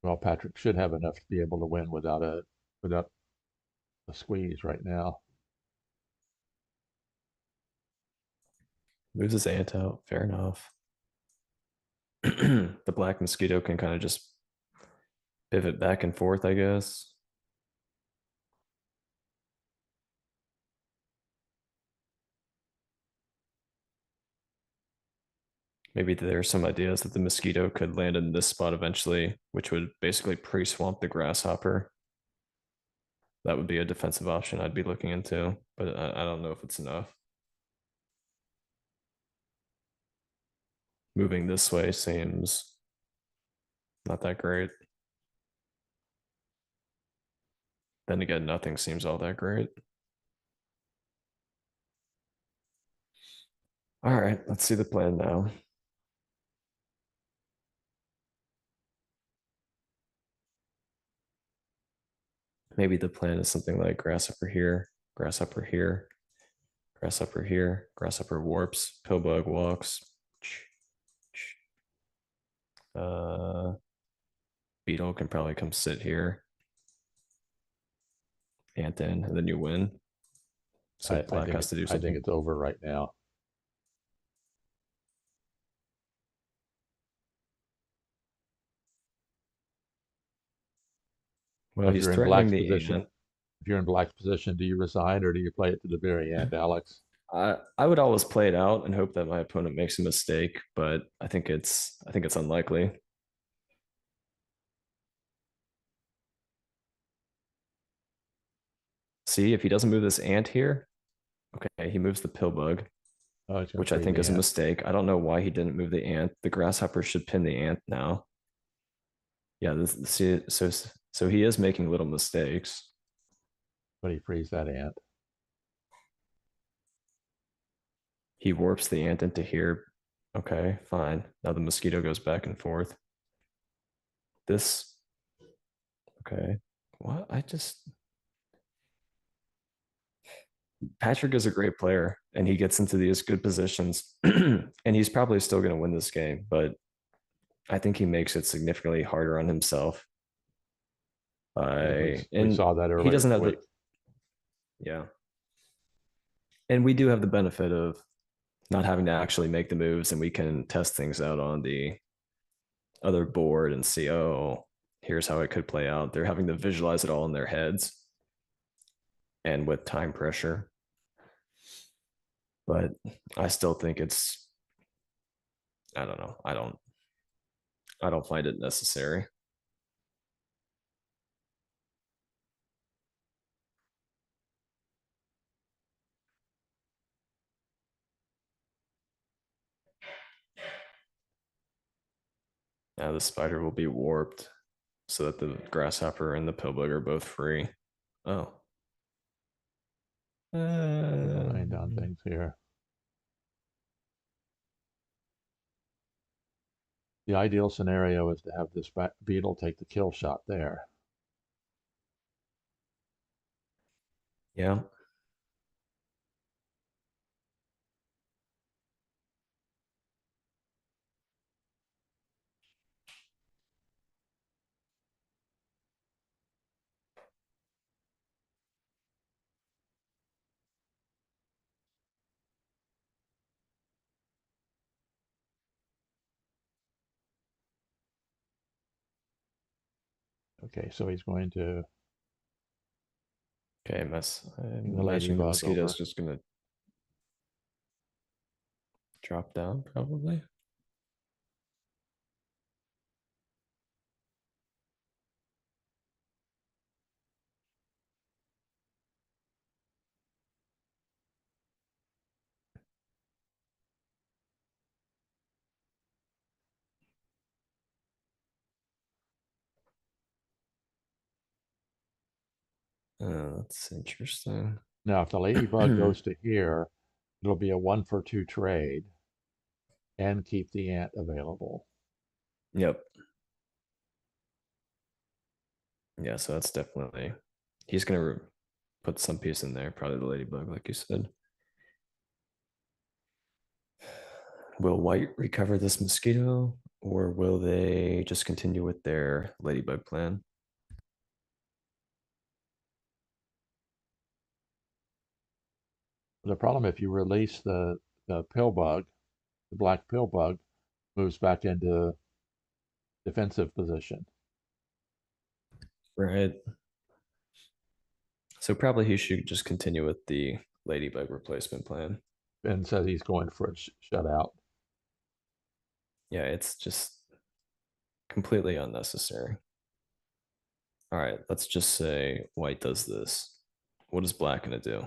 Well, Patrick should have enough to be able to win without a squeeze right now. Moves his ant out. Fair enough. The black mosquito can kind of just pivot back and forth, I guess. Maybe there are some ideas that the mosquito could land in this spot eventually, which would basically pre-swamp the grasshopper. That would be a defensive option I'd be looking into, but I don't know if it's enough. Moving this way seems not that great. Then again, nothing seems all that great. All right, let's see the plan now. Maybe the plan is something like grasshopper here, grasshopper here, grasshopper here, grasshopper warps, pillbug walks. Beetle can probably come sit here. Ant in, and then you win. So black has to do I think something. it's over right now. Well, If he's you're in threatening black's the position, ant. if you're in black's position, do you resign or do you play it to the very end, Alex? I would always play it out and hope that my opponent makes a mistake, but I think it's unlikely. See, if he doesn't move this ant here, okay, he moves the pillbug, Oh, it's going to which I free think the is a ant. mistake. I don't know why he didn't move the ant. The grasshopper should pin the ant now. Yeah, see, so he is making little mistakes. But he frees that ant. He warps the ant into here. Okay, fine. Now the mosquito goes back and forth. This, okay. What? Patrick is a great player and he gets into these good positions and he's probably still going to win this game, but I think he makes it significantly harder on himself. We And saw that he earlier in doesn't the have the, week. yeah. And we do have the benefit of not having to actually make the moves and we can test things out on the other board and see, oh, here's how it could play out. They're having to visualize it all in their heads and with time pressure. But I still think it's, I don't know. I don't find it necessary. Now the spider will be warped so that the grasshopper and the pillbug are both free. Oh. Yeah, laying down things here. The ideal scenario is to have this beetle take the kill shot there. Yeah. Okay, so he's going to Okay, mess. bring I'm the imagining the ladybug mosquito is over. just gonna drop down, probably. That's interesting. Now, if the ladybug goes to here, it'll be a 1-for-2 trade and keep the ant available. Yep. Yeah, so that's definitely, he's gonna put some piece in there, probably the ladybug, like you said. Will white recover this mosquito, or will they just continue with their ladybug plan? The problem, if you release the pill bug, the black pill bug moves back into defensive position. Right. So probably he should just continue with the ladybug replacement plan. And says he's going for a shutout. Yeah, it's just completely unnecessary. All right, let's just say white does this. What is black gonna do?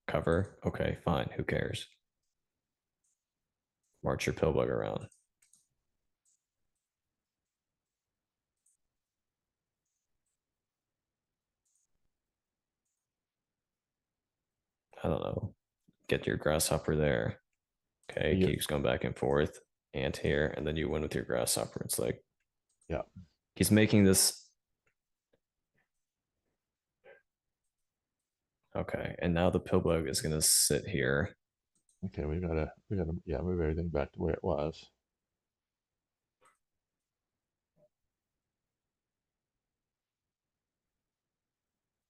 Cover? Okay, fine. Who cares? March your pillbug around. I don't know. Get your grasshopper there. Okay, You, keeps going back and forth. Ant here, and then you win with your grasshopper. It's like yeah. he's making this. Okay, and now the pillbug is gonna sit here. Okay, we gotta yeah, move everything back to where it was.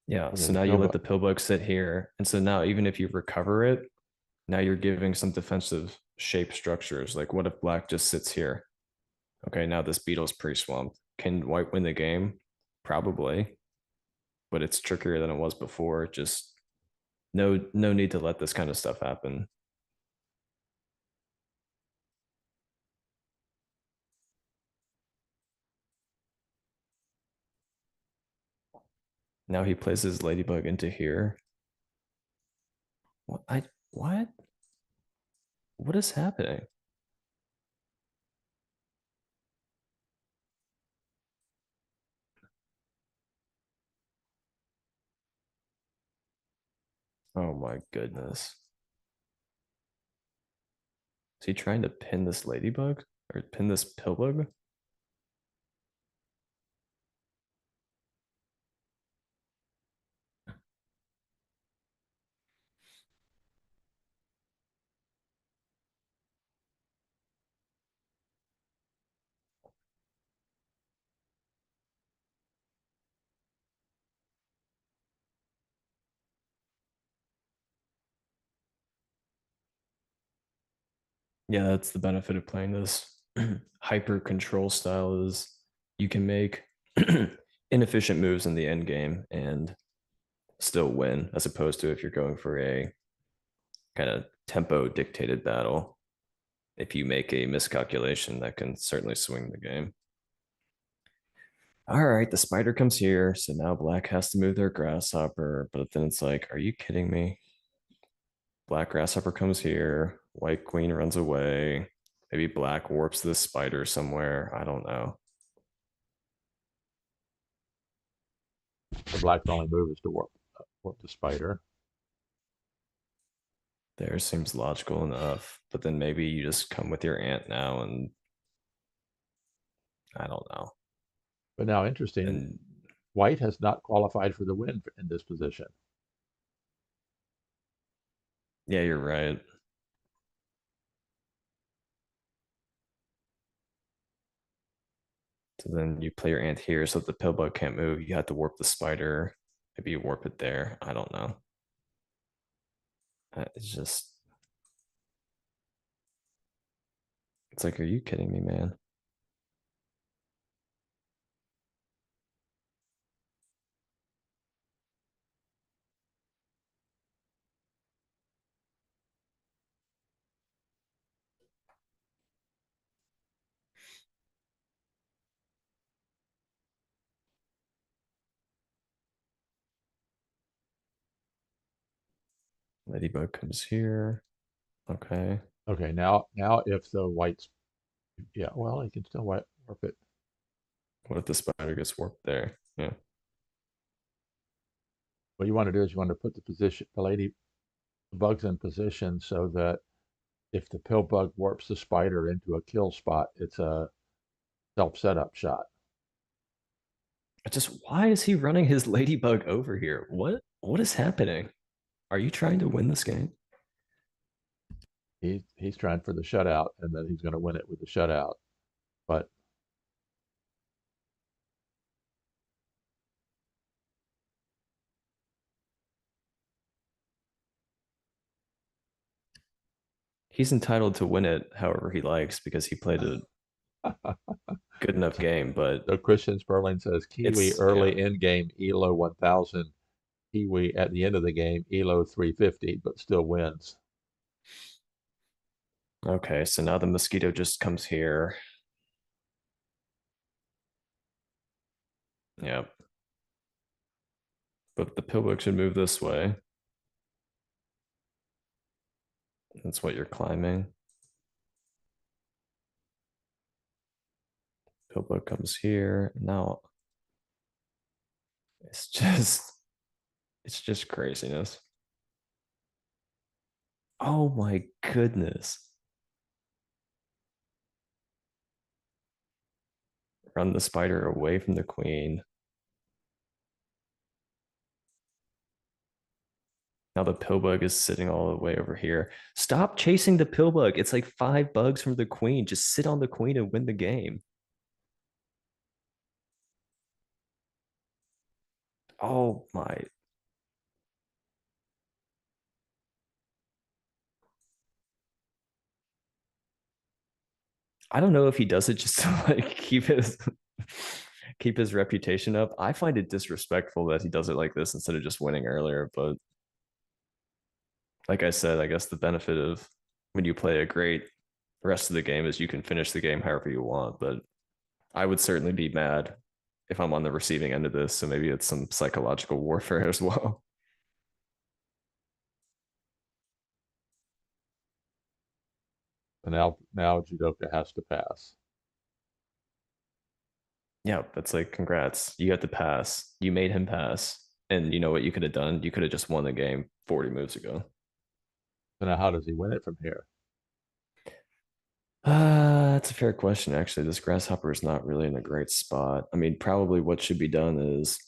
Yeah, Okay, so the now you pill let bug. the pillbug sit here. And so now even if you recover it, now you're giving some defensive shape structures. Like what if black just sits here? Okay, now this beetle's pre-swamped. Can white win the game? Probably, but it's trickier than it was before. Just no need to let this kind of stuff happen. Now he places ladybug into here. What I what? What is happening? Oh my goodness. Is he trying to pin this ladybug or pin this pillbug? Yeah, that's the benefit of playing this. hyper control style is you can make inefficient moves in the end game and still win, as opposed to if you're going for a kind of tempo dictated battle. If you make a miscalculation, that can certainly swing the game. All right, the spider comes here. So now black has to move their grasshopper. But then it's like, are you kidding me? Black grasshopper comes here. White queen runs away. Maybe black warps this spider somewhere. I don't know. The black's only move is to warp the spider. There seems logical enough. But then maybe you just come with your ant now and I don't know. But now, interesting, And white has not qualified for the win in this position. yeah, you're right. So then you play your ant here so that the pillbug can't move. You have to warp the spider. Maybe you warp it there. I don't know. It's just, it's like, are you kidding me, man? Ladybug comes here. Okay. Okay, now if the white's, yeah, well, he can still warp it. What if the spider gets warped there? Yeah. What you want to do is you want to put the lady bugs in position so that if the pill bug warps the spider into a kill spot, it's a self setup shot. Just why is he running his ladybug over here? What is happening? Are you trying to win this game? He's trying for the shutout, and then he's going to win it with the shutout. But He's entitled to win it however he likes because he played a good enough game, but so Christian Sperling says Kiwi it's yeah. early in game Elo 1000, Kiwi at the end of the game Elo 350, but still wins. Okay, so now the mosquito just comes here. Yep. But the pillbug should move this way. That's what you're climbing. Pillbug comes here. Now it's just craziness. Oh my goodness. Run the spider away from the queen. Now the pillbug is sitting all the way over here. Stop chasing the pillbug. It's like 5 bugs from the queen. Just sit on the queen and win the game. Oh my. I don't know if he does it just to like keep his reputation up. I find it disrespectful that he does it like this instead of just winning earlier. But like I said, I guess the benefit of when you play a great rest of the game is you can finish the game however you want. But I would certainly be mad if I'm on the receiving end of this. So maybe it's some psychological warfare as well. And now Jewdoka has to pass. Yeah, that's like congrats. You got to pass. You made him pass. And you know what you could have done? You could have just won the game 40 moves ago. So now how does he win it from here? That's a fair question. Actually, this grasshopper is not really in a great spot. I mean, probably what should be done is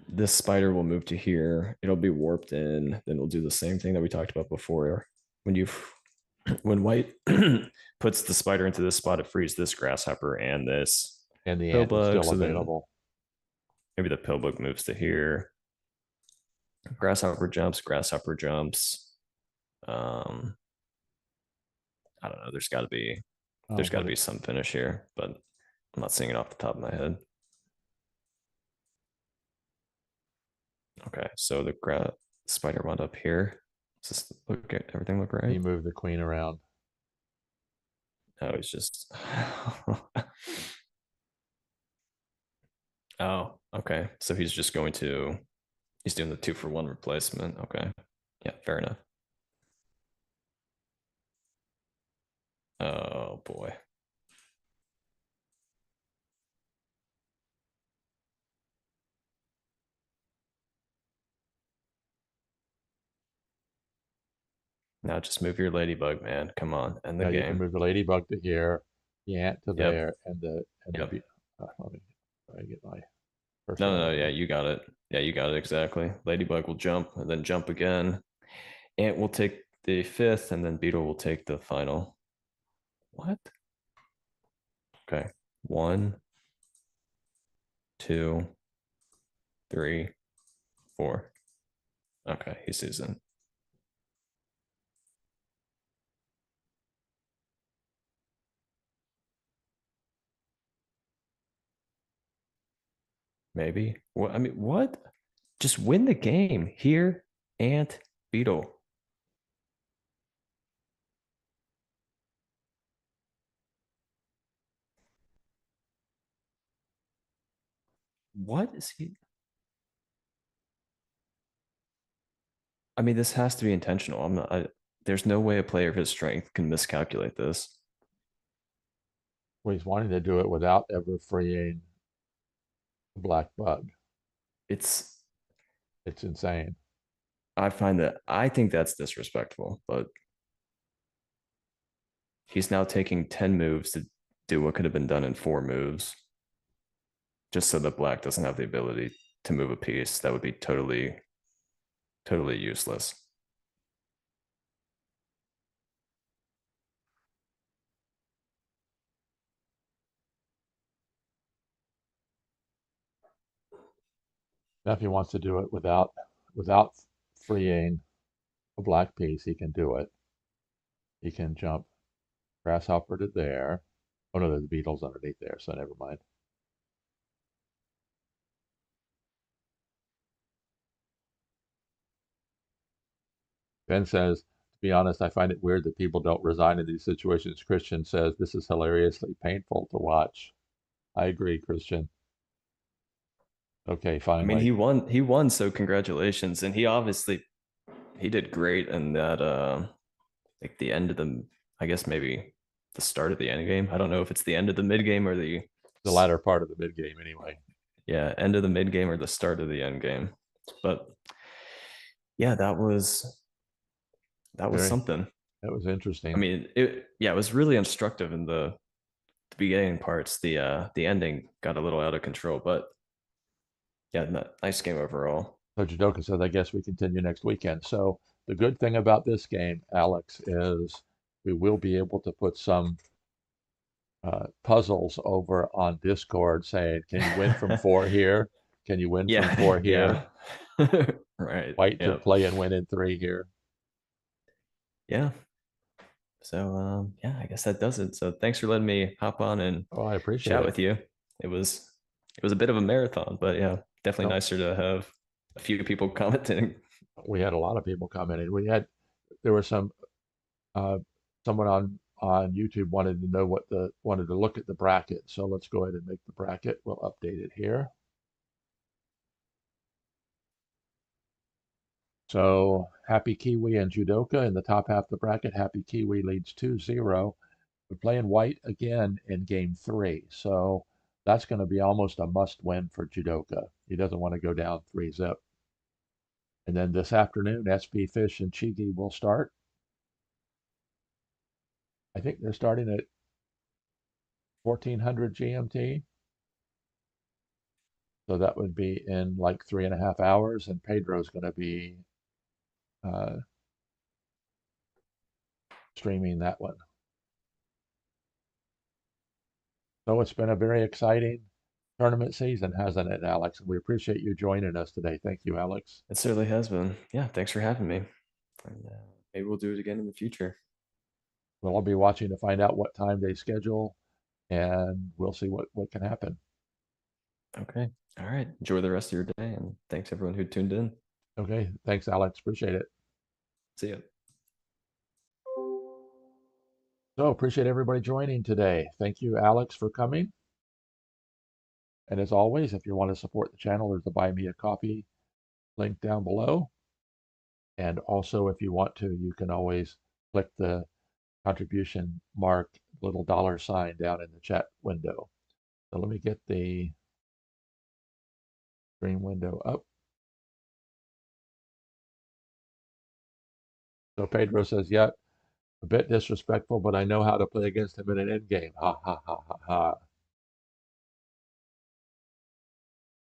this spider will move to here. It'll be warped in. Then we'll do the same thing that we talked about before. When you when white puts the spider into this spot, it frees this grasshopper and this And the ant is pillbug. still So then available. maybe the pillbug moves to here. Grasshopper jumps. Grasshopper jumps. Um, I don't know. There's got to be There's got to but be some finish here, but I'm not seeing it off the top of my head. Okay, so the spider wound up here. Does this look everything look he right? moved the queen around. Oh, he's just. Oh, okay. So he's just going to. He's doing the 2-for-1 replacement. Okay. Yeah, fair enough. Oh boy. Now just move your ladybug, man. Come on, end the Now you can game. move the ladybug to here, the ant to Yep. there, and the Yep. let me get my cursor No, out no, of no. the Yeah, way. you got it. Yeah, you got it exactly. Ladybug will jump and then jump again. Ant will take the fifth, and then beetle will take the final. What? Okay. 1, 2, 3, 4. Okay, he sees it. Maybe. What? I mean, what? Just win the game here, Ant, Beetle. What is he? I mean, this has to be intentional. I'm not. There's no way a player of his strength can miscalculate this. Well, he's wanting to do it without ever freeing the black bug. It's. It's insane. I find that. I think that's disrespectful. But he's now taking 10 moves to do what could have been done in 4 moves, just so that black doesn't have the ability to move a piece. That would be totally, totally useless. Now, if he wants to do it without freeing a black piece, he can do it. He can jump grasshopper to there. Oh no, there's beetles underneath there, so never mind. Ben says, to be honest, I find it weird that people don't resign in these situations. Christian says, this is hilariously painful to watch. I agree, Christian. Okay, I mean, finally. he won. He won. So congratulations. And he obviously he did great in that. Like the end of the. I guess maybe the start of the end game. I don't know if it's the end of the mid game or the. The latter part of the mid game, anyway. Yeah, end of the mid game or the start of the end game. But yeah, that was Very, something. that was I interesting. mean, it was really instructive in the beginning parts. The ending got a little out of control, but yeah, nice game overall. So Jewdoka says, I guess we continue next weekend. So the good thing about this game, Alex, is we will be able to put some puzzles over on Discord saying, can you win from 4 here? Can you win from Yeah, 4 here? yeah. Right. White to Yeah. play and win in 3 here. Yeah. So yeah, I guess that does it. So thanks for letting me hop on and Oh, I appreciate chat it. with you. It was it was a bit of a marathon, but yeah, definitely Well, nicer to have a few people commenting. we had a lot of people commenting. There was uh, someone on YouTube wanted to look at the bracket. So let's go ahead and make the bracket. We'll update it here. So HappyKiwi and Jewdoka in the top half of the bracket. HappyKiwi leads 2-0. We're playing white again in game 3. So that's going to be almost a must win for Jewdoka. He doesn't want to go down 3-zip. And then this afternoon, SP Fish and Chigi will start. I think they're starting at 1400 GMT. So that would be in like 3.5 hours. And Pedro's going to be uh, streaming that one. So it's been a very exciting tournament season, hasn't it, Alex? And we appreciate you joining us today. Thank you, Alex. It certainly has been. Yeah, thanks for having me. And maybe we'll do it again in the future. we'll all be watching to find out what time they schedule, and we'll see what can happen. Okay. All right. Enjoy the rest of your day, and thanks everyone who tuned in. Okay, thanks, Alex. Appreciate it. See you. So appreciate everybody joining today. Thank you, Alex, for coming. And as always, if you want to support the channel, there's the Buy Me a Coffee link down below. And also, if you want to, you can always click the contribution mark, little dollar sign down in the chat window. So let me get the stream window up. So Pedro says, yeah, a bit disrespectful, but I know how to play against him in an end game. Ha, ha, ha, ha, ha.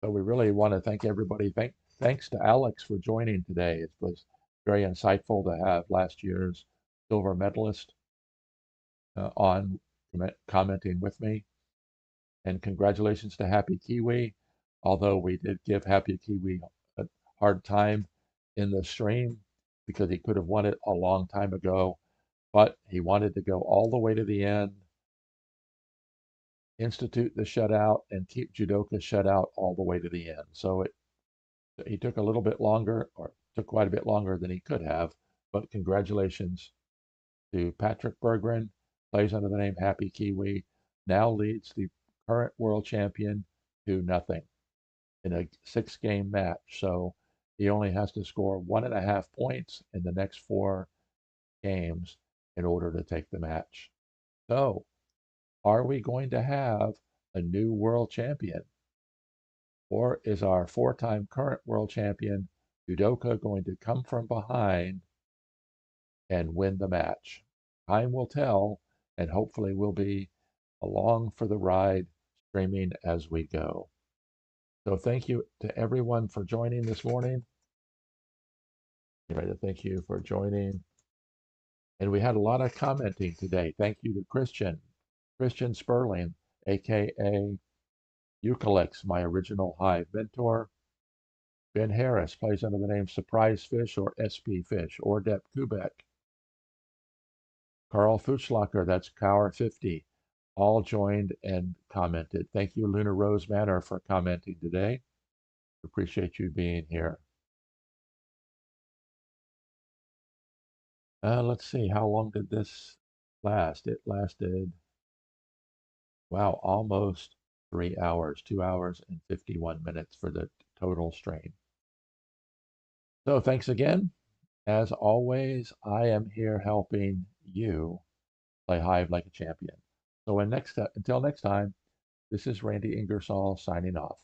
So we really want to thank everybody. Thanks to Alex for joining today. It was very insightful to have last year's silver medalist on commenting with me. And congratulations to HappyKiwi. Although we did give HappyKiwi a hard time in the stream because he could have won it a long time ago, but he wanted to go all the way to the end, institute the shutout, and keep Jewdoka shutout all the way to the end. So he took a little bit longer, or took quite a bit longer than he could have, but congratulations to Patrick Berggren, plays under the name HappyKiwi, now leads the current world champion to nothing in a 6-game match. So he only has to score 1.5 points in the next 4 games in order to take the match. So are we going to have a new world champion? Or is our 4-time current world champion, Jewdoka, going to come from behind and win the match? Time will tell, and hopefully we'll be along for the ride, streaming as we go. So thank you to everyone for joining this morning. Anyway, thank you for joining. And we had a lot of commenting today. Thank you to Christian Sperling, aka Eucalyx, my original Hive mentor. Ben Harris plays under the name Surprise Fish or SP Fish, or Depp Kubek. Carl Futschlacher, that's Cower50, all joined and commented. Thank you, Luna Rose Manor, for commenting today. Appreciate you being here. Let's see, how long did this last? It lasted, wow, almost 3 hours, 2 hours and 51 minutes for the total stream. So thanks again. As always, I am here helping you play Hive like a champion. So until next time, this is Randy Ingersoll signing off.